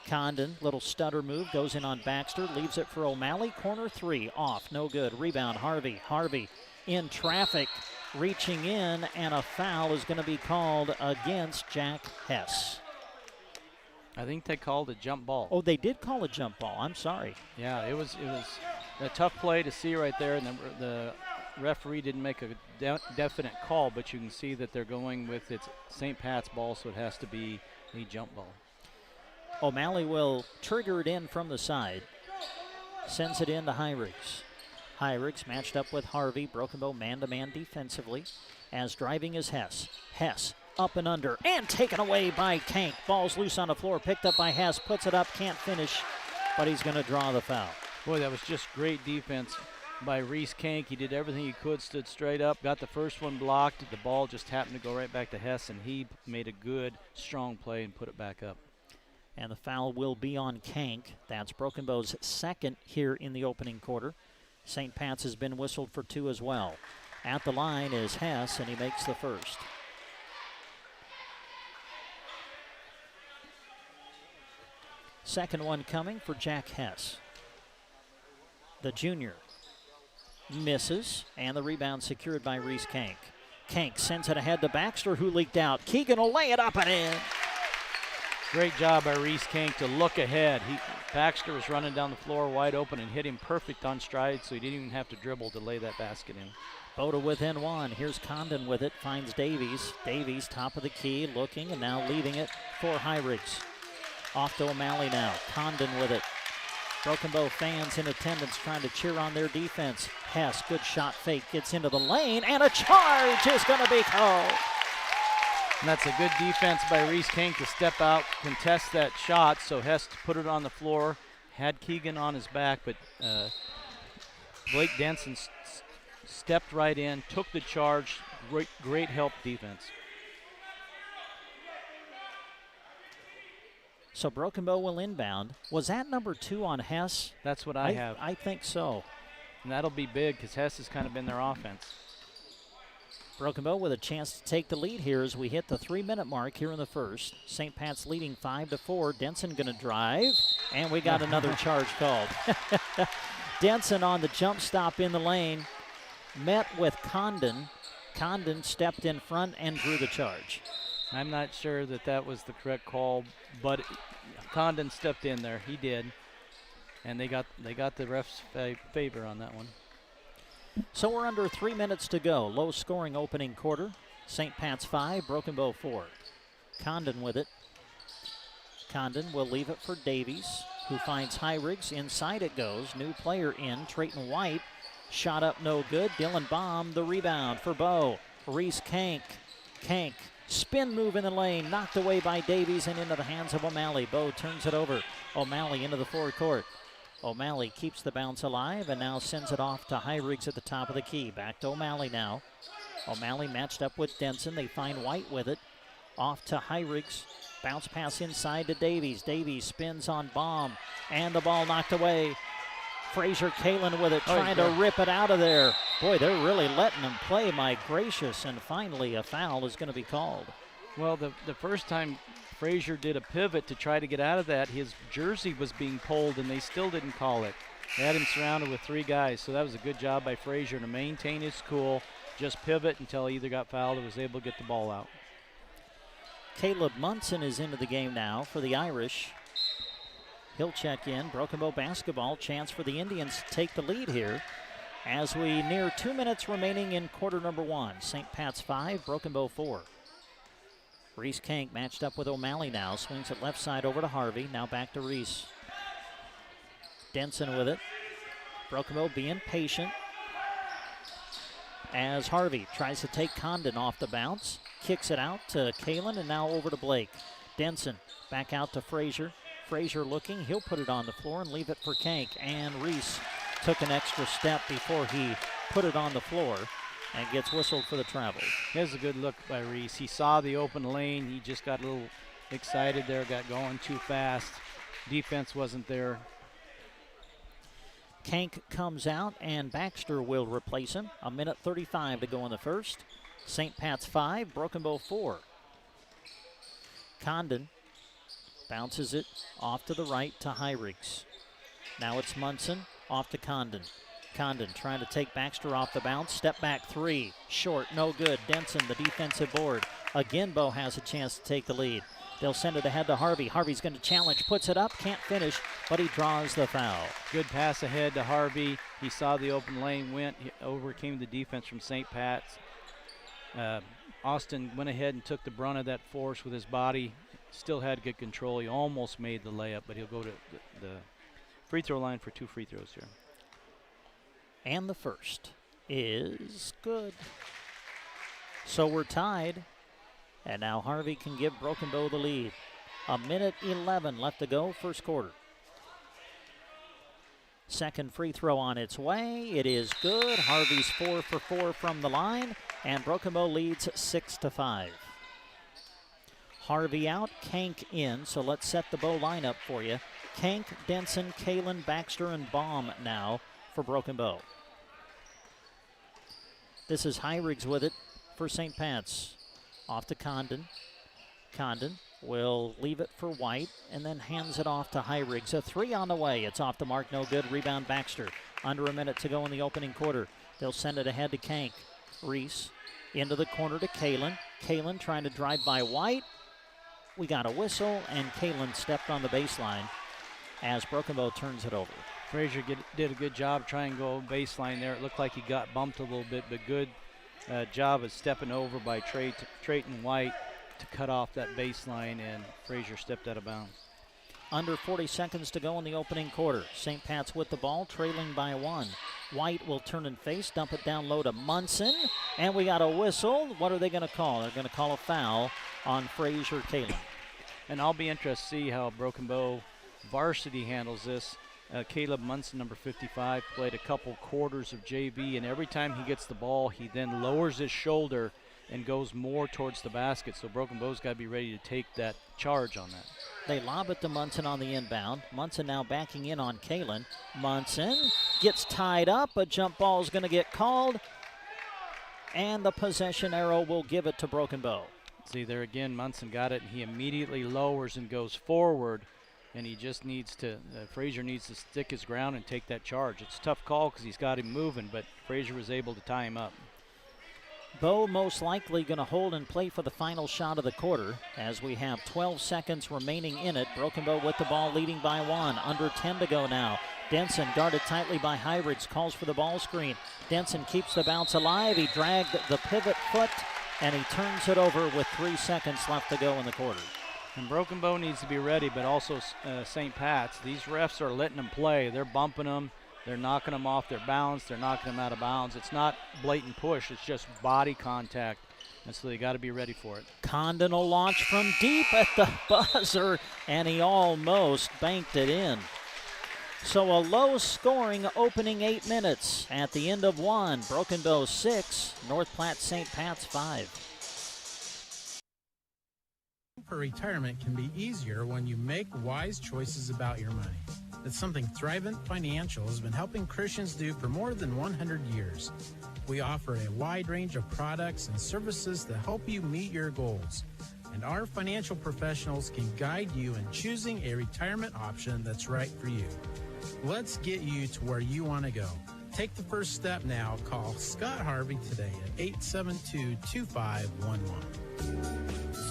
Condon, little stutter move, goes in on Baxter, leaves it for O'Malley. Corner 3, off, no good. Rebound, Harvey. Harvey in traffic, reaching in, and a foul is going to be called against Jack Hess. I think they called a jump ball. Oh, they did call a jump ball. I'm sorry. Yeah, it was a tough play to see right there, and the referee didn't make a definite call, but you can see that they're going with it's St. Pat's ball, so it has to be a jump ball. O'Malley will trigger it in from the side. Sends it in to Heinrichs. Heinrichs matched up with Harvey. Broken Bow man-to-man defensively. As driving is Hess. Hess up and under and taken away by Kank. Ball's loose on the floor, picked up by Hess. Puts it up, can't finish, but he's going to draw the foul. Boy, that was just great defense by Reese Kank. He did everything he could, stood straight up, got the first one blocked. The ball just happened to go right back to Hess, and he made a good, strong play and put it back up. And the foul will be on Kank. That's Broken Bow's second here in the opening quarter. St. Pat's has been whistled for 2 as well. At the line is Hess, and he makes the first. Second one coming for Jack Hess. The junior misses, and the rebound secured by Reese Kank. Kank sends it ahead to Baxter, who leaked out. Keegan will lay it up and in. Great job by Reese Kank to look ahead. Baxter was running down the floor wide open and hit him perfect on stride, so he didn't even have to dribble to lay that basket in. Boda within 1. Here's Condon with it, finds Davies. Davies, top of the key, looking and now leaving it for Heinrichs. Off to O'Malley now. Condon with it. Broken Bow fans in attendance trying to cheer on their defense. Hess, good shot fake, gets into the lane, and a charge is going to be called. And that's a good defense by Reese Kank to step out, contest that shot, so Hess put it on the floor, had Keegan on his back, but Blake Denson stepped right in, took the charge. Great help defense. So Broken Bow will inbound. Was that number 2 on Hess? That's what I have. I think so. And that'll be big because Hess has kind of been their offense. Broken Bow with a chance to take the lead here as we hit the 3-minute mark here in the first. St. Pat's leading 5-4. Denson going to drive, and we got another charge called. Denson on the jump stop in the lane, met with Condon. Condon stepped in front and drew the charge. I'm not sure that was the correct call, but Condon stepped in there. He did, and they got the ref's favor on that one. So we're under 3 minutes to go. Low scoring opening quarter. St. Pat's 5, Broken Bow 4. Condon with it. Condon will leave it for Davies, who finds Heinrichs. Inside it goes. New player in, Trayton White. Shot up no good. Dylan Baum, the rebound for Bow. Reese Kank. Kank, spin move in the lane, knocked away by Davies and into the hands of O'Malley. Bow turns it over. O'Malley into the forecourt. O'Malley keeps the bounce alive and now sends it off to Heinrichs at the top of the key. Back to O'Malley now. O'Malley matched up with Denson. They find White with it. Off to Heinrichs. Bounce pass inside to Davies. Davies spins on Baum, and the ball knocked away. Frazier Kalen with it, trying to rip it out of there. Boy, they're really letting him play, my gracious. And finally, a foul is going to be called. Well, the first time Frazier did a pivot to try to get out of that, his jersey was being pulled, and they still didn't call it. They had him surrounded with 3 guys, so that was a good job by Frazier to maintain his cool, just pivot until he either got fouled or was able to get the ball out. Caleb Munson is into the game now for the Irish. He'll check in. Broken Bow basketball, chance for the Indians to take the lead here as we near 2 minutes remaining in quarter number 1. St. Pat's 5, Broken Bow 4. Reese Kank matched up with O'Malley now. Swings it left side over to Harvey. Now back to Reese. Denson with it. Broken Bow being patient as Harvey tries to take Condon off the bounce. Kicks it out to Kalen and now over to Blake. Denson back out to Frazier. Frazier looking. He'll put it on the floor and leave it for Kank. And Reese took an extra step before he put it on the floor and gets whistled for the travel. Here's a good look by Reese. He saw the open lane. He just got a little excited there, got going too fast. Defense wasn't there. Kank comes out, and Baxter will replace him. 1:35 to go in the first. St. Pat's 5, Broken Bow 4. Condon bounces it off to the right to Heinrichs. Now it's Munson off to Condon. Condon trying to take Baxter off the bounce. Step back 3. Short, no good. Denson, the defensive board. Again, Bow has a chance to take the lead. They'll send it ahead to Harvey. Harvey's going to challenge, puts it up, can't finish, but he draws the foul. Good pass ahead to Harvey. He saw the open lane, went, he overcame the defense from St. Pat's. Austin went ahead and took the brunt of that force with his body. Still had good control. He almost made the layup, but he'll go to the free throw line for 2 free throws here. And the first is good. So we're tied. And now Harvey can give Broken Bow the lead. 1:11 left to go, first quarter. Second free throw on its way. It is good. Harvey's 4 for 4 from the line, and Broken Bow leads 6-5. Harvey out, Kank in, so let's set the Bow lineup for you. Kank, Denson, Kalen, Baxter, and Baum now for Broken Bow. This is Hyrigs with it for St. Pat's. Off to Condon. Condon will leave it for White and then hands it off to Hyrigs. A 3 on the way. It's off the mark, no good. Rebound Baxter. Under a minute to go in the opening quarter. They'll send it ahead to Kank. Reese into the corner to Kalen. Kalen trying to drive by White. We got a whistle, and Kalen stepped on the baseline as Broken Bow turns it over. Frazier did a good job trying to go baseline there. It looked like he got bumped a little bit, but good job of stepping over by Trayton White to cut off that baseline, and Frazier stepped out of bounds. Under 40 seconds to go in the opening quarter. St. Pat's with the ball, trailing by 1. White will turn and face, dump it down low to Munson, and we got a whistle. What are they going to call? They're going to call a foul on Frazier Kalen. And I'll be interested to see how Broken Bow varsity handles this. Caleb Munson, number 55, played a couple quarters of JV, and every time he gets the ball, he then lowers his shoulder and goes more towards the basket. So Broken Bow's got to be ready to take that charge on that. They lob it to Munson on the inbound. Munson now backing in on Kalen. Munson gets tied up. A jump ball is going to get called, and the possession arrow will give it to Broken Bow. See there again, Munson got it, and he immediately lowers and goes forward. And he just needs to, Frazier needs to stick his ground and take that charge. It's a tough call because he's got him moving, but Frazier was able to tie him up. Bow most likely going to hold and play for the final shot of the quarter as we have 12 seconds remaining in it. Broken Bow with the ball leading by 1. Under 10 to go now. Denson guarded tightly by Hyrigs, calls for the ball screen. Denson keeps the bounce alive. He dragged the pivot foot, and he turns it over with 3 seconds left to go in the quarter. And Broken Bow needs to be ready, but also St. Pat's. These refs are letting them play. They're bumping them. They're knocking them off their balance. They're knocking them out of bounds. It's not blatant push. It's just body contact. And so they got to be ready for it. Condon will launch from deep at the buzzer, and he almost banked it in. So a low-scoring opening 8 minutes. At the end of 1, Broken Bow 6, North Platte St. Pat's 5. For retirement can be easier when you make wise choices about your money. It's something Thrivent Financial has been helping Christians do for more than 100 years. We offer a wide range of products and services that help you meet your goals. And our financial professionals can guide you in choosing a retirement option that's right for you. Let's get you to where you want to go. Take the first step now. Call Scott Harvey today at 872-2511.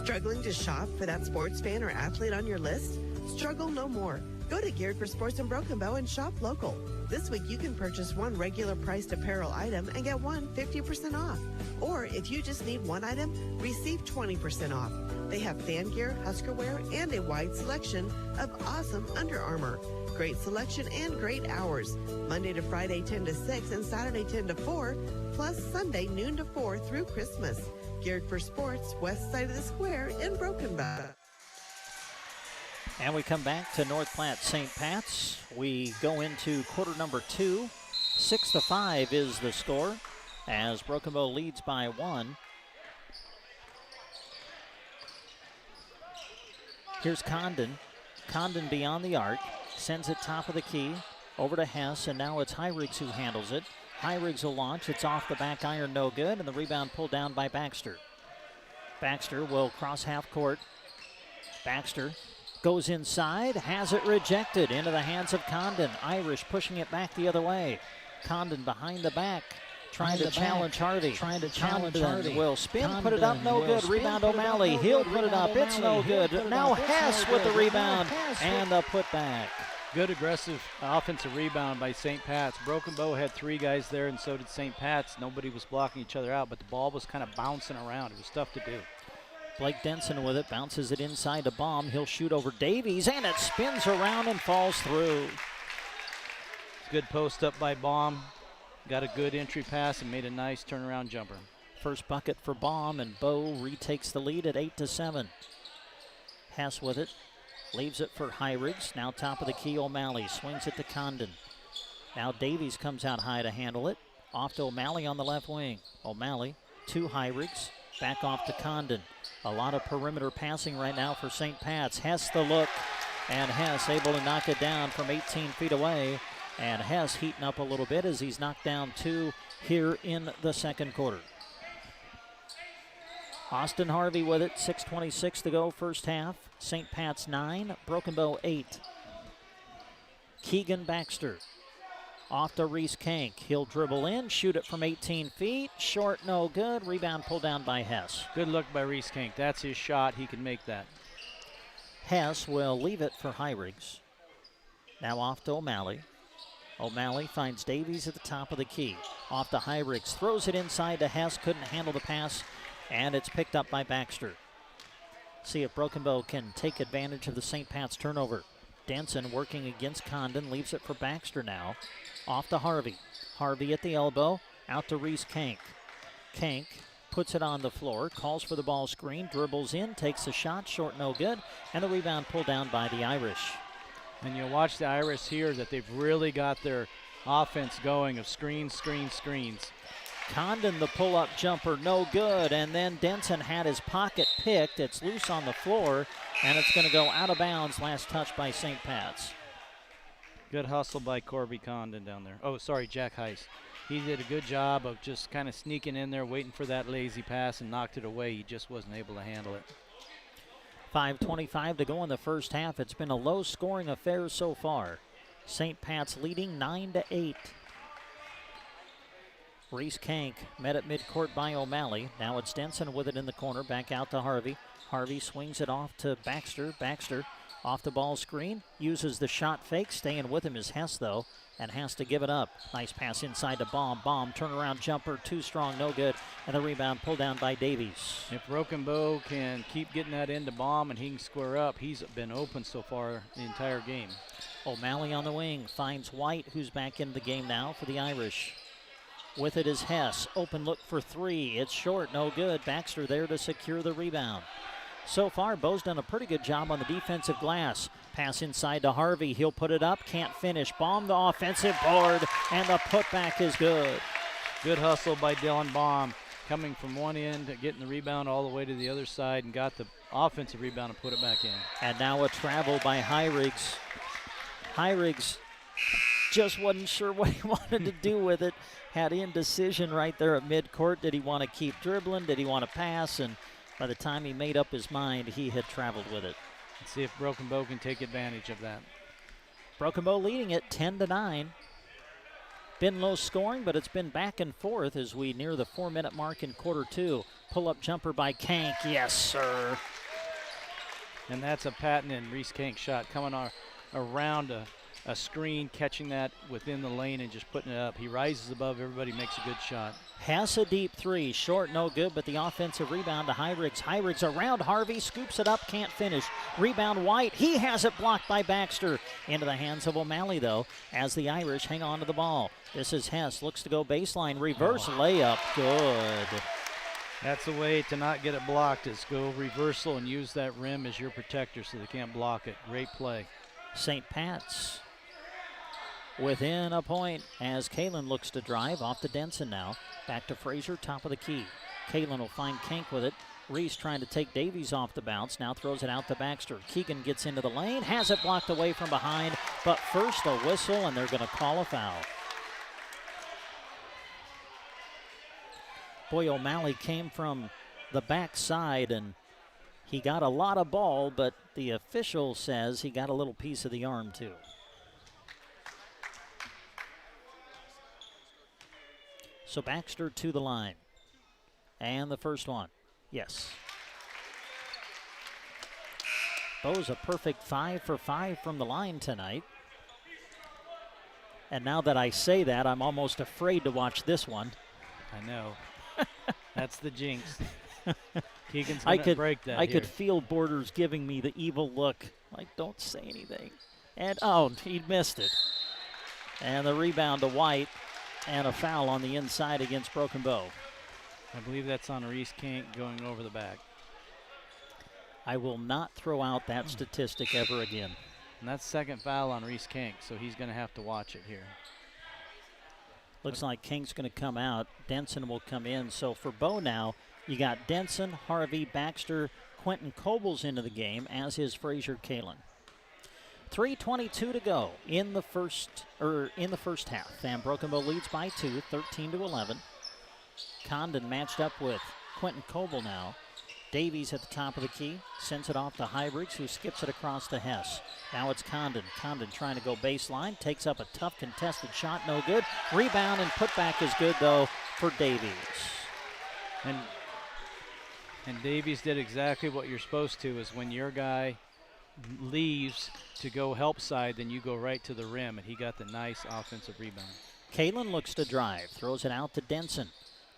Struggling to shop for that sports fan or athlete on your list? Struggle no more. Go to Geared for Sports in Broken Bow and shop local. This week you can purchase one regular priced apparel item and get one 50% off. Or if you just need one item, receive 20% off. They have fan gear, Husker wear, and a wide selection of awesome Under Armour. Great selection and great hours. Monday to Friday 10 to 6 and Saturday 10 to 4, plus Sunday noon to 4 through Christmas. Geared for Sports, west side of the square in Broken Bow. And we come back to North Platte St. Pat's. We go into quarter number 2. 6-5 is the score as Broken Bow leads by 1. Here's Condon. Condon beyond the arc. Sends it top of the key over to Hess, and now it's Hyrigs who handles it. Hyrigs will launch. It's off the back iron, no good, and the rebound pulled down by Baxter. Baxter will cross half court. Baxter goes inside, has it rejected into the hands of Condon. Irish pushing it back the other way. Condon behind the back, trying to challenge Harvey. Condon will spin, put it up, no good. Rebound O'Malley, he'll put it up, it's no good. Now Hess with the rebound and the putback. Good aggressive offensive rebound by St. Pat's. Broken Bow had 3 guys there, and so did St. Pat's. Nobody was blocking each other out, but the ball was kind of bouncing around. It was tough to do. Blake Denson with it, bounces it inside to Baum. He'll shoot over Davies, and it spins around and falls through. Good post up by Baum. Got a good entry pass and made a nice turnaround jumper. First bucket for Baum, and Bow retakes the lead at 8-7. Hess with it. Leaves it for Hyrigs. Now top of the key, O'Malley swings it to Condon. Now Davies comes out high to handle it. Off to O'Malley on the left wing. O'Malley to Hyrigs. Back off to Condon. A lot of perimeter passing right now for St. Pat's. Hess the look, and Hess able to knock it down from 18 feet away. And Hess heating up a little bit as he's knocked down 2 here in the second quarter. Austin Harvey with it, 6:26 to go first half. St. Pat's 9, Broken Bow 8. Keegan Baxter off to Reese Kank. He'll dribble in, shoot it from 18 feet. Short, no good. Rebound pulled down by Hess. Good look by Reese Kank. That's his shot. He can make that. Hess will leave it for Hyrigs. Now off to O'Malley. O'Malley finds Davies at the top of the key. Off to Hyrigs. Throws it inside to Hess. Couldn't handle the pass. And it's picked up by Baxter. See if Broken Bow can take advantage of the St. Pat's turnover. Denson working against Condon. Leaves it for Baxter now. Off to Harvey. Harvey at the elbow. Out to Reese Kank. Kank puts it on the floor. Calls for the ball screen. Dribbles in. Takes a shot. Short, no good. And the rebound pulled down by the Irish. And you'll watch the Irish here that they've really got their offense going of screens. Condon, the pull-up jumper, no good. And then Denson had his pocket picked. It's loose on the floor, and it's going to go out of bounds. Last touch by St. Pat's. Good hustle by Corby Condon down there. Oh, sorry, Jack Heiss. He did a good job of just kind of sneaking in there, waiting for that lazy pass, and knocked it away. He just wasn't able to handle it. 5:25 to go in the first half. It's been a low-scoring affair so far. St. Pat's leading 9-8. Reese Kank met at midcourt by O'Malley. Now it's Denson with it in the corner. Back out to Harvey. Harvey swings it off to Baxter. Baxter off the ball screen. Uses the shot fake. Staying with him is Hess, though, and has to give it up. Nice pass inside to Baum. Baum, turnaround jumper. Too strong, no good. And the rebound pulled down by Davies. If Broken Bow can keep getting that into Baum and he can square up, he's been open so far the entire game. O'Malley on the wing. Finds White, who's back in the game now for the Irish. With it is Hess. Open look for 3. It's short, no good. Baxter there to secure the rebound. So far, Bo's done a pretty good job on the defensive glass. Pass inside to Harvey. He'll put it up. Can't finish. Baum the offensive board, and the putback is good. Good hustle by Dylan Baum. Coming from one end, getting the rebound all the way to the other side, and got the offensive rebound and put it back in. And now a travel by Hyrigs. Hyrigs just wasn't sure what he wanted to do with it. Had indecision right there at midcourt. Did he want to keep dribbling? Did he want to pass? And by the time he made up his mind, he had traveled with it. Let's see if Broken Bow can take advantage of that. Broken Bow leading it 10-9. Been low scoring, but it's been back and forth as we near the 4-minute mark in quarter 2. Pull-up jumper by Kank. Yes, sir. And that's a patent and Reese Kank shot coming around a screen, catching that within the lane and just putting it up. He rises above everybody, makes a good shot. Has a deep 3, short, no good, but the offensive rebound to Hyrigs. Hyrigs around Harvey, scoops it up, can't finish. Rebound White, he has it blocked by Baxter. Into the hands of O'Malley, though, as the Irish hang on to the ball. This is Hess, looks to go baseline, reverse layup, good. That's the way to not get it blocked, is go reversal and use that rim as your protector so they can't block it. Great play. St. Pat's within a point as Kalen looks to drive off to Denson now. Back to Frazier, top of the key. Kalen will find Kank with it. Reese trying to take Davies off the bounce. Now throws it out to Baxter. Keegan gets into the lane, has it blocked away from behind, but first a whistle, and they're going to call a foul. Boy, O'Malley came from the backside, and he got a lot of ball, but the official says he got a little piece of the arm, too. So Baxter to the line. And the first one. Yes. Bo's a perfect 5 for 5 from the line tonight. And now that I say that, I'm almost afraid to watch this one. I know. That's the jinx. Keegan's going to break that I here. could feel Borders giving me the evil look, like, don't say anything. And, oh, he missed it. And the rebound to White, and a foul on the inside against Broken Bow. I believe that's on Reese Kink going over the back. I will not throw out that statistic ever again. And that's second foul on Reese Kink, so he's going to have to watch it here. Looks like Kink's going to come out. Denson will come in. So for Bow now, you got Denson, Harvey, Baxter, Quentin Cobles into the game, as is Frazier Kalen. 3:22 to go in the first half. And Broken Bow leads by 2, 13-11. Condon matched up with Quentin Coble now. Davies at the top of the key, sends it off to Hybrids, who skips it across to Hess. Now it's Condon. Condon trying to go baseline, takes up a tough contested shot, no good. Rebound and putback is good, though, for Davies. And Davies did exactly what you're supposed to, is when your guy leaves to go help side, then you go right to the rim, and he got the nice offensive rebound. Kalen looks to drive, throws it out to Denson.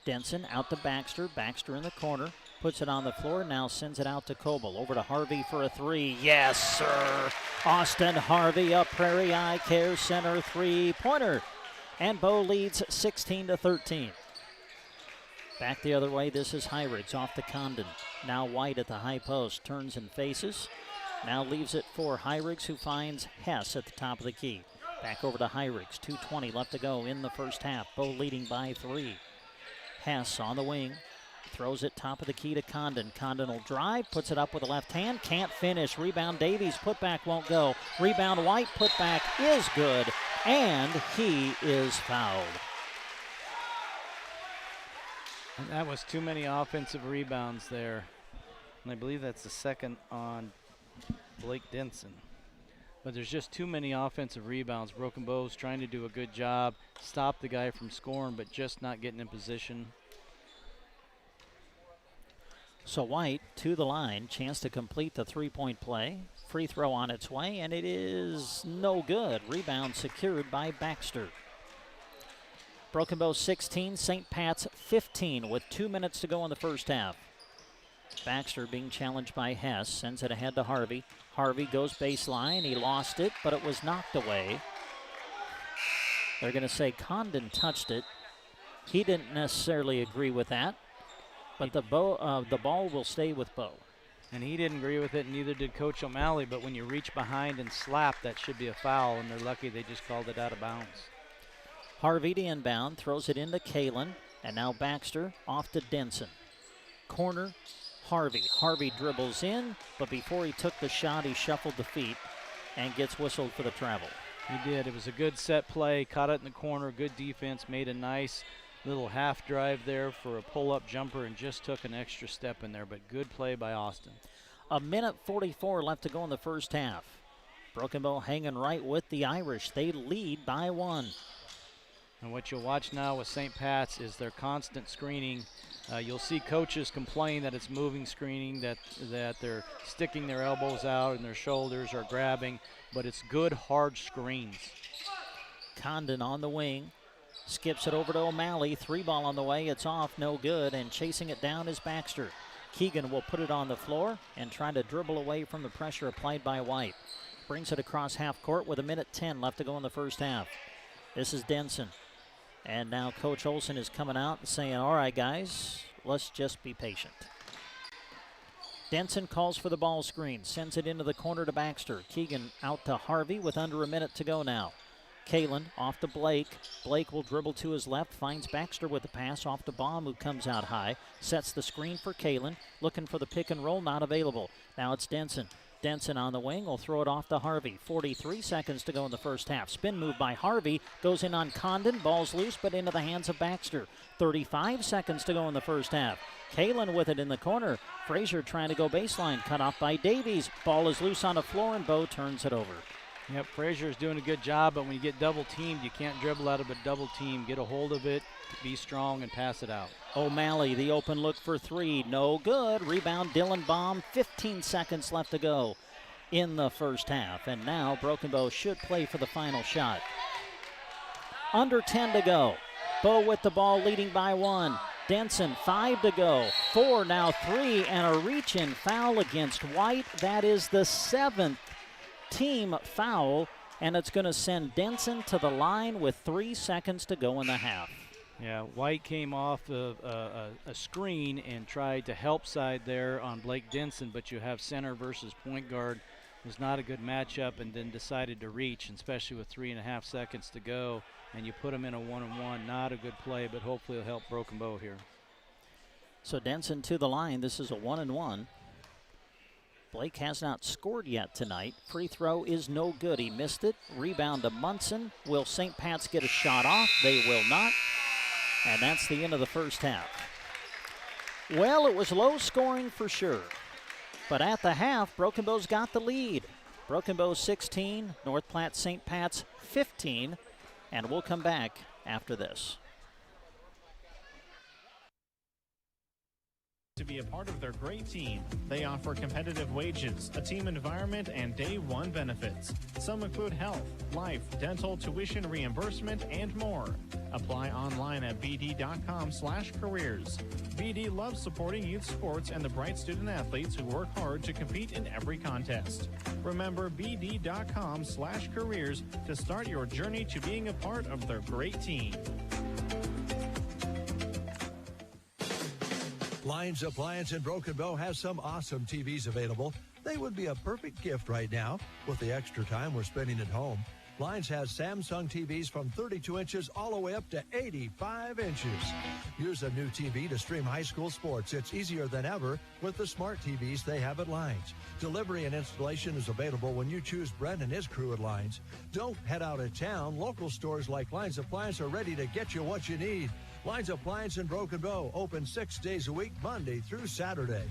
Denson out to Baxter. Baxter in the corner. Puts it on the floor, now sends it out to Coble. Over to Harvey for a three. Yes, sir. Austin Harvey, a Prairie Eye Care Center three-pointer. And Bow leads 16-13. Back the other way, this is Hybrids off to Condon. Now White at the high post, turns and faces. Now leaves it for Hybrids, who finds Hess at the top of the key. Back over to Hybrids, 2:20 left to go in the first half. Bow leading by 3. Hess on the wing. Throws it top of the key to Condon. Condon will drive, puts it up with the left hand, can't finish. Rebound Davies, putback won't go. Rebound White, putback is good, and he is fouled. And that was too many offensive rebounds there. And I believe that's the second on Blake Denson. But there's just too many offensive rebounds. Broken Bow's trying to do a good job, stop the guy from scoring, but just not getting in position. So White to the line, chance to complete the three-point play. Free throw on its way, and it is no good. Rebound secured by Baxter. Broken Bow 16, St. Pat's 15 with 2 minutes to go in the first half. Baxter being challenged by Hess, sends it ahead to Harvey. Harvey goes baseline, he lost it, but it was knocked away. They're going to say Condon touched it. He didn't necessarily agree with that. But the ball will stay with Bow. And he didn't agree with it, and neither did Coach O'Malley, but when you reach behind and slap, that should be a foul, and they're lucky they just called it out of bounds. Harvey to inbound, throws it into Kalen, and now Baxter off to Denson. Corner, Harvey. Harvey dribbles in, but before he took the shot, he shuffled the feet and gets whistled for the travel. He did. It was a good set play, caught it in the corner, good defense, made a nice little half drive there for a pull-up jumper and just took an extra step in there, but good play by Austin. 1:44 left to go in the first half. Broken Bow hanging right with the Irish. They lead by 1. And what you'll watch now with St. Pat's is their constant screening. You'll see coaches complain that it's moving screening, that they're sticking their elbows out and their shoulders are grabbing, but it's good, hard screens. Condon on the wing. Skips it over to O'Malley. 3-ball on the way. It's off. No good. And chasing it down is Baxter. Keegan will put it on the floor and try to dribble away from the pressure applied by White. Brings it across half court with 1:10 left to go in the first half. This is Denson. And now Coach Olson is coming out and saying, all right, guys, let's just be patient. Denson calls for the ball screen. Sends it into the corner to Baxter. Keegan out to Harvey with under a minute to go now. Kalen off to Blake. Blake will dribble to his left, finds Baxter with the pass off to Baum, who comes out high, sets the screen for Kalen, looking for the pick and roll, not available. Now it's Denson. Denson on the wing will throw it off to Harvey. 43 seconds to go in the first half. Spin move by Harvey, goes in on Condon, ball's loose, but into the hands of Baxter. 35 seconds to go in the first half. Kalen with it in the corner. Frazier trying to go baseline, cut off by Davies. Ball is loose on the floor, and Bow turns it over. Yep, Frazier's doing a good job, but when you get double teamed, you can't dribble out of a double team. Get a hold of it, be strong, and pass it out. O'Malley, the open look for 3, no good. Rebound, Dylan Baum, 15 seconds left to go in the first half. And now Broken Bow should play for the final shot. Under 10 to go. Bow with the ball, leading by 1. Denson, 5 to go. 4, now 3, and a reach-in foul against White. That is the 7th team foul, and it's going to send Denson to the line with 3 seconds to go in the half. Yeah, White came off of a screen and tried to help side there on Blake Denson, but you have center versus point guard. It was not a good matchup, and then decided to reach, and especially with 3.5 seconds to go, and you put him in a 1-on-1. Not a good play, but hopefully it'll help Broken Bow here. So Denson to the line. This is a 1-and-1. Blake has not scored yet tonight. Free throw is no good. He missed it. Rebound to Munson. Will St. Pat's get a shot off? They will not. And that's the end of the first half. Well, it was low scoring for sure. But at the half, Broken Bow's got the lead. Broken Bow 16, North Platte St. Pat's 15. And we'll come back after this. To be a part of their great team, they offer competitive wages, a team environment, and day one benefits. Some include health, life, dental, tuition reimbursement, and more. Apply online at bd.com/careers. BD loves supporting youth sports and the bright student athletes who work hard to compete in every contest. Remember bd.com/careers to start your journey to being a part of their great team. Lines Appliance in Broken Bow has some awesome TVs available. They would be a perfect gift right now with the extra time we're spending at home. Lines has Samsung TVs from 32 inches all the way up to 85 inches. Use a new TV to stream high school sports. It's easier than ever with the smart TVs they have at Lines. Delivery and installation is available when you choose Brent and his crew at Lines. Don't head out of town. Local stores like Lines Appliance are ready to get you what you need. Lines Appliance in Broken Bow, open 6 days a week, Monday through Saturday.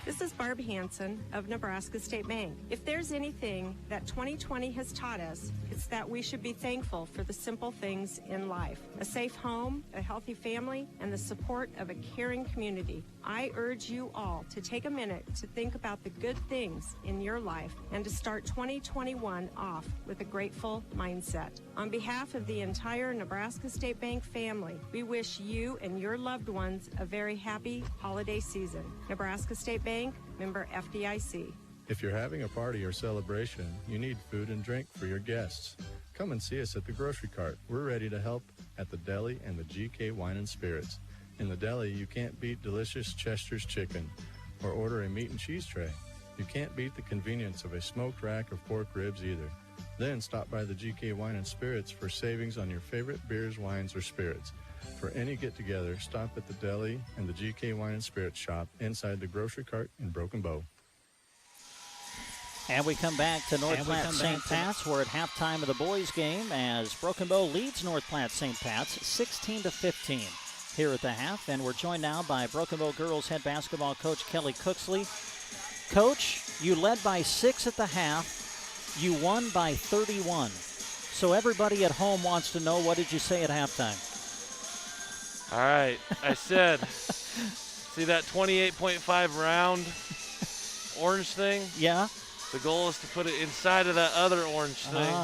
This is Barb Hansen of Nebraska State Bank. If there's anything that 2020 has taught us, it's that we should be thankful for the simple things in life. A safe home, a healthy family, and the support of a caring community. I urge you all to take a minute to think about the good things in your life and to start 2021 off with a grateful mindset. On behalf of the entire Nebraska State Bank family, we wish you and your loved ones a very happy holiday season. Nebraska State Bank, member FDIC. If you're having a party or celebration, you need food and drink for your guests. Come and see us at the grocery cart. We're ready to help at the deli and the GK Wine and Spirits. In the deli, you can't beat delicious Chester's chicken or order a meat and cheese tray. You can't beat the convenience of a smoked rack of pork ribs either. Then stop by the GK Wine and Spirits for savings on your favorite beers, wines, or spirits. For any get-together, stop at the deli and the GK Wine and Spirits shop inside the grocery cart in Broken Bow. And we come back to North Platte St. Pat's. We're at halftime of the boys' game as Broken Bow leads North Platte St. Pat's 16-15 here at the half. And we're joined now by Broken Bow girls head basketball coach Kelly Cooksley. Coach, you led by 6 at the half. You won by 31. So everybody at home wants to know, what did you say at halftime? All right, I said, see that 28.5 round orange thing? Yeah. The goal is to put it inside of that other orange thing.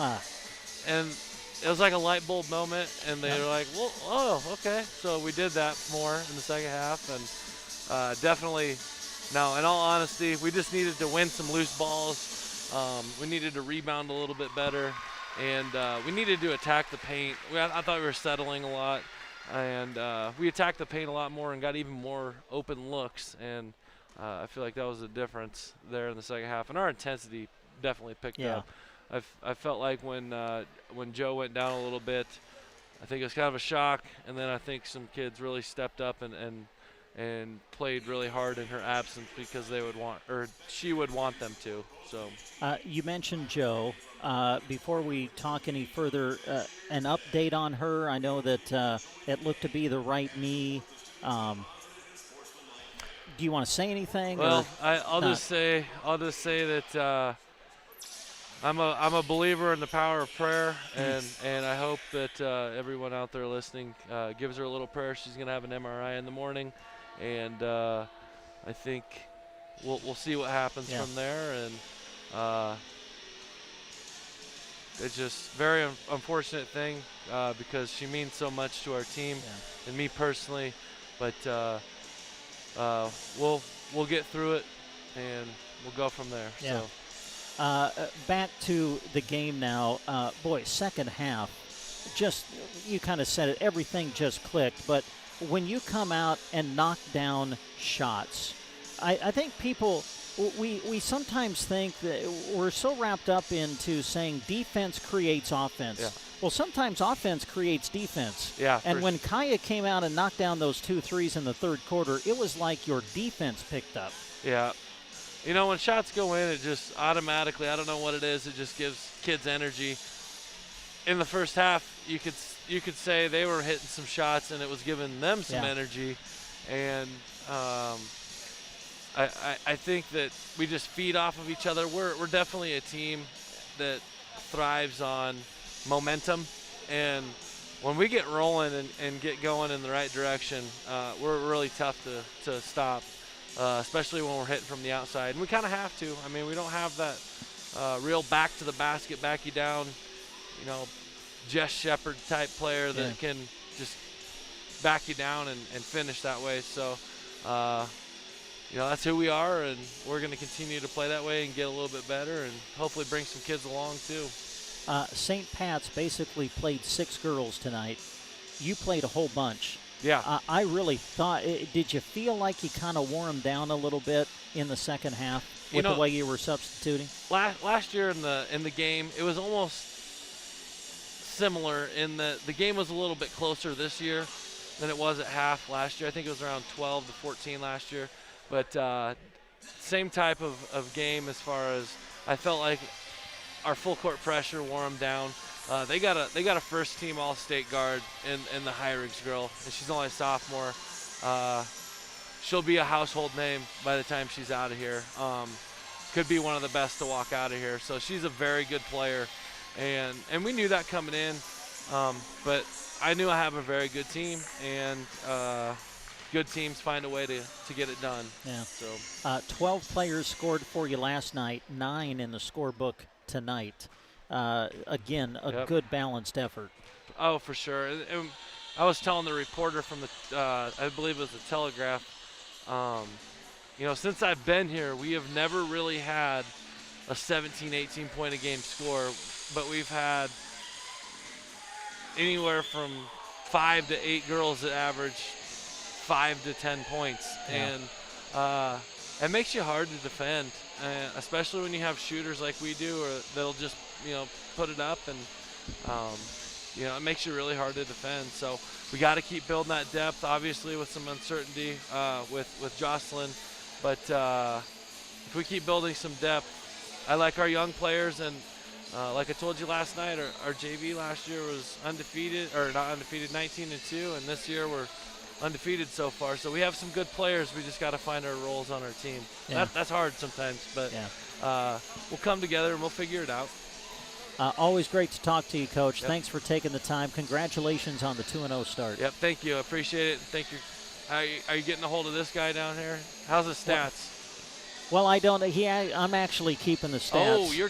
And it was like a light bulb moment, and they were like, well, oh, okay. So we did that more in the second half, and definitely, no, in all honesty, we just needed to win some loose balls. We needed to rebound a little bit better, and we needed to attack the paint. I thought we were settling a lot. And we attacked the paint a lot more and got even more open looks, and I feel like that was the difference there in the second half. And our intensity definitely picked up. I felt like when Joe went down a little bit, I think it was kind of a shock, and then I think some kids really stepped up and played really hard in her absence because they would want, or she would want them to. So you mentioned Joe. Before we talk any further, an update on her. I know that it looked to be the right knee. Do you want to say anything? Well, I'll just say that I'm a believer in the power of prayer, and I hope that everyone out there listening gives her a little prayer. She's going to have an MRI in the morning, and I think we'll see what happens from there. And it's just very unfortunate thing because she means so much to our team and me personally. But we'll get through it and we'll go from there. Yeah. So. Back to the game now. Boy, second half, just, you kind of said it, everything just clicked. But when you come out and knock down shots, I think people, we sometimes think that we're so wrapped up into saying defense creates offense. Yeah. Well, sometimes offense creates defense. Yeah. And when Kaya came out and knocked down those 2 threes in the third quarter, it was like your defense picked up. Yeah. You know, when shots go in, it just automatically, I don't know what it is, it just gives kids energy. In the first half, you could say they were hitting some shots and it was giving them some energy. And I think that we just feed off of each other. We're definitely a team that thrives on momentum. And when we get rolling and get going in the right direction, we're really tough to stop. Especially when we're hitting from the outside. And we kind of have to. I mean, we don't have that real back to the basket, back you down, you know, Jess Shepard type player that can just back you down and finish that way. So, you know, that's who we are, and we're going to continue to play that way and get a little bit better and hopefully bring some kids along too. St. Pat's basically played 6 girls tonight. You played a whole bunch. Yeah. I really thought, did you feel like you kind of wore them down a little bit in the second half with the way you were substituting? Last year in the game, it was almost similar in that the game was a little bit closer this year than it was at half last year. I think it was around 12 to 14 last year. But same type of game as far as I felt like our full court pressure wore them down. They got a first team All-State guard in the Hyrigs girl, and she's only a sophomore. She'll be a household name by the time she's out of here. Could be one of the best to walk out of here. So she's a very good player, and we knew that coming in. But I knew I have a very good team, and good teams find a way to get it done. Yeah. So 12 players scored for you last night, 9 in the scorebook tonight. Again, a good balanced effort. Oh, for sure. And I was telling the reporter from the, I believe it was the Telegraph, you know, since I've been here, we have never really had a 17, 18 point a game score, but we've had anywhere from 5 to 8 girls that average 5 to 10 points. Yeah. And it makes you hard to defend, especially when you have shooters like we do, or that'll just, you know, put it up, and you know, it makes you really hard to defend. So we got to keep building that depth, obviously with some uncertainty with Jocelyn, but if we keep building some depth, I like our young players, and like I told you last night, our JV last year was undefeated, or not undefeated, 19-2, and this year we're undefeated so far. So we have some good players. We just got to find our roles on our team. Yeah. That's hard sometimes, but we'll come together and we'll figure it out. Always great to talk to you, Coach. Yep. Thanks for taking the time. Congratulations on the 2-0 start. Yep, thank you. I appreciate it. Thank you. Are you getting a hold of this guy down here? How's his stats? Well, I don't. I'm actually keeping the stats. Oh, you're.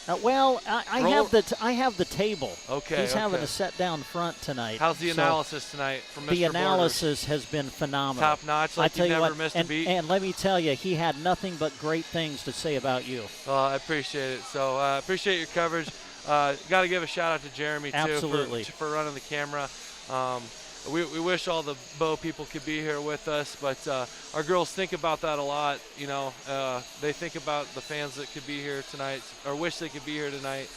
I have the table. Okay. He's having a set down front tonight. How's the analysis tonight from Mr. The analysis Borders? has been phenomenal. Top notch, like you never missed a beat. And let me tell you, he had nothing but great things to say about you. Well, I appreciate it. So I appreciate your coverage. Got to give a shout out to Jeremy too for running the camera. We wish all the Bow people could be here with us, but our girls think about that a lot. You know, they think about the fans that could be here tonight, or wish they could be here tonight.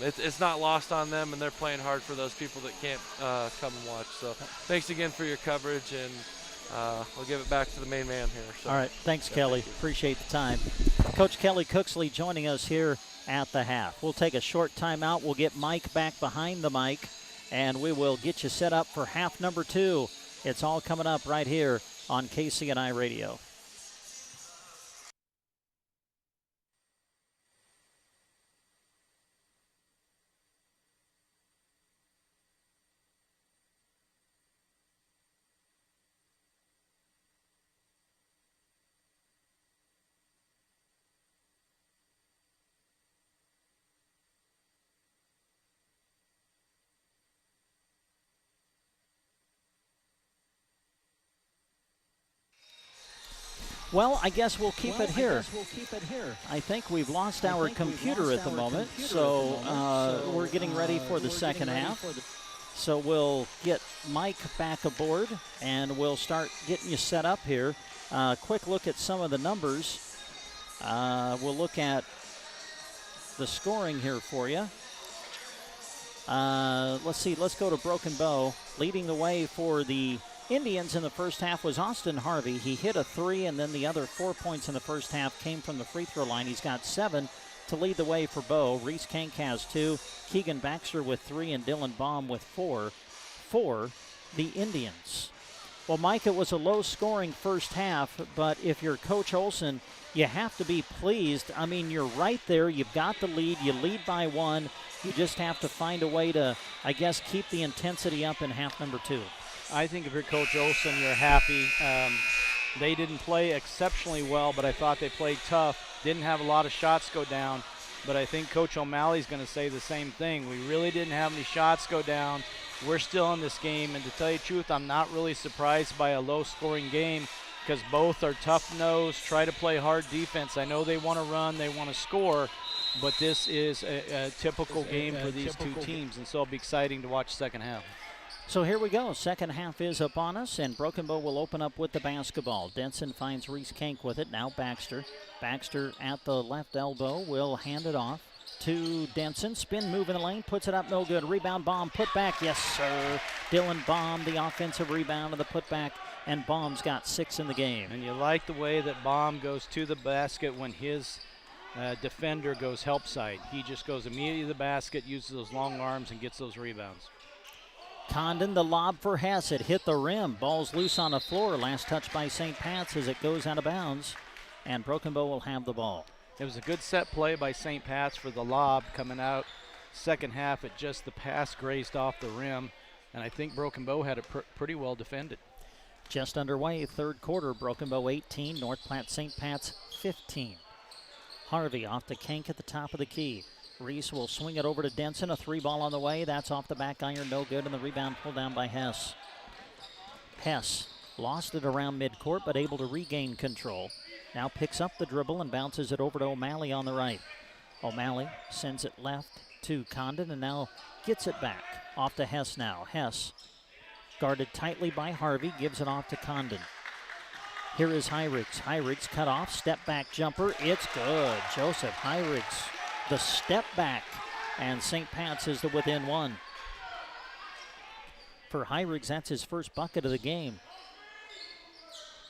It's not lost on them, and they're playing hard for those people that can't come and watch. So thanks again for your coverage, and we'll give it back to the main man here. So. All right, thanks, Kelly. Appreciate the time. Coach Kelly Cooksley joining us here at the half. We'll take a short timeout. We'll get Mike back behind the mic, and we will get you set up for half number 2. It's all coming up right here on KCNI Radio. Well, I guess we'll keep it here. I think we've lost our computer at the moment, so we're getting ready for the second half. So we'll get Mike back aboard, and we'll start getting you set up here. Quick look at some of the numbers. We'll look at the scoring here for you. Let's see. Let's go to Broken Bow. Leading the way for the Indians in the first half was Austin Harvey. He hit a 3, and then the other 4 points in the first half came from the free throw line. He's got 7 to lead the way for Bow. Reese Kank has 2, Keegan Baxter with 3, and Dylan Baum with 4 for the Indians. Well, Mike, it was a low-scoring first half, but if you're Coach Olson, you have to be pleased. I mean, you're right there. You've got the lead. You lead by 1. You just have to find a way to, I guess, keep the intensity up in half number 2. I think if you're Coach Olson, you're happy. They didn't play exceptionally well, but I thought they played tough. Didn't have a lot of shots go down, but I think Coach O'Malley's going to say the same thing. We really didn't have any shots go down. We're still in this game, and to tell you the truth, I'm not really surprised by a low-scoring game because both are tough-nosed, try to play hard defense. I know they want to run, they want to score, but this is a typical game for these two teams, and so it'll be exciting to watch second half. So here we go. Second half is upon us, and Broken Bow will open up with the basketball. Denson finds Reese Kank with it. Now Baxter. Baxter at the left elbow will hand it off to Denson. Spin move in the lane. Puts it up. No good. Rebound. Baum. Put back. Yes, sir. Dylan Baum, the offensive rebound of the putback, and Baum's got 6 in the game. And you like the way that Baum goes to the basket when his defender goes help side. He just goes immediately to the basket, uses those long arms, and gets those rebounds. Condon, the lob for Hess. It hit the rim. Ball's loose on the floor. Last touch by St. Pat's as it goes out of bounds. And Broken Bow will have the ball. It was a good set play by St. Pat's for the lob coming out. Second half, the pass grazed off the rim. And I think Broken Bow had it pretty well defended. Just underway, third quarter. Broken Bow 18, North Platte St. Pat's 15. Harvey off to Kank at the top of the key. Reese will swing it over to Denson. A 3-ball on the way. That's off the back iron. No good. And the rebound pulled down by Hess. Hess lost it around midcourt, but able to regain control. Now picks up the dribble and bounces it over to O'Malley on the right. O'Malley sends it left to Condon and now gets it back. Off to Hess now. Hess guarded tightly by Harvey. Gives it off to Condon. Here is Hyrigs. Hyrigs cut off. Step back jumper. It's good. Joseph Hyrigs. The step back, and St. Pat's is the within 1. For Hyrigs, that's his first bucket of the game.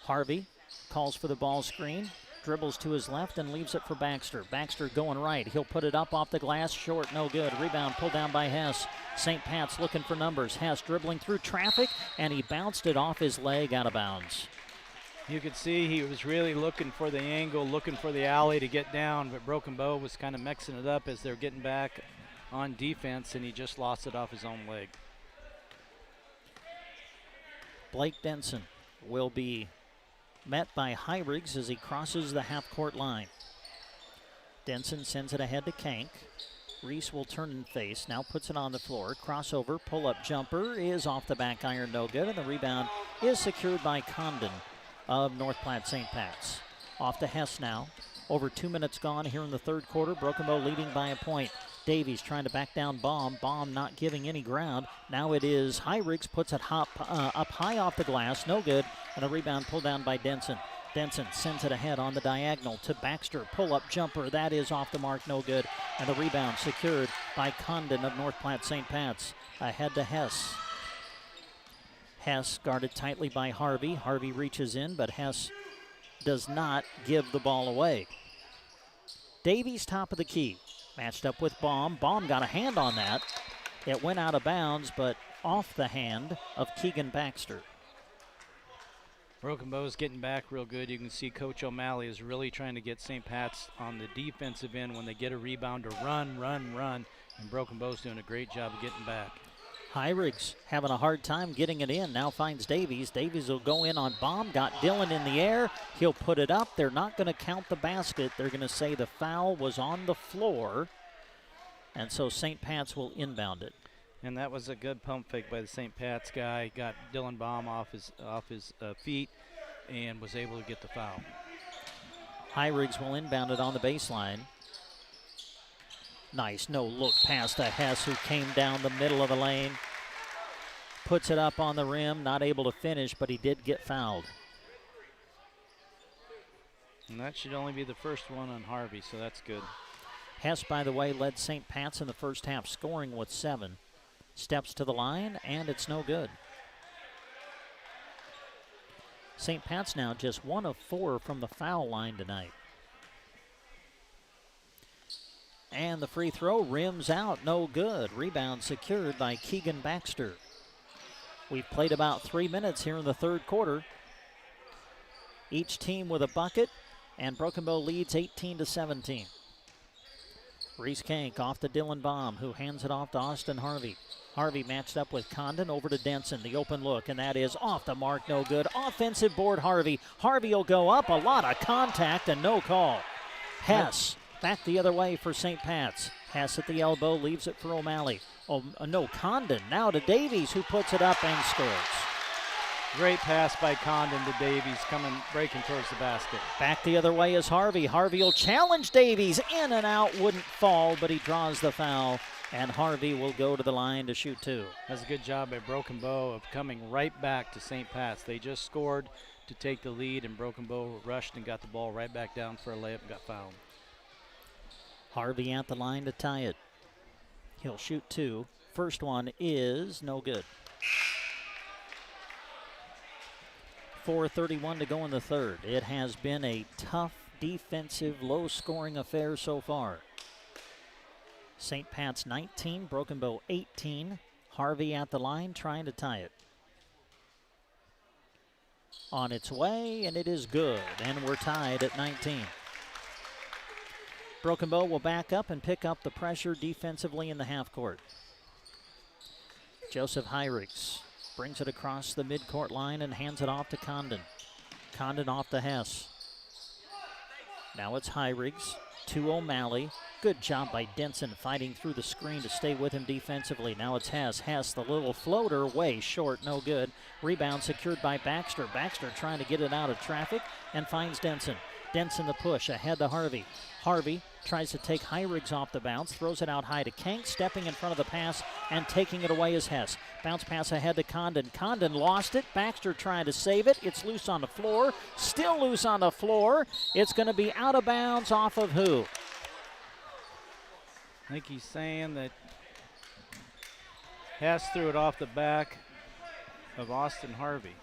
Harvey calls for the ball screen, dribbles to his left and leaves it for Baxter. Baxter going right. He'll put it up off the glass, short, no good. Rebound pulled down by Hess. St. Pat's looking for numbers. Hess dribbling through traffic, and he bounced it off his leg out of bounds. You could see he was really looking for the angle, looking for the alley to get down, but Broken Bow was kind of mixing it up as they're getting back on defense, and he just lost it off his own leg. Blake Denson will be met by Hyrigs as he crosses the half-court line. Denson sends it ahead to Kank. Reese will turn and face, now puts it on the floor. Crossover, pull-up jumper is off the back iron, no good, and the rebound is secured by Condon of North Platte St. Pat's. Off to Hess now. Over 2 minutes gone here in the third quarter. Broken Bow leading by a point. Davies trying to back down Baum. Baum not giving any ground. Now it is Hyrigs, puts it up high off the glass. No good. And a rebound pulled down by Denson. Denson sends it ahead on the diagonal to Baxter. Pull-up jumper. That is off the mark. No good. And the rebound secured by Condon of North Platte St. Pat's. Ahead to Hess. Hess guarded tightly by Harvey. Harvey reaches in, but Hess does not give the ball away. Davies top of the key. Matched up with Baum. Baum got a hand on that. It went out of bounds, but off the hand of Keegan Baxter. Broken Bow's getting back real good. You can see Coach O'Malley is really trying to get St. Pat's on the defensive end when they get a rebound to run. And Broken Bow's doing a great job of getting back. Hyrigs having a hard time getting it in. Now finds Davies. Davies will go in on Baum. Got Dillon in the air. He'll put it up. They're not going to count the basket. They're going to say the foul was on the floor. And so St. Pat's will inbound it. And that was a good pump fake by the St. Pat's guy. Got Dylan Baum off his feet and was able to get the foul. Hyrigs will inbound it on the baseline. Nice no-look pass to Hess, who came down the middle of the lane. Puts it up on the rim, not able to finish, but he did get fouled. And that should only be the first one on Harvey, so that's good. Hess, by the way, led St. Pat's in the first half, scoring with 7. Steps to the line, and it's no good. St. Pat's now just 1 of 4 from the foul line tonight. And the free throw rims out, no good. Rebound secured by Keegan Baxter. We've played about 3 minutes here in the third quarter. Each team with a bucket, and Broken Bow leads 18-17. Reese Kank off to Dylan Baum, who hands it off to Austin Harvey. Harvey matched up with Condon, over to Denson. The open look, and that is off the mark, no good. Offensive board, Harvey. Harvey will go up, a lot of contact, and no call. Hess back the other way for St. Pat's. Hess at the elbow, leaves it for O'Malley. No, Condon now to Davies, who puts it up and scores. Great pass by Condon to Davies, breaking towards the basket. Back the other way is Harvey. Harvey will challenge Davies. In and out, wouldn't fall, but he draws the foul, and Harvey will go to the line to shoot 2. That's a good job by Broken Bow of coming right back to St. Pat's. They just scored to take the lead, and Broken Bow rushed and got the ball right back down for a layup and got fouled. Harvey at the line to tie it. He'll shoot 2. First one is no good. 4:31 to go in the third. It has been a tough, defensive, low-scoring affair so far. St. Pat's 19, Broken Bow 18. Harvey at the line trying to tie it. On its way, and it is good, and we're tied at 19. Broken Bow will back up and pick up the pressure defensively in the half court. Joseph Hyrigs brings it across the midcourt line and hands it off to Condon. Condon off to Hess. Now it's Hyrigs to O'Malley. Good job by Denson fighting through the screen to stay with him defensively. Now it's Hess. Hess, the little floater, way short, no good. Rebound secured by Baxter. Baxter trying to get it out of traffic and finds Denson. Denson the push ahead to Harvey. Harvey tries to take Hyrigs off the bounce, throws it out high to Kank, stepping in front of the pass and taking it away is Hess. Bounce pass ahead to Condon. Condon lost it. Baxter trying to save it. It's loose on the floor. Still loose on the floor. It's going to be out of bounds off of who? I think he's saying that Hess threw it off the back of Austin Harvey.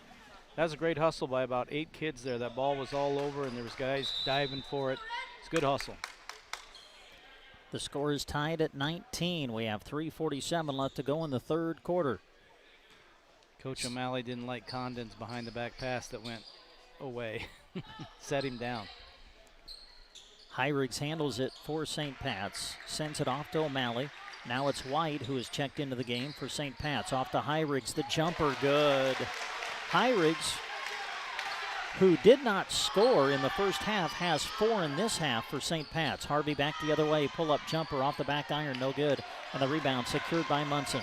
That was a great hustle by about 8 kids there. That ball was all over, and there was guys diving for it. It's a good hustle. The score is tied at 19. We have 3:47 left to go in the third quarter. Coach O'Malley didn't like Condon's behind-the-back pass that went away. Set him down. Hyrigs handles it for St. Pat's. Sends it off to O'Malley. Now it's White who has checked into the game for St. Pat's. Off to Hyrigs. The jumper, good. Hyrigs, who did not score in the first half, has 4 in this half for St. Pat's. Harvey back the other way. Pull-up jumper off the back iron, no good. And the rebound secured by Munson.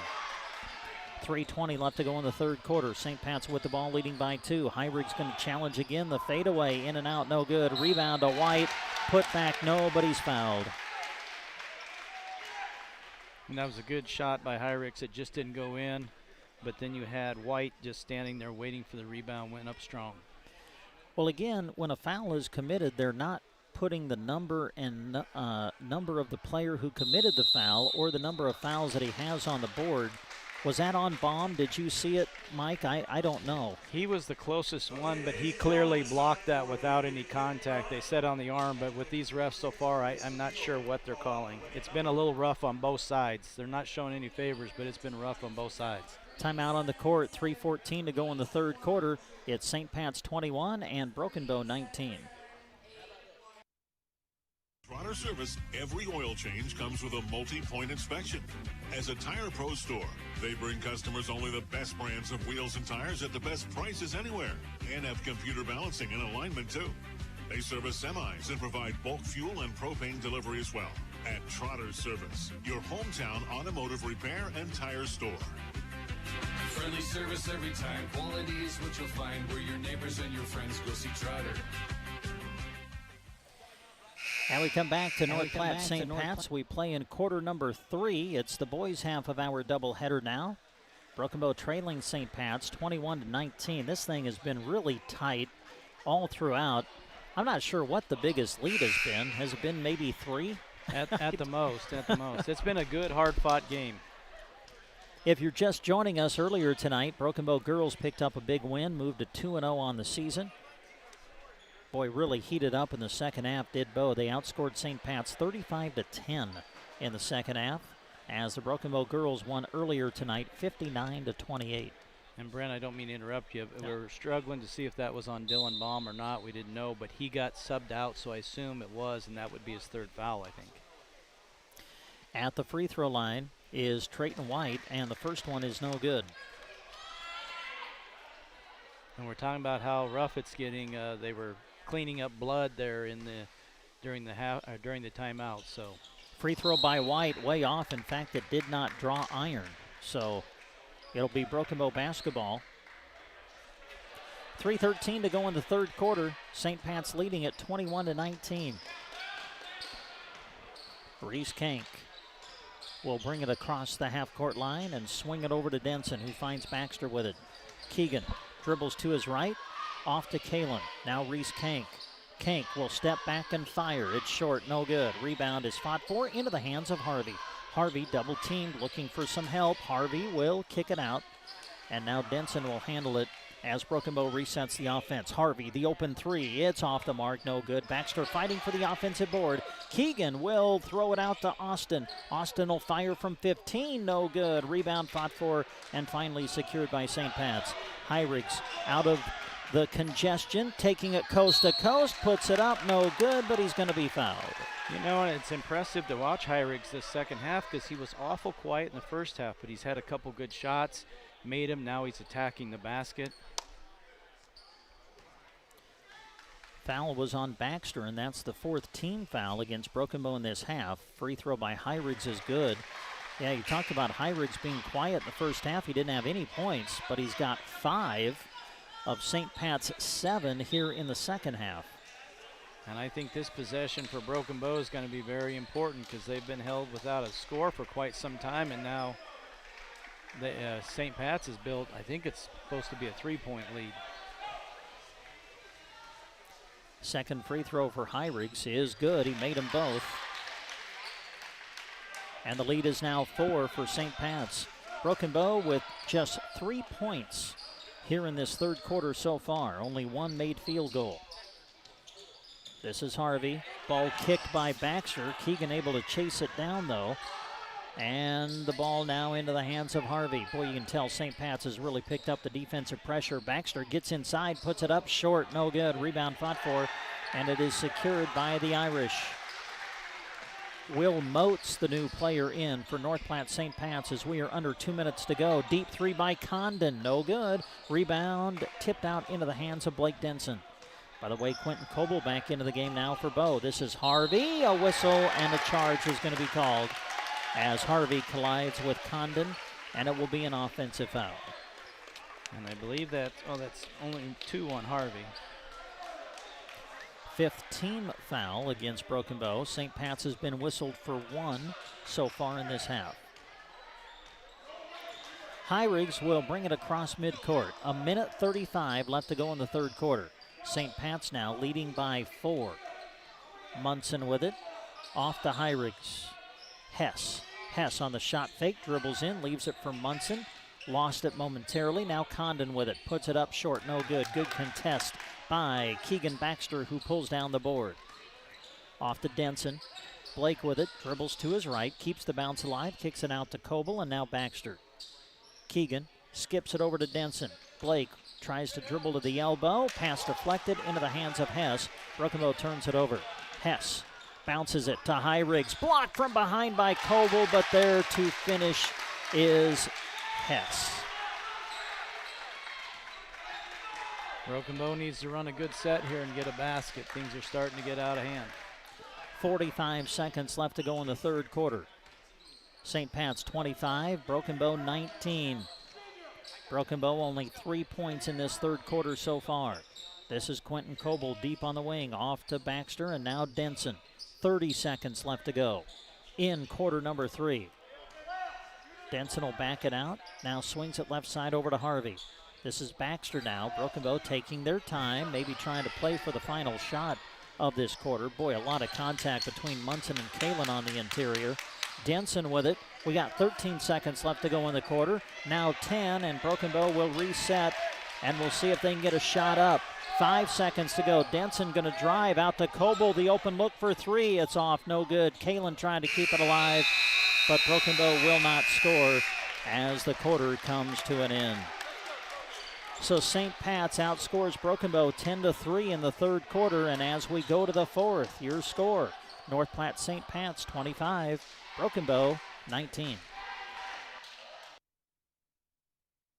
3:20 left to go in the third quarter. St. Pat's with the ball leading by 2. Hyrigs going to challenge again. The fadeaway in and out, no good. Rebound to White. Put back, no, but he's fouled. And that was a good shot by Hyrigs. It just didn't go in. But then you had White just standing there waiting for the rebound, went up strong. Well, again, when a foul is committed, they're not putting the number and number of the player who committed the foul or the number of fouls that he has on the board. Was that on Baum? Did you see it, Mike? I don't know. He was the closest one, but he clearly blocked that without any contact. They said on the arm, but with these refs so far, I'm not sure what they're calling. It's been a little rough on both sides. They're not showing any favors, but it's been rough on both sides. Timeout on the court, 3:14 to go in the third quarter. It's St. Pat's 21 and Broken Bow 19. Trotter Service, every oil change comes with a multi-point inspection. As a Tire Pro store, they bring customers only the best brands of wheels and tires at the best prices anywhere, and have computer balancing and alignment too. They service semis and provide bulk fuel and propane delivery as well. At Trotter Service, your hometown automotive repair and tire store. Friendly service every time. Quality is what you'll find where your neighbors and your friends go see Trotter. And we come back to North Platte St. Pat's. We play in quarter number 3. It's the boys' half of our doubleheader now. Broken Bow trailing St. Pat's 21-19. This thing has been really tight all throughout. I'm not sure what the biggest lead has been. Has it been maybe 3? At the most, It's been a good, hard-fought game. If you're just joining us earlier tonight, Broken Bow girls picked up a big win, moved to 2-0 on the season. Boy, really heated up in the second half, did Bow. They outscored St. Pat's 35-10 in the second half, as the Broken Bow girls won earlier tonight 59-28. And Brent, I don't mean to interrupt you, but we were struggling to see if that was on Dylan Baum or not. We didn't know, but he got subbed out, so I assume it was, and that would be his 3rd foul, I think. At the free throw line is Trayton White, and the first one is no good. And we're talking about how rough it's getting. They were cleaning up blood there during the timeout. So free throw by White, way off. In fact, it did not draw iron. So it'll be Broken Bow basketball. 3:13 to go in the third quarter. St. Pat's leading at 21-19. Reese Kank will bring it across the half-court line and swing it over to Denson, who finds Baxter with it. Keegan dribbles to his right, off to Kalen. Now Reese Kank. Kank will step back and fire. It's short, no good. Rebound is fought for into the hands of Harvey. Harvey double-teamed, looking for some help. Harvey will kick it out, and now Denson will handle it as Broken Bow resets the offense. Harvey, the open 3. It's off the mark, no good. Baxter fighting for the offensive board. Keegan will throw it out to Austin. Austin will fire from 15, no good. Rebound fought for and finally secured by St. Pat's. Hyrigs out of the congestion, taking it coast to coast, puts it up, no good, but he's going to be fouled. You know, and it's impressive to watch Hyrigs this second half because he was awful quiet in the first half, but he's had a couple good shots, made him, now he's attacking the basket. Foul was on Baxter, and that's the 4th team foul against Broken Bow in this half. Free throw by Hyrigs is good. Yeah, you talked about Hyrigs being quiet in the first half. He didn't have any points, but he's got 5 of St. Pat's 7 here in the second half. And I think this possession for Broken Bow is going to be very important because they've been held without a score for quite some time, and now St. Pat's has built, I think it's supposed to be a 3-point lead. Second free throw for Hyrigs is good. He made them both. And the lead is now 4 for St. Pat's. Broken Bow with just 3 points here in this third quarter so far. Only 1 made field goal. This is Harvey. Ball kicked by Baxter. Keegan able to chase it down, though. And the ball now into the hands of Harvey. Boy, you can tell St. Pat's has really picked up the defensive pressure. Baxter gets inside, puts it up short. No good. Rebound fought for, and it is secured by the Irish. Will Moats, the new player in for North Platte St. Pat's, as we are under 2 minutes to go. Deep 3 by Condon. No good. Rebound tipped out into the hands of Blake Denson. By the way, Quentin Coble back into the game now for Bow. This is Harvey. A whistle and a charge is going to be called as Harvey collides with Condon, and it will be an offensive foul. And I believe that's only 2 on Harvey. 5th team foul against Broken Bow. St. Pat's has been whistled for 1 so far in this half. Hyrigs will bring it across midcourt. 1:35 left to go in the third quarter. St. Pat's now leading by 4. Munson with it. Off to Hyrigs. Hess on the shot fake, dribbles in, leaves it for Munson. Lost it momentarily. Now Condon with it. Puts it up short, no good. Good contest by Keegan Baxter, who pulls down the board. Off to Denson. Blake with it, dribbles to his right, keeps the bounce alive, kicks it out to Coble, and now Baxter. Keegan skips it over to Denson. Blake tries to dribble to the elbow. Pass deflected into the hands of Hess. Broken Bow turns it over. Hess bounces it to Hyrigs. Blocked from behind by Coble, but there to finish is Hess. Broken Bow needs to run a good set here and get a basket. Things are starting to get out of hand. 45 seconds left to go in the third quarter. St. Pat's 25, Broken Bow 19. Broken Bow only 3 points in this third quarter so far. This is Quentin Coble deep on the wing, off to Baxter, and now Denson. 30 seconds left to go in quarter number 3. Denson will back it out. Now swings it left side over to Harvey. This is Baxter now. Broken Bow taking their time, maybe trying to play for the final shot of this quarter. Boy, a lot of contact between Munson and Kalen on the interior. Denson with it. We got 13 seconds left to go in the quarter. Now 10, and Broken Bow will reset, and we'll see if they can get a shot up. 5 seconds to go. Denson going to drive out to Coble. The open look for 3. It's off. No good. Kalen trying to keep it alive, but Broken Bow will not score as the quarter comes to an end. So St. Pat's outscores Broken Bow 10-3 in the third quarter, and as we go to the fourth, your score, North Platte St. Pat's 25, Broken Bow 19.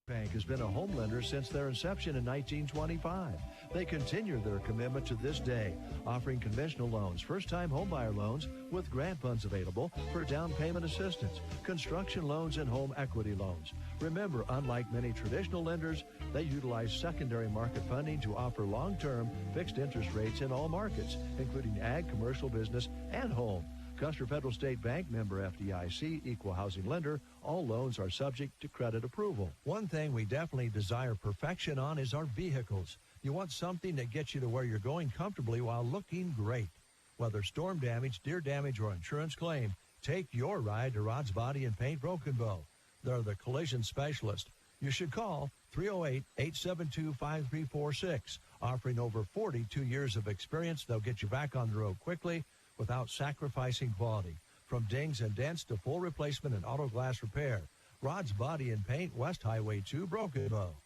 Bank has been a home lender since their inception in 1925. They continue their commitment to this day, offering conventional loans, first-time homebuyer loans with grant funds available for down payment assistance, construction loans, and home equity loans. Remember, unlike many traditional lenders, they utilize secondary market funding to offer long-term fixed interest rates in all markets, including ag, commercial, business, and home. Custer Federal State Bank, member FDIC, equal housing lender. All loans are subject to credit approval. One thing we definitely desire perfection on is our vehicles. You want something that gets you to where you're going comfortably while looking great. Whether storm damage, deer damage, or insurance claim, take your ride to Rod's Body and Paint Broken Bow. They're the collision specialist. You should call 308-872-5346. Offering over 42 years of experience, they'll get you back on the road quickly without sacrificing quality. From dings and dents to full replacement and auto glass repair. Rod's Body and Paint, West Highway 2, Broken Bow.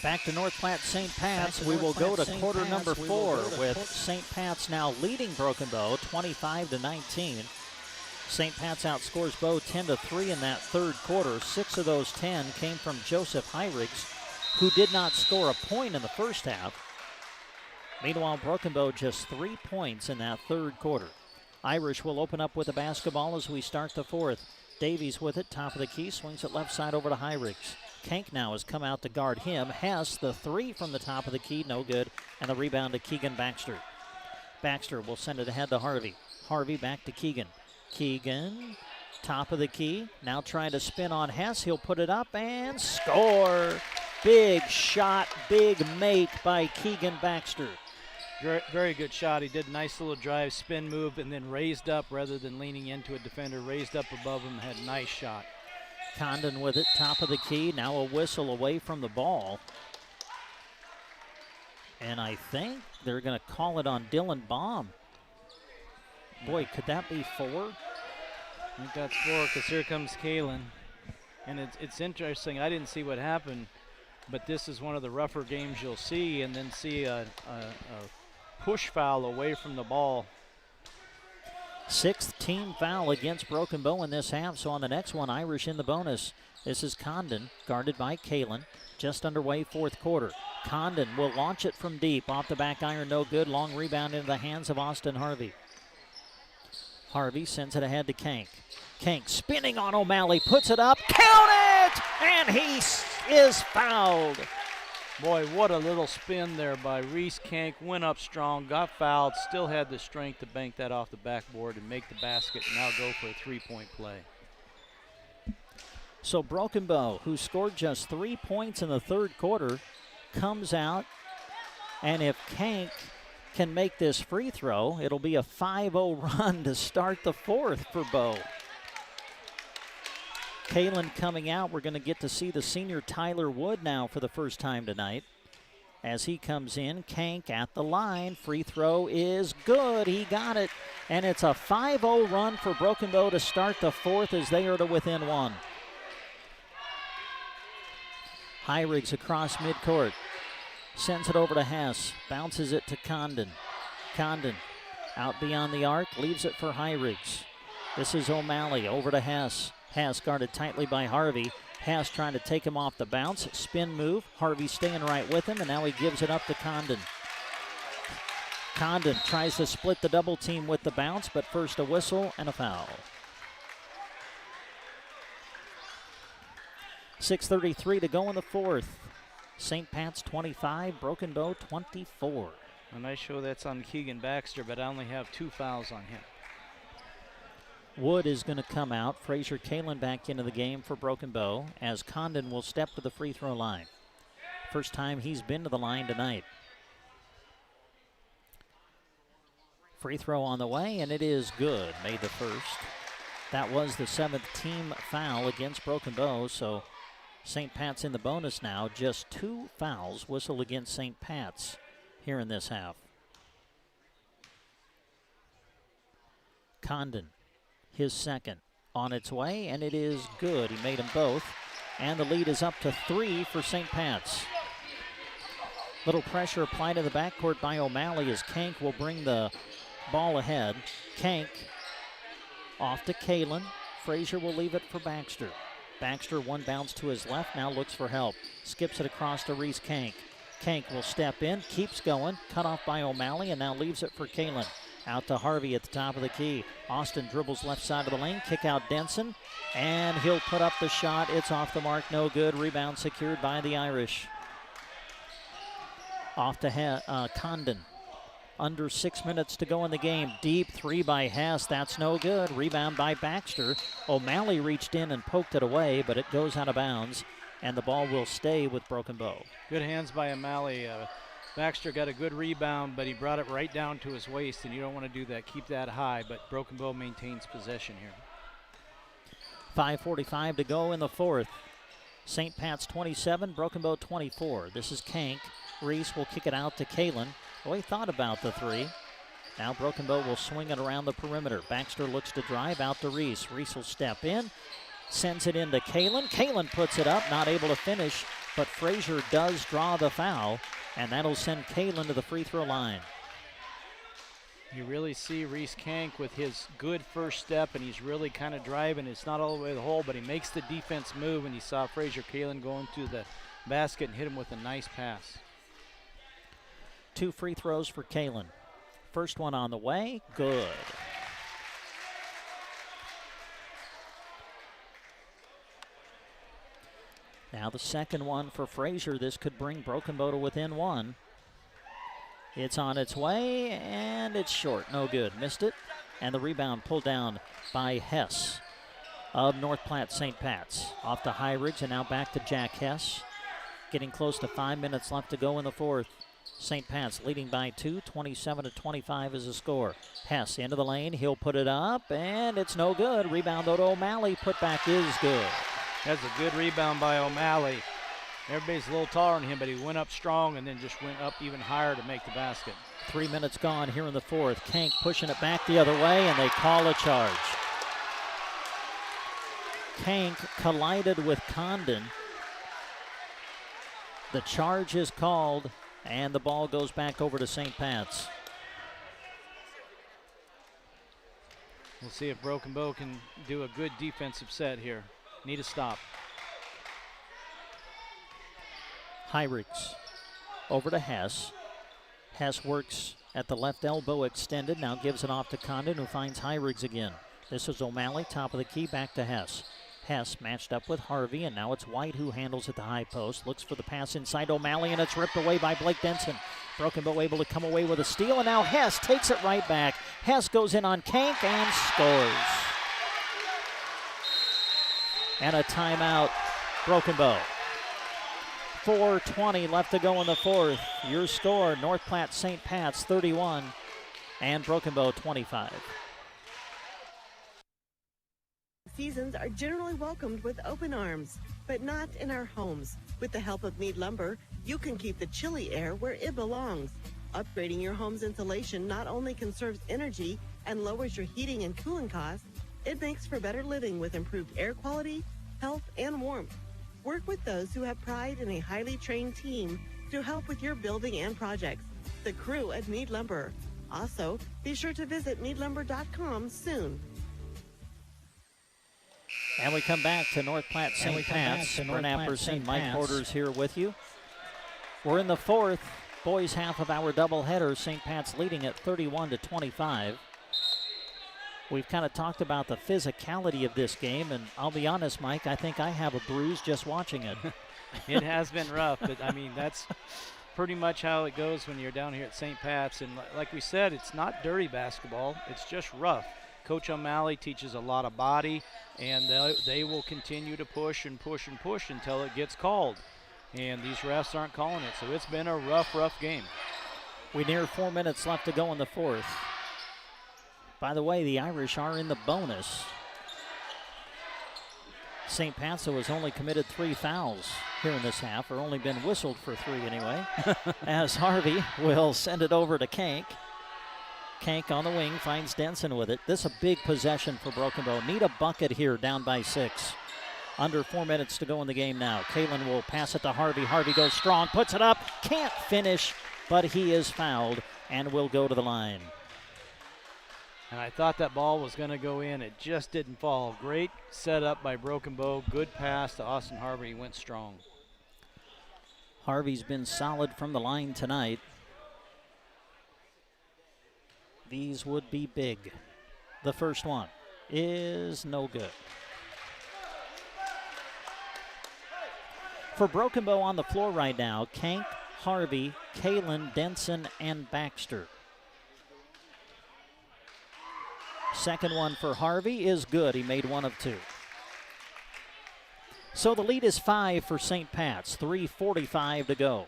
Back to North Platte St. Pat's. We will go to quarter number 4 with St. Pat's now leading Broken Bow 25-19. St. Pat's outscores Bow 10-3 in that third quarter. 6 of those 10 came from Joseph Heirigs, who did not score a point in the first half. Meanwhile, Broken Bow just 3 points in that third quarter. Irish will open up with the basketball as we start the fourth. Davies with it, top of the key, swings it left side over to Heirigs. Kank now has come out to guard him. Hess, the 3 from the top of the key, no good. And the rebound to Keegan Baxter. Baxter will send it ahead to Harvey. Harvey back to Keegan. Keegan, top of the key, now trying to spin on Hess. He'll put it up and score. Big shot, big make by Keegan Baxter. Very good shot. He did a nice little drive, spin move, and then raised up rather than leaning into a defender. Raised up above him, had a nice shot. Condon with it, top of the key. Now a whistle away from the ball. And I think they're going to call it on Dylan Baum. Boy, could that be 4? I think that's 4 because here comes Kalen. And it's interesting. I didn't see what happened, but this is one of the rougher games you'll see, and then see a push foul away from the ball. 6th team foul against Broken Bow in this half. So on the next one, Irish in the bonus. This is Condon, guarded by Kalen. Just underway fourth quarter. Condon will launch it from deep. Off the back iron, no good. Long rebound into the hands of Austin Harvey. Harvey sends it ahead to Kank. Kank spinning on O'Malley, puts it up. Count it! And he is fouled. Boy, what a little spin there by Reese Kank. Went up strong, got fouled, still had the strength to bank that off the backboard and make the basket, and now go for a three-point play. So Broken Bow, who scored just 3 points in the third quarter, comes out, and if Kank can make this free throw, it'll be a 5-0 run to start the fourth for Bow. Kalen coming out. We're going to get to see the senior Tyler Wood now for the first time tonight. As he comes in, Kank at the line. Free throw is good. He got it. And it's a 5-0 run for Broken Bow to start the fourth as they are to within 1. Heirigs across midcourt. Sends it over to Hess. Bounces it to Condon. Condon out beyond the arc. Leaves it for Heirigs. This is O'Malley over to Hess. Hess guarded tightly by Harvey. Hess trying to take him off the bounce. Spin move. Harvey staying right with him, and now he gives it up to Condon. Condon tries to split the double team with the bounce, but first a whistle and a foul. 6:33 to go in the fourth. St. Pat's 25, Broken Bow 24. A nice show that's on Keegan Baxter, but I only have 2 fouls on him. Wood is going to come out. Frazier Kalen back into the game for Broken Bow as Condon will step to the free throw line. First time he's been to the line tonight. Free throw on the way, and it is good. Made the first. That was the 7th team foul against Broken Bow, so St. Pat's in the bonus now. Just 2 fouls whistled against St. Pat's here in this half. Condon, his second, on its way, and it is good. He made them both, and the lead is up to 3 for St. Pat's. Little pressure applied to the backcourt by O'Malley as Kank will bring the ball ahead. Kank off to Kalen. Frazier will leave it for Baxter. Baxter, one bounce to his left, now looks for help. Skips it across to Reese Kank. Kank will step in, keeps going, cut off by O'Malley, and now leaves it for Kalen. Out to Harvey at the top of the key. Austin dribbles left side of the lane, kick out Denson, and he'll put up the shot. It's off the mark, no good. Rebound secured by the Irish. Off to Condon. Under 6 minutes to go in the game. Deep 3 by Hess. That's no good. Rebound by Baxter. O'Malley reached in and poked it away, but it goes out of bounds, and the ball will stay with Broken Bow. Good hands by O'Malley. Baxter got a good rebound, but he brought it right down to his waist, and you don't want to do that. Keep that high, but Broken Bow maintains possession here. 5:45 to go in the fourth. St. Pat's 27, Broken Bow 24. This is Kank. Reese will kick it out to Kalen. Well, he thought about the 3. Now Broken Bow will swing it around the perimeter. Baxter looks to drive out to Reese. Reese will step in, sends it into Kalen. Kalen puts it up, not able to finish, but Frazier does draw the foul, and that'll send Kalen to the free throw line. You really see Reese Kank with his good first step, and he's really kind of driving. It's not all the way to the hole, but he makes the defense move, and you saw Frazier Kalen going to the basket and hit him with a nice pass. 2 free throws for Kalen. First one on the way, good. Now the second one for Frazier. This could bring Broken Bow to within 1. It's on its way, and it's short. No good. Missed it. And the rebound pulled down by Hess of North Platte St. Pat's. Off to Highridge, and now back to Jack Hess. Getting close to 5 minutes left to go in the fourth. St. Pat's leading by 2, 27-25 is the score. Hess into the lane. He'll put it up, and it's no good. Rebound though to O'Malley. Putback is good. That's a good rebound by O'Malley. Everybody's a little taller than him, but he went up strong and then just went up even higher to make the basket. 3 minutes gone here in the fourth. Kank pushing it back the other way, and they call a charge. Kank collided with Condon. The charge is called, and the ball goes back over to St. Pat's. We'll see if Broken Bow can do a good defensive set here. Need a stop. Hyrix over to Hess. Hess works at the left elbow extended, now gives it off to Condon, who finds Hyrix again. This is O'Malley, top of the key, back to Hess. Hess matched up with Harvey, and now it's White who handles at the high post. Looks for the pass inside O'Malley, and it's ripped away by Blake Denson. Broken Bow able to come away with a steal, and now Hess takes it right back. Hess goes in on Kank and scores. And a timeout, Broken Bow. 4:20 left to go in the fourth. Your score, North Platte St. Pat's 31 and Broken Bow 25. Seasons are generally welcomed with open arms, but not in our homes. With the help of Mead Lumber, you can keep the chilly air where it belongs. Upgrading your home's insulation not only conserves energy and lowers your heating and cooling costs, it makes for better living with improved air quality, health, and warmth. Work with those who have pride in a highly trained team to help with your building and projects. The crew at Mead Lumber. Also, be sure to visit meadlumber.com soon. And we come back to North Platte St. Pat's. Brent Apperson, Mike Porter's here with you. We're in the fourth, boys half of our doubleheader. St. Pat's leading at 31-25. We've kind of talked about the physicality of this game, and I'll be honest, Mike, I think I have a bruise just watching it. It has been rough, but I mean, pretty much how it goes when you're down here at St. Pat's. And like we said, it's not dirty basketball. It's just rough. Coach O'Malley teaches a lot of body, and they will continue to push and push and push until it gets called. And these refs aren't calling it, so it's been a rough game. We near 4 minutes left to go in the fourth. By the way, the Irish are in the bonus. St. Pat's has only committed 3 fouls here in this half, or only been whistled for 3 anyway, as Harvey will send it over to Kank. Kank on the wing finds Denson with it. This is a big possession for Broken Bow. Need a bucket here, down by 6. Under 4 minutes to go in the game now. Kalen will pass it to Harvey. Harvey goes strong, puts it up, can't finish, but he is fouled and will go to the line. And I thought that ball was going to go in. It just didn't fall. Great setup by Broken Bow. Good pass to Austin Harvey. He went strong. Harvey's been solid from the line tonight. These would be big. The first one is no good. For Broken Bow on the floor right now, Kank, Harvey, Kalen, Denson, and Baxter. Second one for Harvey is good. He made 1 of 2. So the lead is 5 for St. Pat's. 3:45 to go.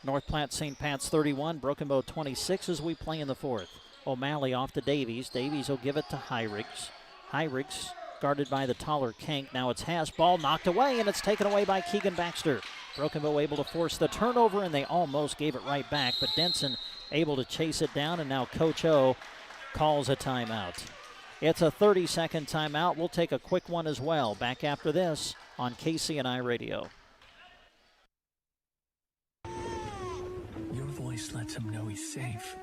North Platte St. Pat's 31, Broken Bow 26 as we play in the fourth. O'Malley off to Davies. Davies will give it to Hyrigs. Hyrigs guarded by the taller Kank. Now it's Haas. Ball knocked away, and it's taken away by Keegan Baxter. Broken Bow able to force the turnover, and they almost gave it right back, but Denson able to chase it down, and now Coach O calls a timeout. It's a 30-second timeout. We'll take a quick one as well. Back after this on KCNI Radio. Your voice lets him know he's safe.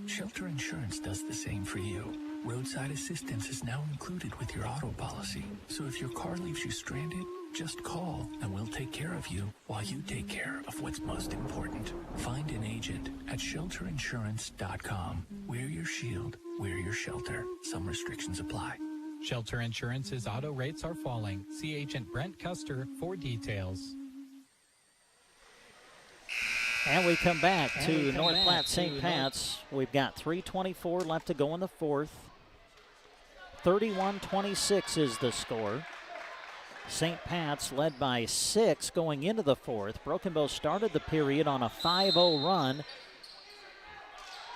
Shelter Insurance does the same for you. Roadside assistance is now included with your auto policy. So if your car leaves you stranded, just call and we'll take care of you while you take care of what's most important. Find an agent at shelterinsurance.com. Wear your shield, wear your shelter. Some restrictions apply. Shelter Insurance's auto rates are falling. See Agent Brent Custer for details. And we come back to North Platte St. Pat's. We've got 3:24 left to go in the fourth. 31-26 is the score. St. Pat's led by 6 going into the fourth. Broken Bow started the period on a 5-0 run,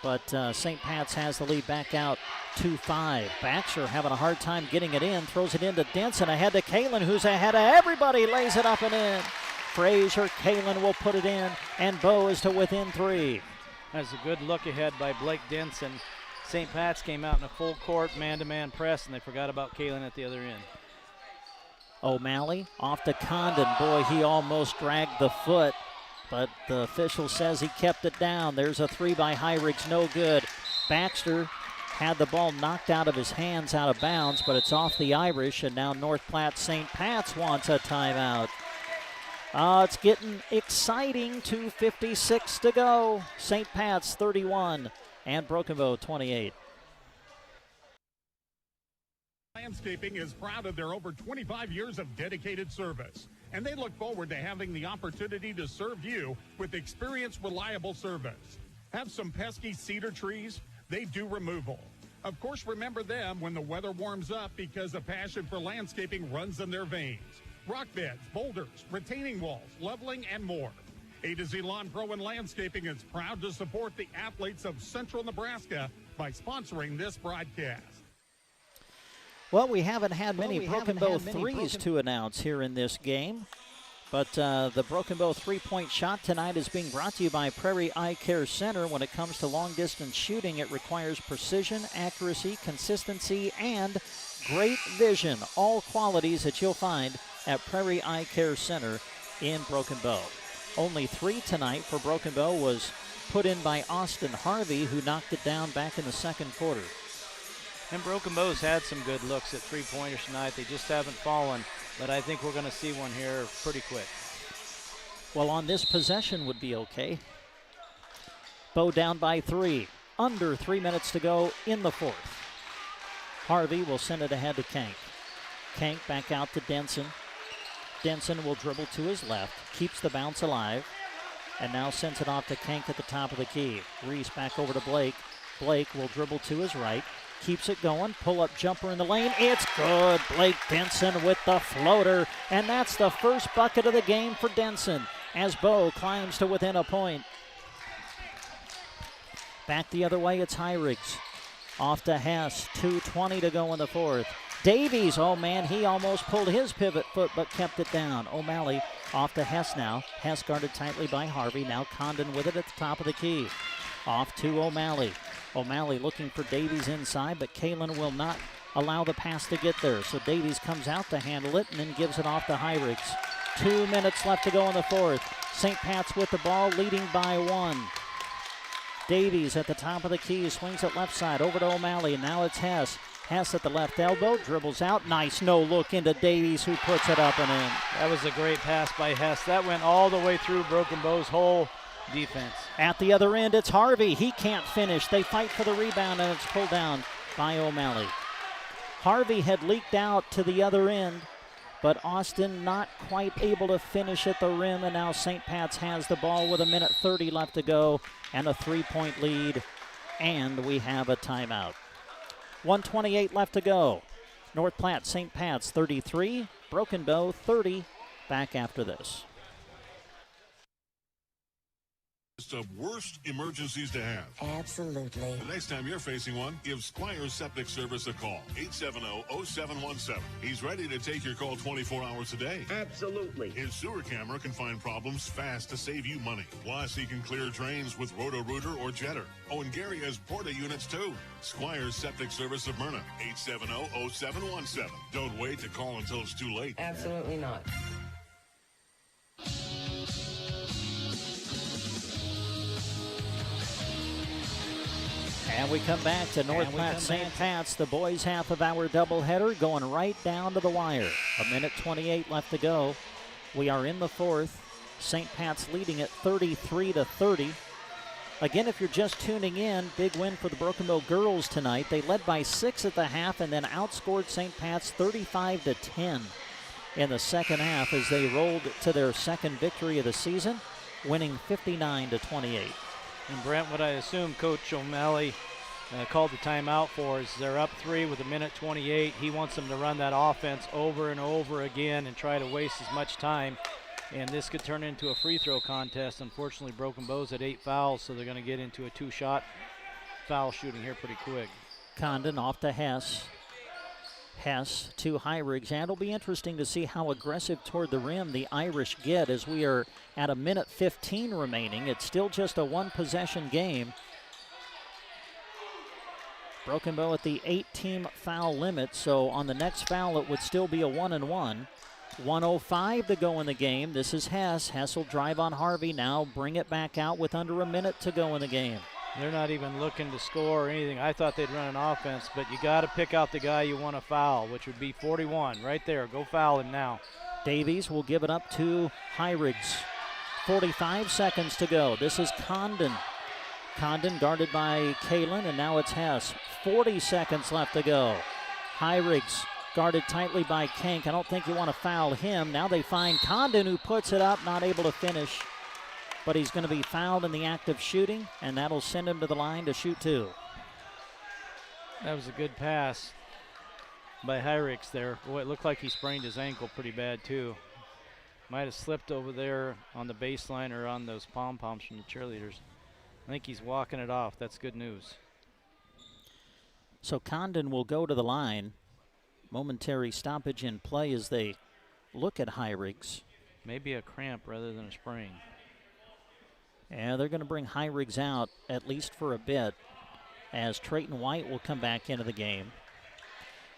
but St. Pat's has the lead back out 2-5. Baxter having a hard time getting it in, throws it into Denson, ahead to Kalen, who's ahead of everybody, lays it up and in. Frazier, Kalen will put it in, and Bow is to within 3. That's a good look ahead by Blake Denson. St. Pat's came out in a full court man-to-man press, and they forgot about Kalen at the other end. O'Malley off to Condon. Boy, he almost dragged the foot, but the official says he kept it down. There's a 3 by Hyrigs, no good. Baxter had the ball knocked out of his hands out of bounds, but it's off the Irish, and now North Platte St. Pat's wants a timeout. It's getting exciting. 2:56 to go. St. Pat's 31 and Broken Bow 28. Landscaping is proud of their over 25 years of dedicated service, and they look forward to having the opportunity to serve you with experienced, reliable service. Have some pesky cedar trees? They do removal. Of course, remember them when the weather warms up, because a passion for landscaping runs in their veins. Rock beds, boulders, retaining walls, leveling, and more. A to Z Lawn Pro and Landscaping is proud to support the athletes of Central Nebraska by sponsoring this broadcast. Well, we haven't had many Broken Bow threes to announce here in this game, but the Broken Bow three-point shot tonight is being brought to you by Prairie Eye Care Center. When it comes to long-distance shooting, it requires precision, accuracy, consistency, and great vision, all qualities that you'll find at Prairie Eye Care Center in Broken Bow. Only 3 tonight for Broken Bow was put in by Austin Harvey, who knocked it down back in the second quarter. And Broken Bow's had some good looks at three-pointers tonight. They just haven't fallen, but I think we're going to see one here pretty quick. Well, on this possession would be okay. Bow down by 3. Under 3 minutes to go in the fourth. Harvey will send it ahead to Kank. Kank back out to Denson. Denson will dribble to his left, keeps the bounce alive. and now sends it off to Kank at the top of the key. Reese back over to Blake. Blake will dribble to his right, keeps it going, pull-up jumper in the lane. It's good. Blake Denson with the floater, and that's the first bucket of the game for Denson as Bo climbs to within a point. Back the other way, it's Hyrigs. Off to Hess, 2:20 to go in the fourth. Davies, oh man, he almost pulled his pivot foot but kept it down. O'Malley off to Hess now. Hess guarded tightly by Harvey. Now Condon with it at the top of the key. Off to O'Malley. O'Malley looking for Davies inside, but Kalen will not allow the pass to get there. So Davies comes out to handle it and then gives it off to Hyrigs. 2 minutes left to go in the fourth. St. Pat's with the ball, leading by 1. Davies at the top of the key, swings it left side over to O'Malley, and now it's Hess. Hess at the left elbow, dribbles out. Nice no-look into Davies, who puts it up and in. That was a great pass by Hess. That went all the way through Broken Bow's whole defense. At the other end, it's Harvey. He can't finish. They fight for the rebound, and it's pulled down by O'Malley. Harvey had leaked out to the other end, but Austin not quite able to finish at the rim, and now St. Pat's has the ball with 1:30 left to go and a 3-point lead, and we have a timeout. 1:28 left to go. North Platte, St. Pat's 33, Broken Bow 30. Back after this. List of worst emergencies to have. Absolutely. The next time you're facing one, give Squires Septic Service a call. 870-0717. He's ready to take your call 24 hours a day. Absolutely. His sewer camera can find problems fast to save you money. Plus, he can clear drains with Roto-Rooter or Jetter. Oh, and Gary has Porta units too. Squires Septic Service of Myrna. 870-0717. Don't wait to call until it's too late. Absolutely not. And we come back to North Platte St. Pat's, the boys' half of our doubleheader, going right down to the wire. 1:28 left to go. We are in the fourth. St. Pat's leading at 33-30. Again, if you're just tuning in, big win for the Broken Bow girls tonight. They led by 6 at the half and then outscored St. Pat's 35-10 in the second half as they rolled to their second victory of the season, winning 59-28. And Brent, what I assume Coach O'Malley called the timeout for is they're up 3 with 1:28. He wants them to run that offense over and over again and try to waste as much time. And this could turn into a free throw contest. Unfortunately, Broken Bow's at 8 fouls, so they're going to get into a 2-shot foul shooting here pretty quick. Condon off to Hess. Hess to Hyrigs, and it'll be interesting to see how aggressive toward the rim the Irish get as we are at 1:15 remaining. It's still just a one-possession game. Broken Bow at the 8-team foul limit, so on the next foul it would still be a 1-and-1. 1:05 to go in the game. This is Hess. Hess will drive on Harvey now, bring it back out with under a minute to go in the game. They're not even looking to score or anything. I thought they'd run an offense, but you got to pick out the guy you want to foul, which would be 41 right there. Go foul him now. Davies will give it up to Hyrigs. 45 seconds to go. This is Condon. Condon guarded by Kalen, and now it's Hess. 40 seconds left to go. Hyrigs guarded tightly by Kank. I don't think you want to foul him. Now they find Condon, who puts it up, not able to finish. But he's going to be fouled in the act of shooting, and that'll send him to the line to shoot 2. That was a good pass by Hyrigs there. Boy, it looked like he sprained his ankle pretty bad, too. Might have slipped over there on the baseline or on those pom-poms from the cheerleaders. I think he's walking it off. That's good news. So Condon will go to the line. Momentary stoppage in play as they look at Hyrigs. Maybe a cramp rather than a sprain. Yeah, they're going to bring Hyrigs out at least for a bit as Trayton White will come back into the game.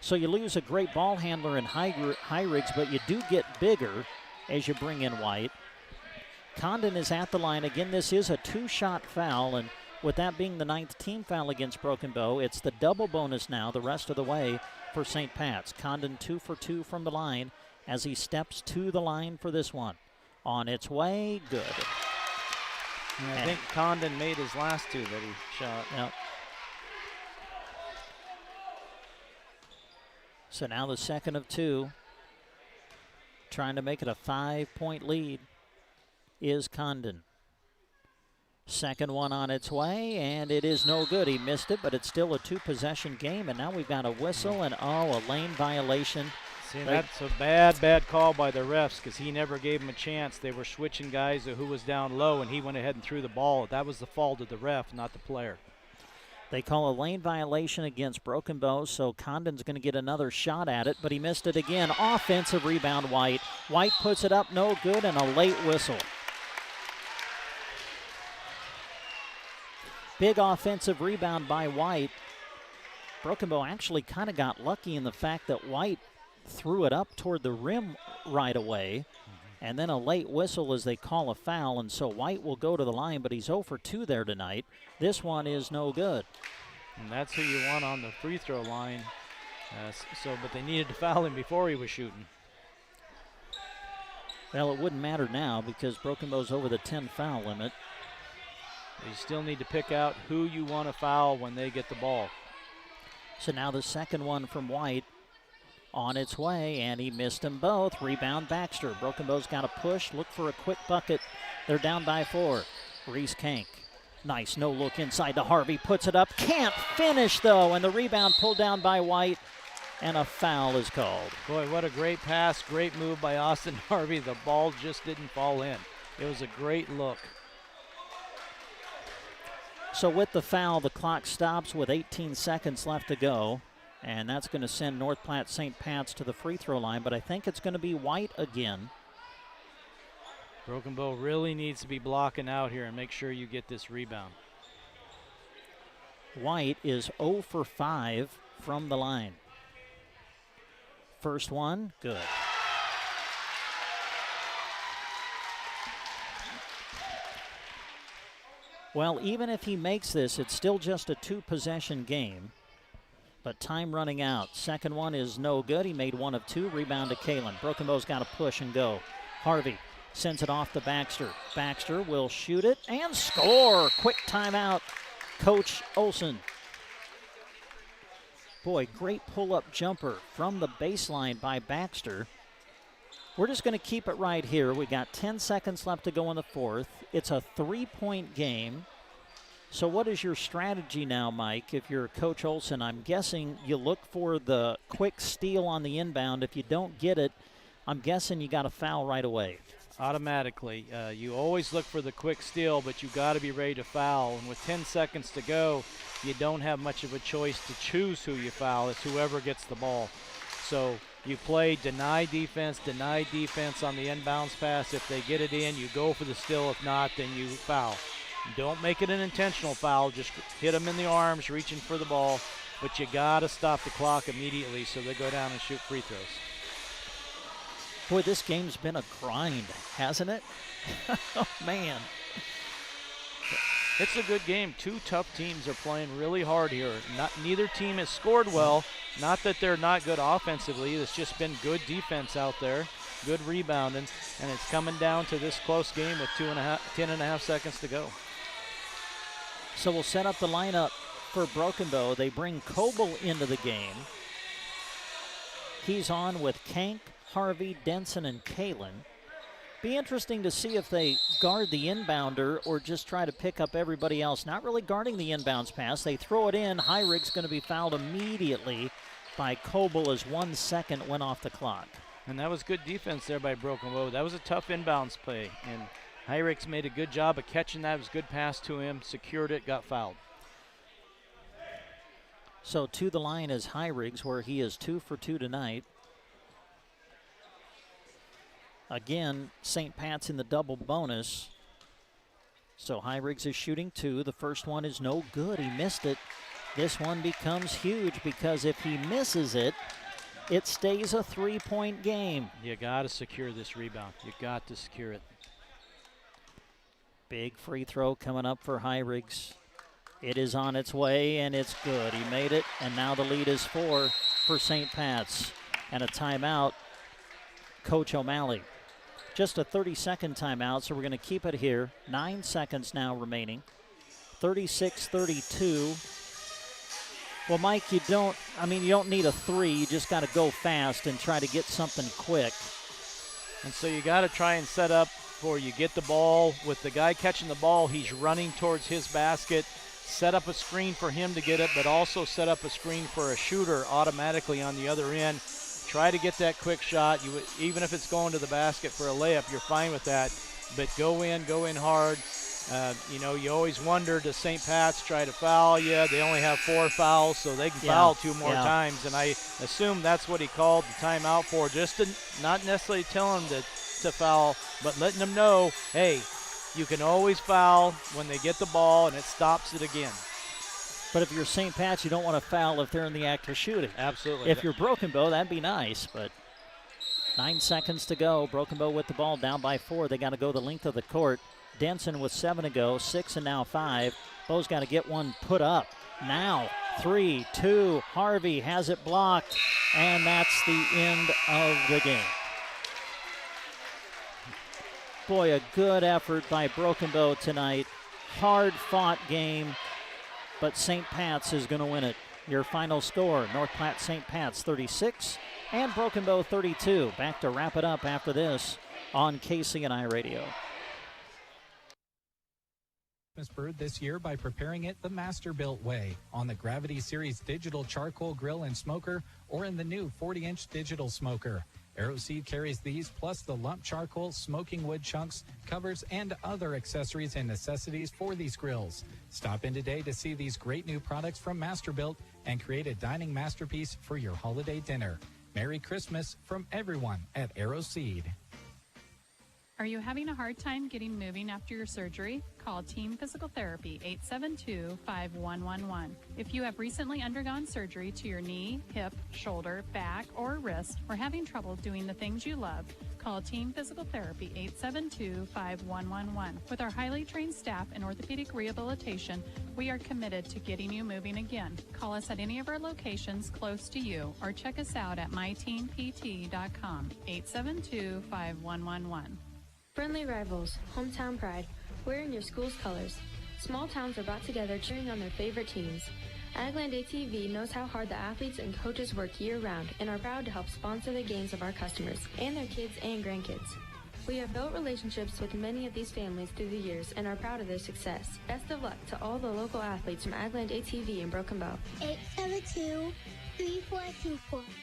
So you lose a great ball handler in Hyrigs, but you do get bigger as you bring in White. Condon is at the line. Again, this is a 2-shot foul, and with that being the 9th team foul against Broken Bow, it's the double bonus now the rest of the way for St. Pat's. Condon 2 for 2 from the line as he steps to the line for this one. On its way, good. I think Condon made his last 2 that he shot. Yep. So now the second of 2. Trying to make it a 5-point lead is Condon. Second one on its way, and it is no good. He missed it, but it's still a two-possession game, and now we've got a whistle and, a lane violation. See, that's a bad call by the refs because he never gave him a chance. They were switching guys to who was down low, and he went ahead and threw the ball. That was the fault of the ref, not the player. They call a lane violation against Broken Bow, so Condon's going to get another shot at it, but he missed it again. Offensive rebound, White. White puts it up, no good, and a late whistle. Big offensive rebound by White. Broken Bow actually kind of got lucky in the fact that White threw it up toward the rim right away, and then a late whistle as they call a foul, and so White will go to the line, but he's 0 for 2 there tonight. This one is no good. And that's who you want on the free throw line. But they needed to foul him before he was shooting. Well, it wouldn't matter now because Broken Bow's over the 10 foul limit. You still need to pick out who you want to foul when they get the ball. So now the second one from White on its way, and he missed them both. Rebound Baxter. Broken Bow's got to push, look for a quick bucket. They're down by 4. Reese Kank. Nice no look inside to Harvey. Puts it up. Can't finish, though, and the rebound pulled down by White, and a foul is called. Boy, what a great pass, great move by Austin Harvey. The ball just didn't fall in. It was a great look. So with the foul, the clock stops with 18 seconds left to go. And that's going to send North Platte St. Pat's to the free throw line, but I think it's going to be White again. Broken Bow really needs to be blocking out here and make sure you get this rebound. White is 0 for 5 from the line. First one, good. Well, even if he makes this, it's still just a two-possession game. But time running out. Second one is no good. He made 1 of 2. Rebound to Kalen. Broken Bow's got to push and go. Harvey sends it off to Baxter. Baxter will shoot it and score. Quick timeout, Coach Olson. Boy, great pull-up jumper from the baseline by Baxter. We're just going to keep it right here. We got 10 seconds left to go in the fourth. It's a 3-point game. So what is your strategy now, Mike, if you're Coach Olson? I'm guessing you look for the quick steal on the inbound. If you don't get it, I'm guessing you got to foul right away. Automatically. You always look for the quick steal, but you got to be ready to foul. And with 10 seconds to go, you don't have much of a choice to choose who you foul. It's whoever gets the ball. So you play deny defense on the inbounds pass. If they get it in, you go for the steal. If not, then you foul. Don't make it an intentional foul. Just hit them in the arms, reaching for the ball. But you got to stop the clock immediately so they go down and shoot free throws. Boy, this game's been a grind, hasn't it? Oh, man. It's a good game. Two tough teams are playing really hard here. Neither team has scored well. Not that they're not good offensively. It's just been good defense out there, good rebounding, and it's coming down to this close game with 10.5 seconds to go. So we'll set up the lineup for Broken Bow. They bring Coble into the game. He's on with Kank, Harvey, Denson, and Kalen. Be interesting to see if they guard the inbounder or just try to pick up everybody else. Not really guarding the inbounds pass. They throw it in. Heyrig's going to be fouled immediately by Coble as 1 second went off the clock. And that was good defense there by Broken Bow. That was a tough inbounds play, and Heyrig's made a good job of catching that. It was a good pass to him, secured it, got fouled. So to the line is Heyrig's, where he is 2 for 2 tonight. Again, St. Pat's in the double bonus. So Heyrig's is shooting 2. The first one is no good. He missed it. This one becomes huge because if he misses it, it stays a 3-point game. You got to secure this rebound. You got to secure it. Big free throw coming up for Heyrig's. It is on its way, and it's good. He made it, and now the lead is 4 for St. Pat's. And a timeout, Coach O'Malley. Just a 30-second timeout, so we're going to keep it here. 9 seconds now remaining. 36-32. Well, Mike, you don't need a 3. You just got to go fast and try to get something quick. And so you got to try and set up where you get the ball. With the guy catching the ball, he's running towards his basket. Set up a screen for him to get it, but also set up a screen for a shooter automatically on the other end. Try to get that quick shot. Even if it's going to the basket for a layup, you're fine with that. But go in hard. You always wonder, does St. Pat's try to foul you? They only have 4 fouls, so they can foul 2 more times. And I assume that's what he called the timeout for, just to not necessarily tell him to foul, but letting them know, hey, you can always foul when they get the ball, and it stops it again. But if you're St. Pat's, you don't want to foul if they're in the act of shooting. Absolutely. If you're Broken Bow, that'd be nice, but 9 seconds to go. Broken Bow with the ball, down by 4. They got to go the length of the court. Denson with 7 to go, 6 and now 5. Bow's got to get one put up. Now 3, 2, Harvey has it blocked, and that's the end of the game. Boy, a good effort by Broken Bow tonight. Hard-fought game, but St. Pat's is going to win it. Your final score, North Platte St. Pat's 36 and Broken Bow 32. Back to wrap it up after this on KCNI Radio. Bird this year by preparing it the Masterbuilt way on the Gravity Series digital charcoal grill and smoker, or in the new 40-inch digital smoker. Aeroseed carries these plus the lump charcoal, smoking wood chunks, covers, and other accessories and necessities for these grills. Stop in today to see these great new products from Masterbuilt and create a dining masterpiece for your holiday dinner. Merry Christmas from everyone at Aeroseed. Are you having a hard time getting moving after your surgery? Call Team Physical Therapy 872-5111. If you have recently undergone surgery to your knee, hip, shoulder, back, or wrist, or having trouble doing the things you love, call Team Physical Therapy 872-5111. With our highly trained staff in orthopedic rehabilitation, we are committed to getting you moving again. Call us at any of our locations close to you or check us out at myteampt.com 872-5111. Friendly rivals, hometown pride, wearing your school's colors. Small towns are brought together cheering on their favorite teams. Agland ATV knows how hard the athletes and coaches work year-round and are proud to help sponsor the games of our customers and their kids and grandkids. We have built relationships with many of these families through the years and are proud of their success. Best of luck to all the local athletes from Agland ATV in Broken Bow. 872-3424.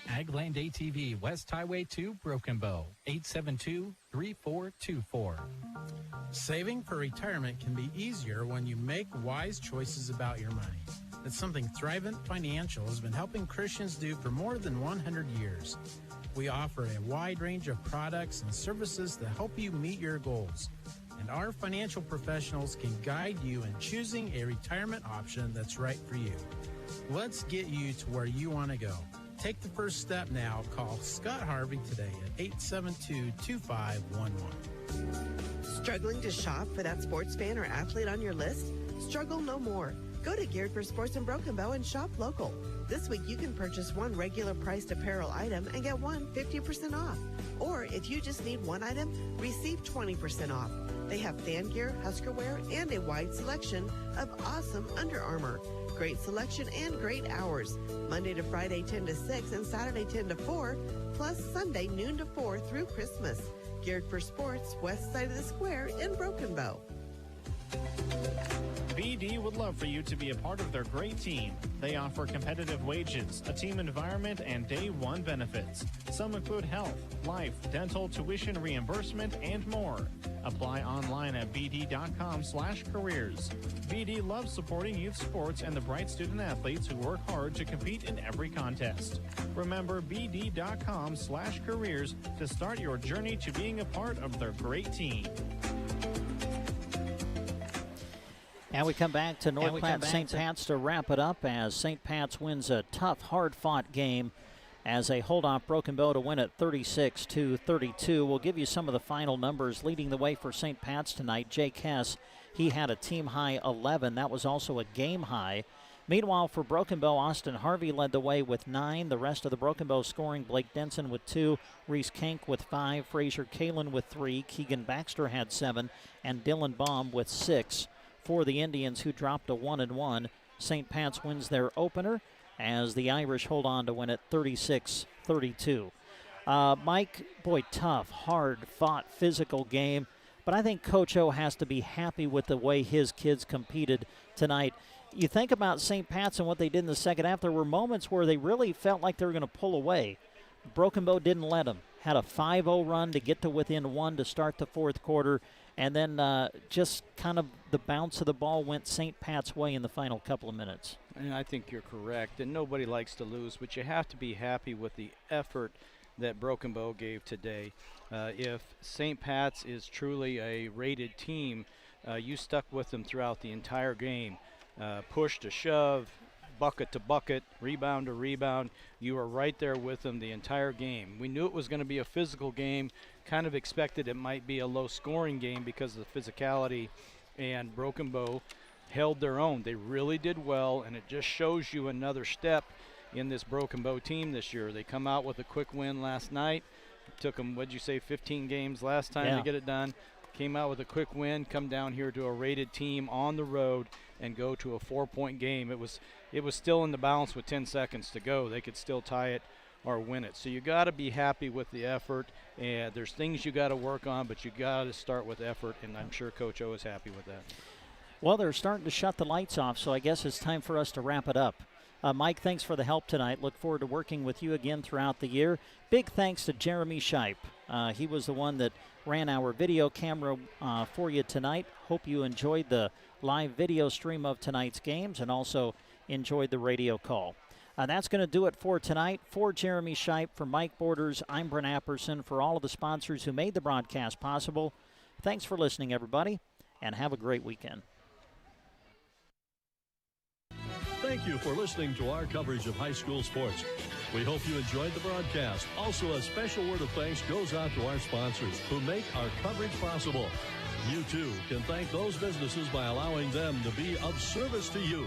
Agland ATV, West Highway 2, Broken Bow. 872-3424. Saving for retirement can be easier when you make wise choices about your money. It's something Thrivent Financial has been helping Christians do for more than 100 years. We offer a wide range of products and services that help you meet your goals. And our financial professionals can guide you in choosing a retirement option that's right for you. Let's get you to where you want to go. Take the first step now. Call Scott Harvey today at 872-2511. Struggling to shop for that sports fan or athlete on your list? Struggle no more. Go to Geared for Sports in Broken Bow and shop local. This week you can purchase one regular priced apparel item and get one 50% off. Or if you just need one item, receive 20% off. They have fan gear, Husker wear, and a wide selection of awesome Under Armour. Great selection and great hours. Monday to Friday 10 to 6 and Saturday 10 to 4, plus Sunday noon to 4 through Christmas. Geared for Sports, west side of the square in Broken Bow. BD would love for you to be a part of their great team. They offer competitive wages, a team environment, and day one benefits. Some include health, life, dental, tuition reimbursement, and more. Apply online at bd.com/careers. BD loves supporting youth sports and the bright student athletes who work hard to compete in every contest. Remember bd.com/careers to start your journey to being a part of their great team. And we come back to North Platte St. Pat's to wrap it up as St. Pat's wins a tough, hard-fought game as they hold off Broken Bow to win it 36-32. We'll give you some of the final numbers. Leading the way for St. Pat's tonight, Jake Hess, he had a team-high 11. That was also a game-high. Meanwhile, for Broken Bow, Austin Harvey led the way with 9. The rest of the Broken Bow scoring, Blake Denson with 2, Reese Kank with 5, Fraser Kalin with 3, Keegan Baxter had 7, and Dylan Baum with 6. For the Indians, who dropped to 1-1, St. Pat's wins their opener as the Irish hold on to win it 36-32. Mike, boy, tough, hard-fought, physical game. but I think Coach O has to be happy with the way his kids competed tonight. You think about St. Pat's and what they did in the second half. There were moments where they really felt like they were going to pull away. Broken Bow didn't let them. Had a 5-0 run to get to within 1 to start the fourth quarter, and then just kind of the bounce of the ball went St. Pat's way in the final couple of minutes. And I think you're correct, and nobody likes to lose, but you have to be happy with the effort that Broken Bow gave today. If St. Pat's is truly a rated team, you stuck with them throughout the entire game. Push to shove, bucket to bucket, rebound to rebound. You were right there with them the entire game. We knew it was going to be a physical game, kind of expected it might be a low-scoring game because of the physicality, and Broken Bow held their own. They really did well, and it just shows you another step in this Broken Bow team this year. They come out with a quick win last night. It took them, 15 games last time to get it done. Came out with a quick win, come down here to a rated team on the road and go to a 4-point game. It was still in the balance with 10 seconds to go. They could still tie it or win it. So you got to be happy with the effort, and there's things you got to work on, but you got to start with effort, and I'm sure Coach O is happy with that. Well, they're starting to shut the lights off, so I guess it's time for us to wrap it up. Mike, thanks for the help tonight. Look forward to working with you again throughout the year. Big thanks to Jeremy Shipe. He was the one that ran our video camera for you tonight. Hope you enjoyed the live video stream of tonight's games and also enjoyed the radio call. That's going to do it for tonight. For Jeremy Shipe, for Mike Borders, I'm Brent Apperson. For all of the sponsors who made the broadcast possible, thanks for listening, everybody, and have a great weekend. Thank you for listening to our coverage of high school sports. We hope you enjoyed the broadcast. Also, a special word of thanks goes out to our sponsors who make our coverage possible. You, too, can thank those businesses by allowing them to be of service to you.